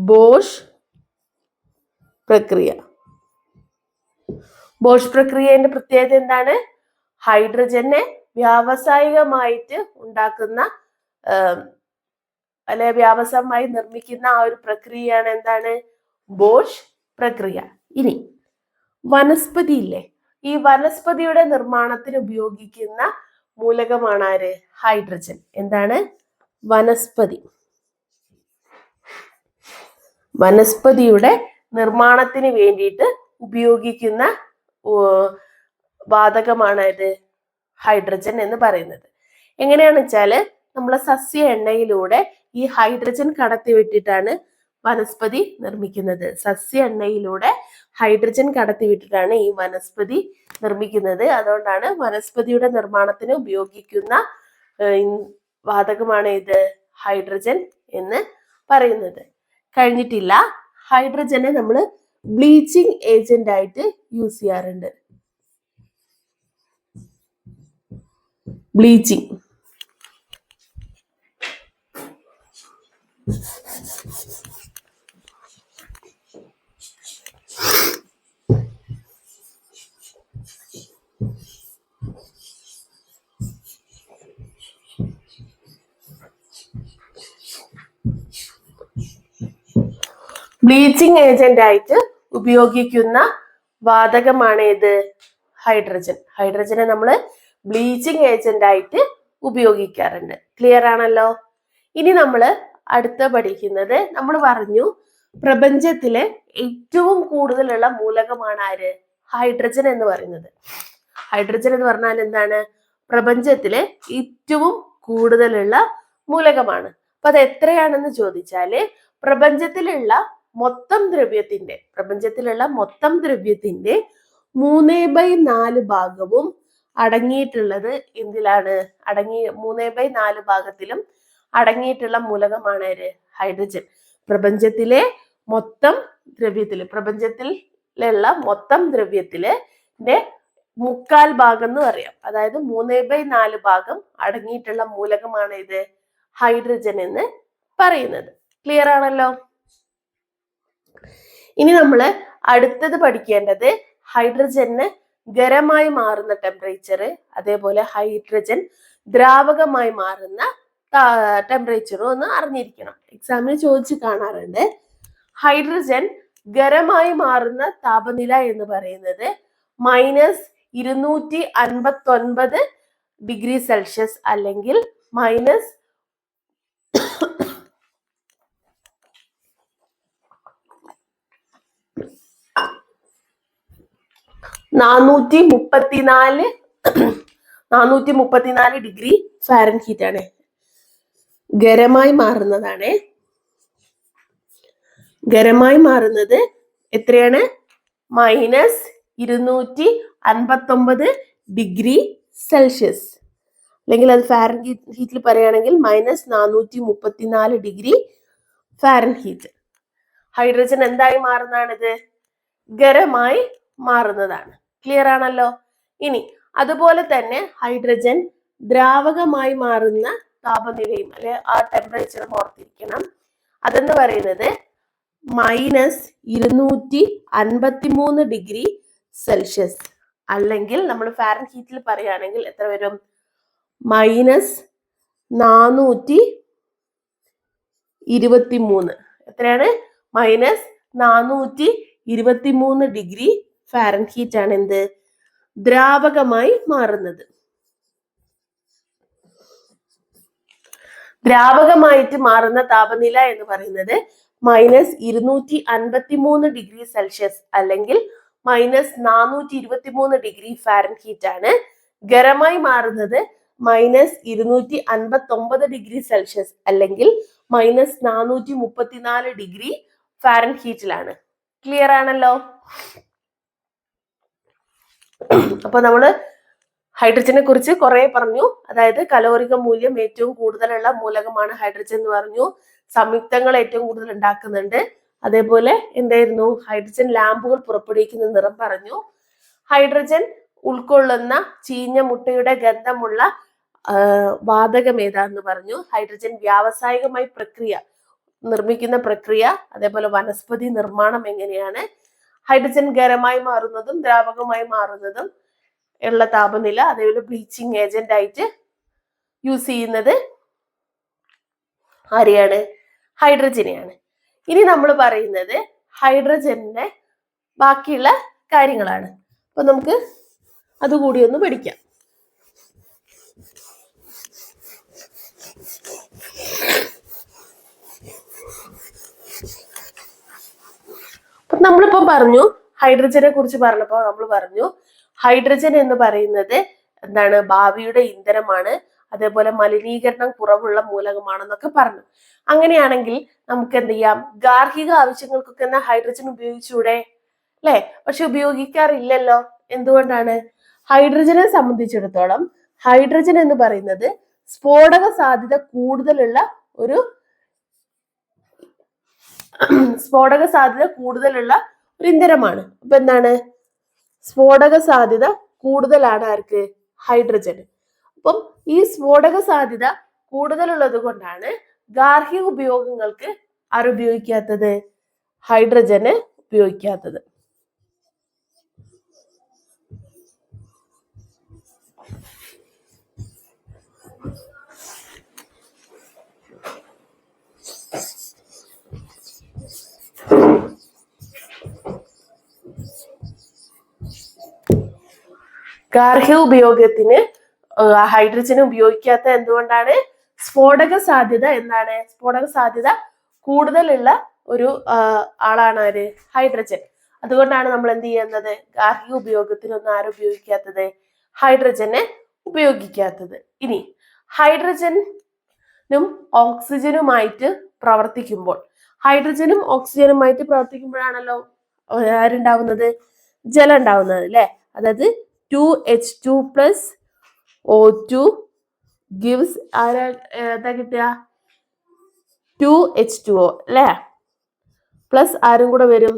ബോഷ് പ്രക്രിയ. ബോഷ് പ്രക്രിയയുടെ പ്രത്യേകത എന്താണ്? ഹൈഡ്രജനെ വ്യാവസായികമായിട്ട് ഉണ്ടാക്കുന്ന അല്ലെ വ്യാവസായികമായി നിർമ്മിക്കുന്ന ആ ഒരു പ്രക്രിയയാണ് എന്താണ്? ബോഷ് പ്രക്രിയ. ഇനി വനസ്പതി ഇല്ലേ, ഈ വനസ്പതിയുടെ നിർമ്മാണത്തിന് ഉപയോഗിക്കുന്ന മൂലകമാണ് ആര്? ഹൈഡ്രജൻ. എന്താണ്? വനസ്പതിയുടെ നിർമ്മാണത്തിന് വേണ്ടിയിട്ട് ഉപയോഗിക്കുന്ന വാതകമാണ് ഇത് ഹൈഡ്രജൻ എന്ന് പറയുന്നത്. എങ്ങനെയാണെന്ന് വെച്ചാല് നമ്മളെ സസ്യ എണ്ണയിലൂടെ ഈ ഹൈഡ്രജൻ കടത്തിവിട്ടിട്ടാണ് വനസ്പതി നിർമ്മിക്കുന്നത്. സസ്യ എണ്ണയിലൂടെ ഹൈഡ്രജൻ കടത്തിവിട്ടിട്ടാണ് ഈ വനസ്പതി നിർമ്മിക്കുന്നത്. അതുകൊണ്ടാണ് വനസ്പതിയുടെ നിർമ്മാണത്തിന് ഉപയോഗിക്കുന്ന വാതകമാണ് ഇത് ഹൈഡ്രജൻ എന്ന് പറയുന്നത്. കഴിഞ്ഞിട്ടില്ല, ഹൈഡ്രജനെ നമ്മൾ ബ്ലീച്ചിങ് ഏജന്റ് ആയിട്ട് യൂസ് ചെയ്യാറുണ്ട്. ബ്ലീച്ചിങ് ബ്ലീച്ചിങ് ഏജന്റ് ആയിട്ട് ഉപയോഗിക്കുന്ന വാതകമാണ് ഇത് ഹൈഡ്രജൻ. ഹൈഡ്രജനെ നമ്മൾ ബ്ലീച്ചിങ് ഏജന്റ് ആയിട്ട് ഉപയോഗിക്കാറുണ്ട്. ക്ലിയർ ആണല്ലോ? ഇനി നമ്മൾ അടുത്ത പഠിക്കുന്നത്, നമ്മൾ പറഞ്ഞു പ്രപഞ്ചത്തിലെ ഏറ്റവും കൂടുതലുള്ള മൂലകമാണ് ആര്? ഹൈഡ്രജൻ എന്ന് പറയുന്നത്. ഹൈഡ്രജൻ എന്ന് പറഞ്ഞാൽ എന്താണ്? പ്രപഞ്ചത്തിലെ ഏറ്റവും കൂടുതലുള്ള മൂലകമാണ്. അപ്പൊ അത് എത്രയാണെന്ന് ചോദിച്ചാല് പ്രപഞ്ചത്തിലുള്ള മൊത്തം ദ്രവ്യത്തിന്റെ 3/4 ഭാഗവും അടങ്ങിയിട്ടുള്ളത് എന്തിലാണ്? 3/4 ഭാഗത്തിലും അടങ്ങിയിട്ടുള്ള മൂലകമാണ് ഹൈഡ്രജൻ. പ്രപഞ്ചത്തിലുള്ള മൊത്തം ദ്രവ്യത്തിലെ 3/4 ഭാഗം എന്ന് പറയാം. അതായത് 3/4 ഭാഗം അടങ്ങിയിട്ടുള്ള മൂലകമാണ് ഇത് ഹൈഡ്രജൻ എന്ന് പറയുന്നത്. ക്ലിയർ ആണല്ലോ? ഇനി നമ്മൾ അടുത്തത് പഠിക്കേണ്ടത് ഹൈഡ്രജന് ഖരമായി മാറുന്ന ടെമ്പറേച്ചർ, അതേപോലെ ഹൈഡ്രജൻ ദ്രാവകമായി മാറുന്ന ടെമ്പറേച്ചറും ഒന്ന് അറിഞ്ഞിരിക്കണം. എക്സാമിന് ചോദിച്ചു കാണാറുണ്ട്. ഹൈഡ്രജൻ ഖരമായി മാറുന്ന താപനില എന്ന് പറയുന്നത് -259 ഡിഗ്രി സെൽഷ്യസ് അല്ലെങ്കിൽ -434 ഡിഗ്രി ഫാരൻഹീറ്റ് ആണ്. ഖരമായി മാറുന്നതാണ്. ഖരമായി മാറുന്നത് എത്രയാണ്? -259 ഡിഗ്രി സെൽഷ്യസ്, അല്ലെങ്കിൽ അത് ഫാരൻഹീറ്റിൽ പറയുകയാണെങ്കിൽ -434 ഡിഗ്രി ഫാരൻഹീറ്റ്. ഹൈഡ്രജൻ എന്തായി മാറുന്നതാണിത്? ഖരമായി മാറുന്നതാണ്. ക്ലിയർ ആണല്ലോ. ഇനി അതുപോലെ തന്നെ ഹൈഡ്രജൻ ദ്രാവകമായി മാറുന്ന താപനിലയും അല്ലെ ആ ടെമ്പറേച്ചറും ഓർത്തിരിക്കണം. അതെന്ന് പറയുന്നത് -253 ഡിഗ്രി സെൽഷ്യസ്, അല്ലെങ്കിൽ നമ്മൾ ഫാരൻഹീറ്റിൽ പറയുകയാണെങ്കിൽ എത്ര വരും? -423. എത്രയാണ്? -423 ഡിഗ്രി ഫാരൻഹീറ്റ് ആണ് എന്ത്? ദ്രാവകമായി മാറുന്നത്. ദ്രാവകമായിട്ട് മാറുന്ന താപനില എന്ന് പറയുന്നത് -253 ഡിഗ്രി സെൽഷ്യസ് അല്ലെങ്കിൽ -423 ഡിഗ്രി ഫാരൻഹീറ്റ് ആണ്. ഖരമായി മാറുന്നത് -259 ഡിഗ്രി സെൽഷ്യസ് അല്ലെങ്കിൽ -434 ഡിഗ്രി ഫാരൻഹീറ്റിലാണ്. ക്ലിയർ ആണല്ലോ. അപ്പൊ നമ്മള് ഹൈഡ്രജനെ കുറിച്ച് കുറെ പറഞ്ഞു. അതായത് കലോറിക മൂല്യം ഏറ്റവും കൂടുതലുള്ള മൂലകമാണ് ഹൈഡ്രജൻ എന്ന് പറഞ്ഞു. സംയുക്തങ്ങൾ ഏറ്റവും കൂടുതൽ ഉണ്ടാക്കുന്നുണ്ട്. അതേപോലെ എന്തായിരുന്നു? ഹൈഡ്രജൻ ലാമ്പുകൾ പുറപ്പെടുവിക്കുന്ന നിറം പറഞ്ഞു. ഹൈഡ്രജൻ ഉൾക്കൊള്ളുന്ന ചീഞ്ഞ മുട്ടയുടെ ഗന്ധമുള്ള വാതകം ഏതാന്ന് പറഞ്ഞു. ഹൈഡ്രജൻ വ്യാവസായികമായി നിർമ്മിക്കുന്ന പ്രക്രിയ, അതേപോലെ വനസ്പതി നിർമ്മാണം എങ്ങനെയാണ്, ഹൈഡ്രജൻ ഖരമായി മാറുന്നതും ദ്രാവകമായി മാറുന്നതും ഉള്ള താപനില, അതേപോലെ ബ്ലീച്ചിങ് ഏജന്റ് ആയിട്ട് യൂസ് ചെയ്യുന്നത് ആരെയാണ്? ഹൈഡ്രജനെയാണ്. ഇനി നമ്മൾ പറയുന്നത് ഹൈഡ്രജന്റെ ബാക്കിയുള്ള കാര്യങ്ങളാണ്. അപ്പൊ നമുക്ക് അതുകൂടി ഒന്ന് പഠിക്കാം. അപ്പൊ നമ്മളിപ്പോ പറഞ്ഞു ഹൈഡ്രജനെ കുറിച്ച് പറഞ്ഞപ്പോ നമ്മൾ പറഞ്ഞു ഹൈഡ്രജൻ എന്ന് പറയുന്നത് എന്താണ്? ഭാവിയുടെ ഇന്ധനമാണ്, അതേപോലെ മലിനീകരണം കുറവുള്ള മൂലകമാണെന്നൊക്കെ പറഞ്ഞു. അങ്ങനെയാണെങ്കിൽ നമുക്ക് എന്ത് ചെയ്യാം? ഗാർഹിക ആവശ്യങ്ങൾക്കൊക്കെ എന്നാ ഹൈഡ്രജൻ ഉപയോഗിച്ചൂടെ? അല്ലെ? പക്ഷെ ഉപയോഗിക്കാറില്ലല്ലോ. എന്തുകൊണ്ടാണ്? ഹൈഡ്രജനെ സംബന്ധിച്ചിടത്തോളം ഹൈഡ്രജൻ എന്ന് പറയുന്നത് സ്ഫോടക സാധ്യത കൂടുതലുള്ള ഒരു ഇന്ധനമാണ്. അപ്പൊ എന്താണ്? സ്ഫോടക സാധ്യത കൂടുതലാണ് ആർക്ക്? ഹൈഡ്രജന്. അപ്പം ഈ സ്ഫോടക സാധ്യത കൂടുതലുള്ളത് കൊണ്ടാണ് ഗാർഹിക ഉപയോഗങ്ങൾക്ക് ആരുപയോഗിക്കാത്തത്? ഹൈഡ്രജന് ഉപയോഗിക്കാത്തത്. ഗാർഹിക ഉപയോഗത്തിന് ഹൈഡ്രജൻ ഉപയോഗിക്കാത്ത എന്തുകൊണ്ടാണ്? സ്ഫോടക സാധ്യത എന്താണ്? സ്ഫോടക സാധ്യത കൂടുതലുള്ള ഒരു ആളാണ് ആര്? ഹൈഡ്രജൻ. അതുകൊണ്ടാണ് നമ്മൾ എന്ത് ചെയ്യുന്നത്? ഗാർഹിക ഉപയോഗത്തിനൊന്നും ആരും ഉപയോഗിക്കാത്തത്? ഹൈഡ്രജനെ ഉപയോഗിക്കാത്തത്. ഇനി ഹൈഡ്രജനും ഓക്സിജനുമായിട്ട് പ്രവർത്തിക്കുമ്പോൾ, ഹൈഡ്രജനും ഓക്സിജനുമായിട്ട് പ്രവർത്തിക്കുമ്പോഴാണല്ലോ ആരുണ്ടാവുന്നത്? ജലം ഉണ്ടാവുന്നത് അല്ലെ? അതായത് 2H2 plus O2 gives എന്താ കിട്ടുക? 2H2O അല്ലെ? പ്ലസ് ആരും കൂടെ വരും?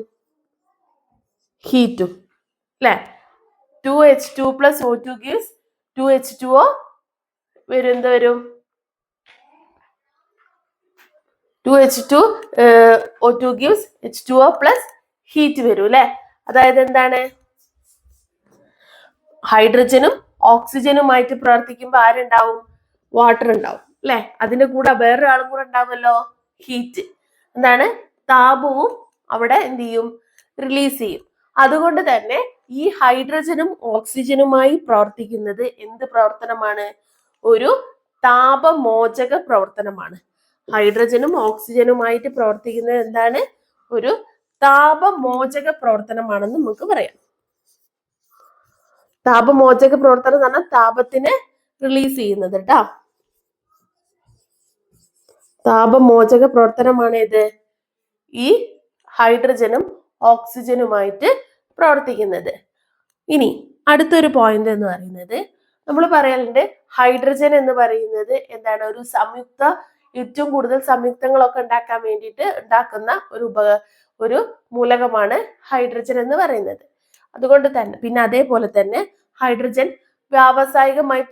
ഹീറ്റും അല്ലെ? 2H2 plus O2 gives 2H2O വരും. എന്ത് വരും? 2H2 O2 gives H2O plus heat വരും അല്ലെ? അതായത് എന്താണ്? ഹൈഡ്രജനും ഓക്സിജനുമായിട്ട് പ്രവർത്തിക്കുമ്പോൾ ആരുണ്ടാവും? വാട്ടർ ഉണ്ടാവും അല്ലെ? അതിന്റെ കൂടെ വേറൊരാളും കൂടെ ഉണ്ടാവുമല്ലോ, ഹീറ്റ്. എന്താണ്? താപവും അവിടെ എന്ത് ചെയ്യും? റിലീസ് ചെയ്യും. അതുകൊണ്ട് തന്നെ ഈ ഹൈഡ്രജനും ഓക്സിജനുമായി പ്രവർത്തിക്കുന്നത് എന്ത് പ്രവർത്തനമാണ്? ഒരു താപമോചക പ്രവർത്തനമാണ്. ഹൈഡ്രജനും ഓക്സിജനുമായിട്ട് പ്രവർത്തിക്കുന്നത് എന്താണ്? ഒരു താപമോചക പ്രവർത്തനമാണെന്ന് നമുക്ക് പറയാം. താപമോചക പ്രവർത്തനം എന്ന് പറഞ്ഞാൽ താപത്തിനെ റിലീസ് ചെയ്യുന്നത് കേട്ടോ. താപമോചക പ്രവർത്തനമാണ് ഇത് ഈ ഹൈഡ്രജനും ഓക്സിജനുമായിട്ട് പ്രവർത്തിക്കുന്നത്. ഇനി അടുത്തൊരു പോയിന്റ് എന്ന് പറയുന്നത് നമ്മൾ പറയലുണ്ട് ഹൈഡ്രജൻ എന്ന് പറയുന്നത് എന്താണ്, ഒരു സംയുക്ത, ഏറ്റവും കൂടുതൽ സംയുക്തങ്ങളൊക്കെ ഉണ്ടാക്കാൻ വേണ്ടിയിട്ട് ഉണ്ടാക്കുന്ന ഒരു മൂലകമാണ് ഹൈഡ്രജൻ എന്ന് പറയുന്നത്. അതുകൊണ്ട് തന്നെ പിന്നെ അതേപോലെ തന്നെ ഹൈഡ്രജൻ വ്യാവസായികമായി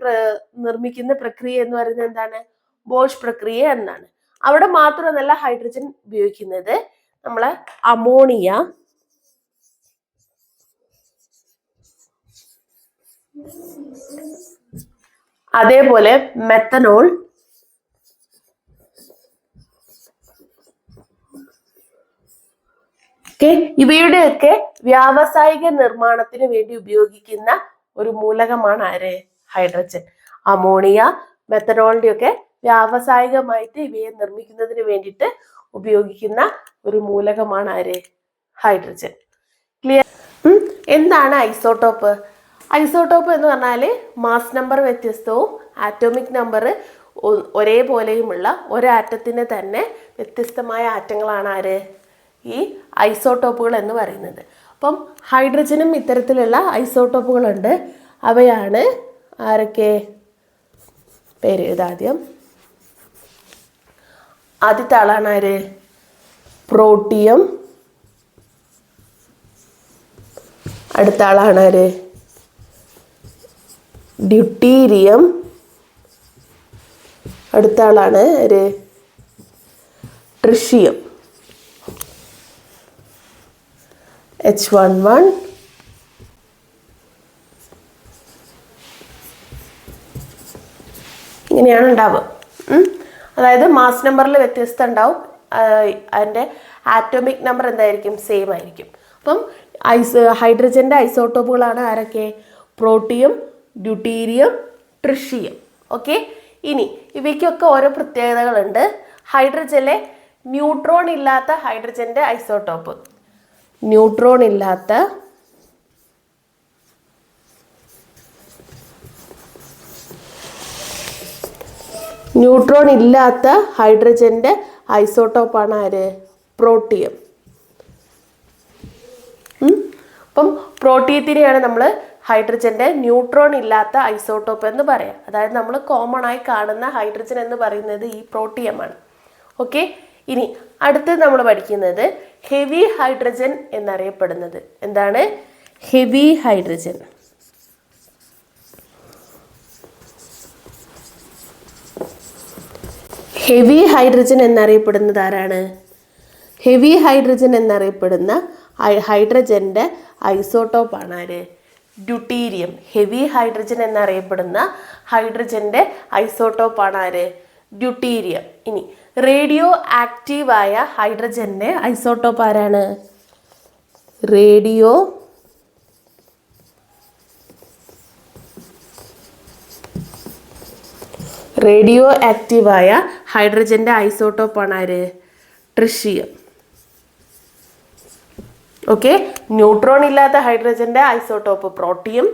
നിർമ്മിക്കുന്ന പ്രക്രിയ എന്ന് പറയുന്നത് എന്താണ്, ബോഷ് പ്രക്രിയ എന്നാണ്. അവിടെ മാത്രമല്ല ഹൈഡ്രജൻ ഉപയോഗിക്കുന്നത്, നമ്മളെ അമോണിയ, അതേപോലെ മെത്തനോൾ, ഇവയുടെയൊക്കെ വ്യാവസായിക നിർമ്മാണത്തിന് വേണ്ടി ഉപയോഗിക്കുന്ന ഒരു മൂലകമാണ് ആര്, ഹൈഡ്രജൻ. അമോണിയ, മെത്തനോളിന്റെ ഒക്കെ വ്യാവസായികമായിട്ട് ഇവയെ നിർമ്മിക്കുന്നതിന് വേണ്ടിയിട്ട് ഉപയോഗിക്കുന്ന ഒരു മൂലകമാണ് ആര്, ഹൈഡ്രജൻ. ക്ലിയർ? എന്താണ് ഐസോട്ടോപ്പ്? ഐസോട്ടോപ്പ് എന്ന് പറഞ്ഞാൽ മാസ് നമ്പർ വ്യത്യസ്തവും ആറ്റോമിക് നമ്പർ ഒരേപോലെയുമുള്ള ഒരു ആറ്റത്തിന് തന്നെ വ്യത്യസ്തമായ ആറ്റങ്ങളാണ് ആര്, ഈ ഐസോട്ടോപ്പുകൾ എന്ന് പറയുന്നത്. അപ്പം ഹൈഡ്രജനും ഇത്തരത്തിലുള്ള ഐസോട്ടോപ്പുകളുണ്ട്. അവയാണ് ആരൊക്കെ? പേര് എഴുതാദ്യം. ആദ്യത്തെ ആളാണ് ആര്, പ്രോട്ടിയം. അടുത്ത ആളാണ് ആര്, ഡ്യൂട്ടീരിയം. അടുത്ത ആളാണ് ആര്, ട്രിഷിയം. H11. ഇങ്ങനെയാണ് ഉണ്ടാവുക. അതായത് മാസ് നമ്പറിൽ വ്യത്യസ്തം ഉണ്ടാവും, അതിൻ്റെ ആറ്റോമിക് നമ്പർ എന്തായിരിക്കും, സെയിം ആയിരിക്കും. അപ്പം ഹൈഡ്രജൻ്റെ ഐസോട്ടോപ്പുകളാണ് ആരൊക്കെ? Protium, deuterium, tritium. ഓക്കെ. ഇനി ഇവയ്ക്കൊക്കെ ഓരോ പ്രത്യേകതകളുണ്ട്. ഹൈഡ്രജനിലെ ന്യൂട്രോൺ ഇല്ലാത്ത ഹൈഡ്രജൻ്റെ ഐസോട്ടോപ്പ്, ന്യൂട്രോൺ ഇല്ലാത്ത ഹൈഡ്രജന്റെ ഐസോട്ടോപ്പാണ് ആര്, പ്രോട്ടിയം. അപ്പം പ്രോട്ടിയത്തിനെയാണ് നമ്മൾ ഹൈഡ്രജന്റെ ന്യൂട്രോൺ ഇല്ലാത്ത ഐസോട്ടോപ്പ് എന്ന് പറയാം. അതായത് നമ്മൾ കോമൺ ആയി കാണുന്ന ഹൈഡ്രജൻ എന്ന് പറയുന്നത് ഈ പ്രോട്ടിയമാണ്. ഓക്കെ. ഇനി അടുത്ത് നമ്മൾ പഠിക്കുന്നത് ഹെവി ഹൈഡ്രജൻ എന്നറിയപ്പെടുന്നത് എന്താണ്? Heavy hydrogen. ഹെവി ഹൈഡ്രജൻ എന്നറിയപ്പെടുന്നത് ആരാണ്? ഹെവി ഹൈഡ്രജൻ എന്നറിയപ്പെടുന്ന ഹൈഡ്രജന്റെ ഐസോട്ടോപ്പാണ് ആര്? ഡ്യൂട്ടീരിയം. ഹെവി ഹൈഡ്രജൻ എന്നറിയപ്പെടുന്ന ഹൈഡ്രജന്റെ ഐസോട്ടോപ്പാണ് ആര്? ഡ്യൂട്ടീരിയം. ഇനി റേഡിയോ ആക്റ്റീവായ ഹൈഡ്രജന്റെ ഐസോട്ടോപ്പ് ആരാണ്? റേഡിയോ ആക്റ്റീവായ ഹൈഡ്രജന്റെ ഐസോട്ടോപ്പാണ് ആര്? ട്രിഷിയം. ഓക്കെ. ന്യൂട്രോൺ ഇല്ലാത്ത ഹൈഡ്രജന്റെ ഐസോട്ടോപ്പ് പ്രോട്ടിയം.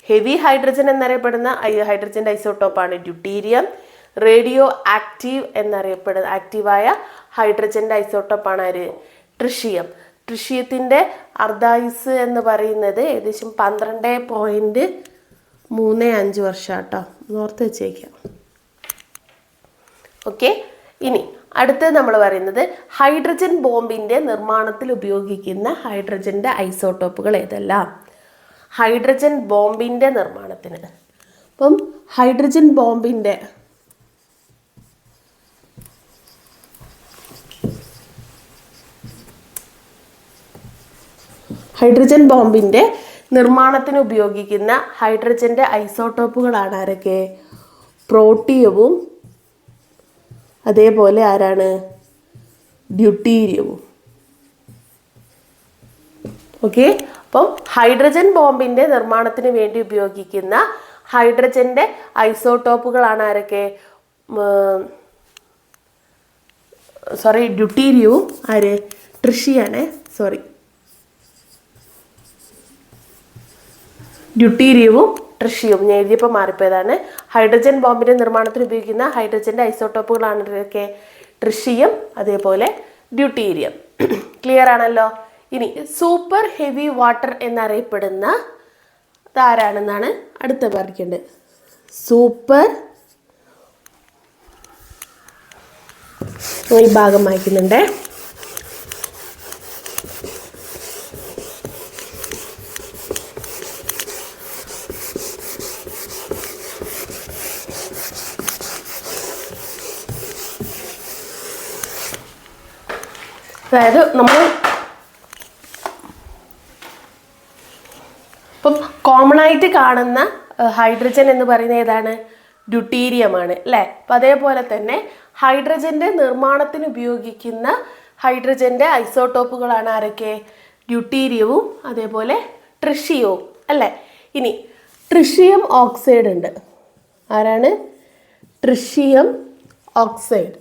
ഹെവി ഹൈഡ്രജൻ എന്നറിയപ്പെടുന്ന ഹൈഡ്രജന്റെ ഐസോട്ടോപ്പാണ് ഡ്യൂട്ടീരിയം. റേഡിയോ ആക്റ്റീവായ ഹൈഡ്രജന്റെ ഐസോട്ടോപ്പാണ് ആര്? ട്രിഷിയം. ട്രിഷിയത്തിന്റെ അർദ്ധായുസ് എന്ന് പറയുന്നത് ഏകദേശം 12.35 വർഷം കേട്ടോ, ഓർത്ത് വെച്ചേക്കാം. ഓക്കെ. ഇനി അടുത്തത് നമ്മൾ പറയുന്നത് ഹൈഡ്രജൻ ബോംബിന്റെ നിർമ്മാണത്തിൽ ഉപയോഗിക്കുന്ന ഹൈഡ്രജന്റെ ഐസോട്ടോപ്പുകൾ ഏതെല്ലാം? ഹൈഡ്രജൻ ബോംബിന്റെ നിർമ്മാണത്തിന്. അപ്പം ഹൈഡ്രജൻ ബോംബിന്റെ നിർമ്മാണത്തിന് ഉപയോഗിക്കുന്ന ഹൈഡ്രജന്റെ ഐസോട്ടോപ്പുകളാണ് ആരൊക്കെ? പ്രോട്ടിയവും അതേപോലെ ആരാണ്? ഡ്യൂട്ടീരിയവും. ഓക്കെ. അപ്പം ഹൈഡ്രജൻ ബോംബിന്റെ നിർമ്മാണത്തിന് വേണ്ടി ഉപയോഗിക്കുന്ന ഹൈഡ്രജന്റെ ഐസോട്ടോപ്പുകളാണ് ആരൊക്കെ? ഡ്യൂട്ടീരിയവും ആര്? ട്രിഷിയാണ്. ഡ്യൂട്ടീരിയവും ട്രിഷിയവും ഞാൻ എഴുതിയപ്പോൾ മാറിപ്പോയതാണ്. ഹൈഡ്രജൻ ബോംബിന്റെ നിർമ്മാണത്തിന് ഉപയോഗിക്കുന്ന ഹൈഡ്രജന്റെ ഐസോട്ടോപ്പുകളാണ് ഇതൊക്കെ? ട്രിഷിയം അതേപോലെ ഡ്യൂട്ടീരിയം. ക്ലിയർ ആണല്ലോ. ഇനി സൂപ്പർ ഹെവി വാട്ടർ എന്നറിയപ്പെടുന്ന, ഇതാരാണെന്നാണ് അടുത്ത പഠിക്കേണ്ടത്. സൂപ്പർ, ഈ ഭാഗം വായിക്കുന്നുണ്ട്. അതായത് നമ്മൾ ഇപ്പം കോമൺ ആയിട്ട് കാണുന്ന ഹൈഡ്രജൻ എന്ന് പറയുന്നത് ഏതാണ്? ഡ്യൂട്ടീരിയമാണ് അല്ലേ? അപ്പം അതേപോലെ തന്നെ ഹൈഡ്രജൻ്റെ നിർമ്മാണത്തിന് ഉപയോഗിക്കുന്ന ഹൈഡ്രജൻ്റെ ഐസോട്ടോപ്പുകളാണ് ആരൊക്കെ? ഡ്യൂട്ടീരിയവും അതേപോലെ ട്രിഷിയവും അല്ലേ? ഇനി ട്രിഷിയം ഓക്സൈഡ് ഉണ്ട്. ആരാണ്? Tritium oxide.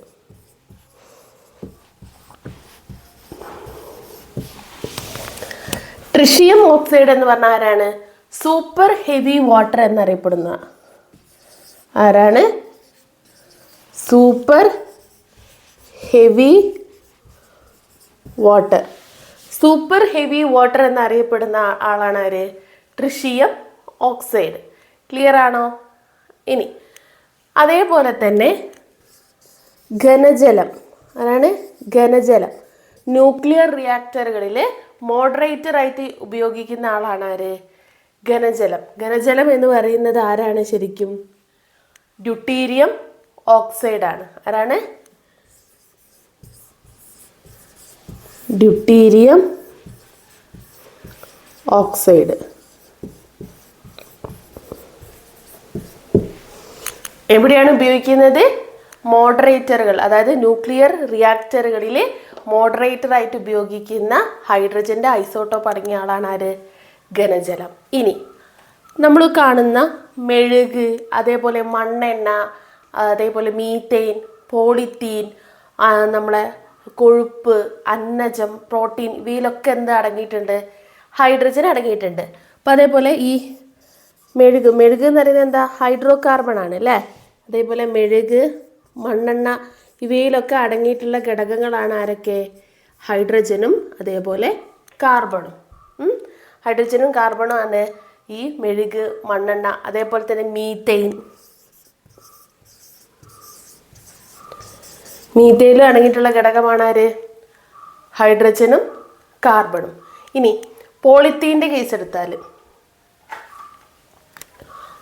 ട്രിഷിയം ഓക്സൈഡ് എന്ന് പറഞ്ഞാൽ ആരാണ്? സൂപ്പർ ഹെവി വാട്ടർ എന്നറിയപ്പെടുന്ന ആരാണ്? Super heavy water. Super heavy water എന്നറിയപ്പെടുന്ന ആളാണ് ആര്? Tritium oxide. ക്ലിയർ ആണോ? ഇനി അതേപോലെ തന്നെ ഘനജലം. ആരാണ്? ഘനജലം. ന്യൂക്ലിയർ റിയാക്ടറുകളിൽ മോഡറേറ്ററായിട്ട് ഉപയോഗിക്കുന്ന ആളാണ് ആര്? ഘനജലം. ഘനജലം എന്ന് പറയുന്നത് ആരാണ് ശരിക്കും? ഡ്യൂട്ടീരിയം ഓക്സൈഡാണ്. ആരാണ്? Deuterium oxide. എവിടെയാണ് ഉപയോഗിക്കുന്നത്? മോഡറേറ്ററുകൾ, അതായത് ന്യൂക്ലിയർ റിയാക്ടറുകളിൽ മോഡറേറ്ററായിട്ട് ഉപയോഗിക്കുന്ന ഹൈഡ്രജൻ്റെ ഐസോട്ടോപ്പ് അടങ്ങിയ ആളാണ് ആര്? ഘനജലം. ഇനി നമ്മൾ കാണുന്ന മെഴുക്, അതേപോലെ മണ്ണെണ്ണ, അതേപോലെ മീത്തേൻ, പോളിത്തീൻ, നമ്മളെ കൊഴുപ്പ്, അന്നജം, പ്രോട്ടീൻ, ഇവയിലൊക്കെ എന്ത് അടങ്ങിയിട്ടുണ്ട്? ഹൈഡ്രജൻ അടങ്ങിയിട്ടുണ്ട്. അപ്പം അതേപോലെ ഈ മെഴുക് എന്ന് പറയുന്നത് എന്താ? ഹൈഡ്രോ കാർബൺ ആണ് അല്ലേ? അതേപോലെ മെഴുക്, മണ്ണെണ്ണ, ഇവയിലൊക്കെ അടങ്ങിയിട്ടുള്ള ഘടകങ്ങളാണ് ആരൊക്കെ? ഹൈഡ്രജനും അതേപോലെ കാർബണും. ഹൈഡ്രജനും കാർബണും ആണ് ഈ മെഴുക്, മണ്ണെണ്ണ, അതേപോലെ തന്നെ മീത്തേൻ. മീത്തേനിലും അടങ്ങിയിട്ടുള്ള ഘടകമാണ് ആര്? ഹൈഡ്രജനും കാർബണും. ഇനി പോളിത്തീൻ്റെ കേസ് എടുത്താൽ,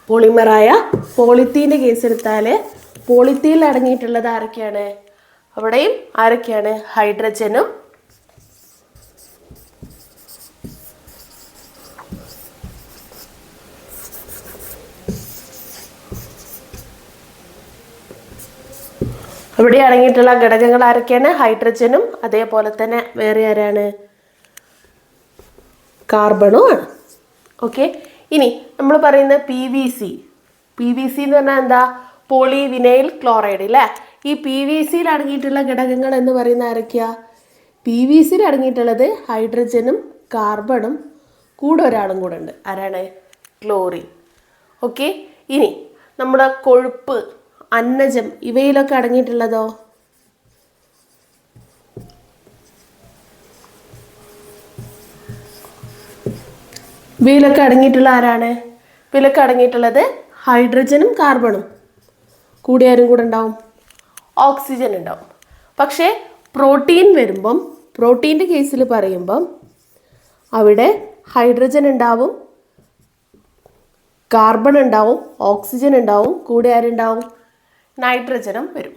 പോളിമറായ പോളിത്തീൻ്റെ കേസ് എടുത്താൽ പോളിത്തീനിൽ അടങ്ങിയിട്ടുള്ളത് ആരൊക്കെയാണ്? അവിടെയും ആരൊക്കെയാണ്? ഹൈഡ്രജനും ഇവിടെ അടങ്ങിയിട്ടുള്ള ഘടകങ്ങൾ ആരൊക്കെയാണ്? ഹൈഡ്രജനും അതേപോലെ തന്നെ വേറെ ആരാണ്? കാർബണും ആണ്. ഓക്കെ. ഇനി നമ്മൾ പറയുന്ന PVC എന്ന് പറഞ്ഞാൽ എന്താ? പോളി വിനൈൽ ക്ലോറൈഡ് അല്ലേ? ഈ PVCയിൽ അടങ്ങിയിട്ടുള്ള ഘടകങ്ങൾ എന്ന് പറയുന്ന ആരൊക്കെയാ? PVCയിൽ അടങ്ങിയിട്ടുള്ളത് ഹൈഡ്രജനും കാർബണും കൂടെ ഒരാളും കൂടെ ഉണ്ട്. ആരാണ്? ക്ലോറിൻ. ഓക്കെ. ഇനി നമ്മുടെ കൊഴുപ്പ്, അന്നജം, ഇവയിലൊക്കെ അടങ്ങിയിട്ടുള്ളതോ? ഇവയിലൊക്കെ അടങ്ങിയിട്ടുള്ള ആരാണ്? ഇവയിലൊക്കെ അടങ്ങിയിട്ടുള്ളത് ഹൈഡ്രജനും കാർബണും കൂടി ആരും കൂടെ ഉണ്ടാവും? ഓക്സിജൻ ഉണ്ടാവും. പക്ഷേ പ്രോട്ടീൻ വരുമ്പം, പ്രോട്ടീൻ്റെ കേസിൽ പറയുമ്പം അവിടെ ഹൈഡ്രജൻ ഉണ്ടാവും, കാർബൺ ഉണ്ടാവും, ഓക്സിജൻ ഉണ്ടാവും, കൂടെ ആരുണ്ടാവും? നൈട്രജനും വരും.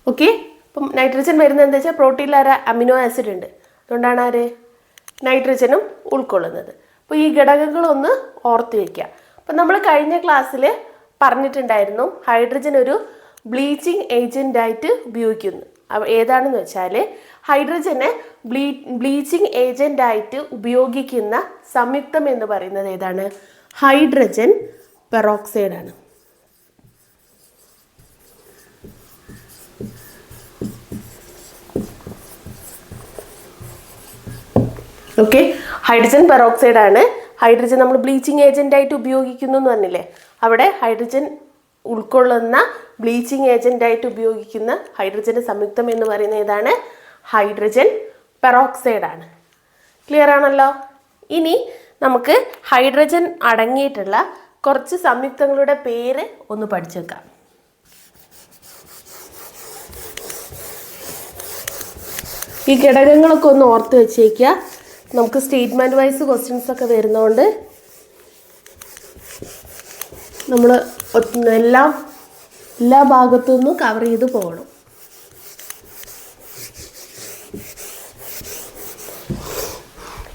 ഓക്കെ. അപ്പം നൈട്രജൻ വരുന്നത് എന്താ വെച്ചാൽ പ്രോട്ടീനിൽ അമിനോ ആസിഡ് ഉണ്ട്, അതുകൊണ്ടാണ് ആര്? നൈട്രജനും ഉൾക്കൊള്ളുന്നത്. അപ്പോൾ ഈ ഘടകങ്ങളൊന്ന് ഓർത്ത് വയ്ക്കുക. അപ്പം നമ്മൾ കഴിഞ്ഞ ക്ലാസ്സിൽ പറഞ്ഞിട്ടുണ്ടായിരുന്നു ഹൈഡ്രജൻ ഒരു ബ്ലീച്ചിങ് ഏജൻ്റായിട്ട് ഉപയോഗിക്കുന്നു. ഏതാണെന്ന് വെച്ചാൽ ഹൈഡ്രജനെ ബ്ലീച്ചിങ് ഏജൻ്റായിട്ട് ഉപയോഗിക്കുന്ന സംയുക്തം എന്ന് പറയുന്നത് ഏതാണ്? ഹൈഡ്രജൻ പെറോക്സൈഡ് ആണ്. ഓക്കെ. ഹൈഡ്രജൻ പെറോക്സൈഡ് ആണ്. ഹൈഡ്രജൻ നമ്മൾ ബ്ലീച്ചിങ് ഏജൻ്റായിട്ട് ഉപയോഗിക്കുന്നു എന്ന് പറഞ്ഞില്ലേ? അവിടെ ഹൈഡ്രജൻ ഉൾക്കൊള്ളുന്ന ബ്ലീച്ചിങ് ഏജൻ്റായിട്ട് ഉപയോഗിക്കുന്ന ഹൈഡ്രജൻ്റെ സംയുക്തം എന്ന് പറയുന്നത് ഏതാണ്? ഹൈഡ്രജൻ പെറോക്സൈഡ് ആണ്. ക്ലിയർ ആണല്ലോ? ഇനി നമുക്ക് ഹൈഡ്രജൻ അടങ്ങിയിട്ടുള്ള കുറച്ച് സംയുക്തങ്ങളുടെ പേര് ഒന്ന് പഠിച്ചേക്കാം. ഈ ഘടകങ്ങളൊക്കെ ഒന്ന് ഓർത്ത് വെച്ചേക്കുക. നമുക്ക് സ്റ്റേറ്റ്മെൻറ്റ് വൈസ് ക്വസ്റ്റ്യൻസ് ഒക്കെ വരുന്നതുകൊണ്ട് നമ്മൾ എല്ലാ ഭാഗത്തു നിന്നും കവർ ചെയ്ത് പോകണം.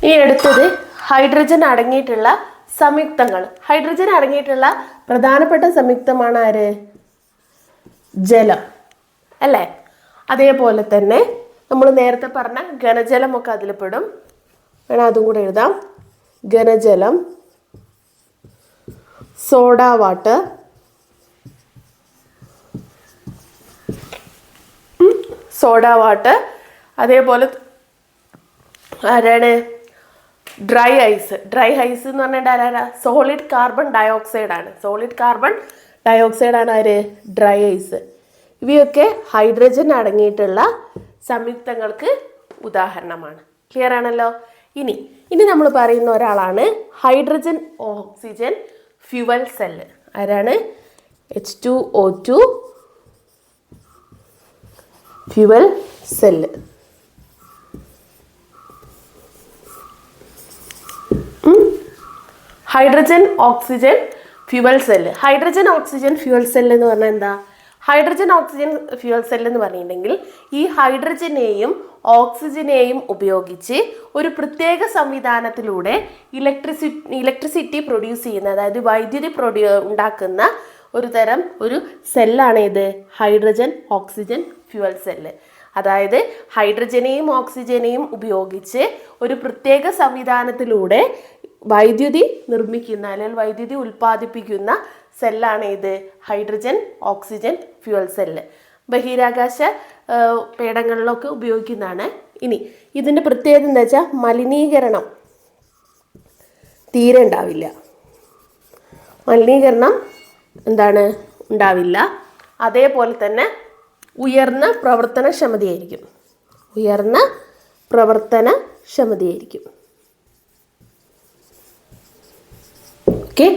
ഈ അടുത്തത് ഹൈഡ്രജൻ അടങ്ങിയിട്ടുള്ള സംയുക്തങ്ങൾ. ഹൈഡ്രജൻ അടങ്ങിയിട്ടുള്ള പ്രധാനപ്പെട്ട സംയുക്തമാണ് ആര്? ജലം അല്ലേ? അതേപോലെ തന്നെ നമ്മൾ നേരത്തെ പറഞ്ഞ ഘനജലമൊക്കെ അതിൽ പെടും. വേണം അതും കൂടെ എഴുതാം. ഘനജലം, സോഡ വാട്ടർ, അതേപോലെ ആരാണ്? Dry ice. ഡ്രൈ ഐസ് എന്ന് പറഞ്ഞാൽ ആരാ? സോളിഡ് കാർബൺ ഡയോക്സൈഡ് ആണ്. സോളിഡ് കാർബൺ ഡയോക്സൈഡ് ആണ് ആര്? Dry ice. ഇവയൊക്കെ ഹൈഡ്രജൻ അടങ്ങിയിട്ടുള്ള സംയുക്തങ്ങൾക്ക് ഉദാഹരണമാണ്. ക്ലിയർ ആണല്ലോ? ഇനി നമ്മൾ പറയുന്ന ഒരാളാണ് ഹൈഡ്രജൻ ഓക്സിജൻ ഫ്യൂവൽ സെല്ല്. ആരാണ്? H2O2 fuel cell. Hydrogen oxygen fuel cell. Hydrogen oxygen fuel cell എന്ന് പറഞ്ഞാൽ എന്താ? ഹൈഡ്രജൻ ഓക്സിജൻ ഫ്യൂവൽ സെല്ല് എന്ന് പറഞ്ഞിട്ടുണ്ടെങ്കിൽ ഈ ഹൈഡ്രജനെയും ഓക്സിജനെയും ഉപയോഗിച്ച് ഒരു പ്രത്യേക സംവിധാനത്തിലൂടെ ഇലക്ട്രിസിറ്റി പ്രൊഡ്യൂസ് ചെയ്യുന്ന, അതായത് വൈദ്യുതി ഉണ്ടാക്കുന്ന ഒരു സെല്ലാണ് ഇത് ഹൈഡ്രജൻ ഓക്സിജൻ ഫ്യൂവൽ സെല്ല്. അതായത് ഹൈഡ്രജനെയും ഓക്സിജനെയും ഉപയോഗിച്ച് ഒരു പ്രത്യേക സംവിധാനത്തിലൂടെ വൈദ്യുതി നിർമ്മിക്കുന്ന അല്ലെങ്കിൽ വൈദ്യുതി ഉൽപ്പാദിപ്പിക്കുന്ന സെല്ലാണ് ഇത് ഹൈഡ്രജൻ ഓക്സിജൻ ഫ്യൂവൽ സെല്ല്. ബഹിരാകാശ പേടകങ്ങളിലൊക്കെ ഉപയോഗിക്കുന്നതാണ്. ഇതിൻ്റെ പ്രത്യേകത എന്താ വെച്ചാൽ മലിനീകരണം തീരെ ഉണ്ടാവില്ല. ഉണ്ടാവില്ല. അതേപോലെ തന്നെ ഉയർന്ന പ്രവർത്തനക്ഷമതയായിരിക്കും. ഓക്കെ.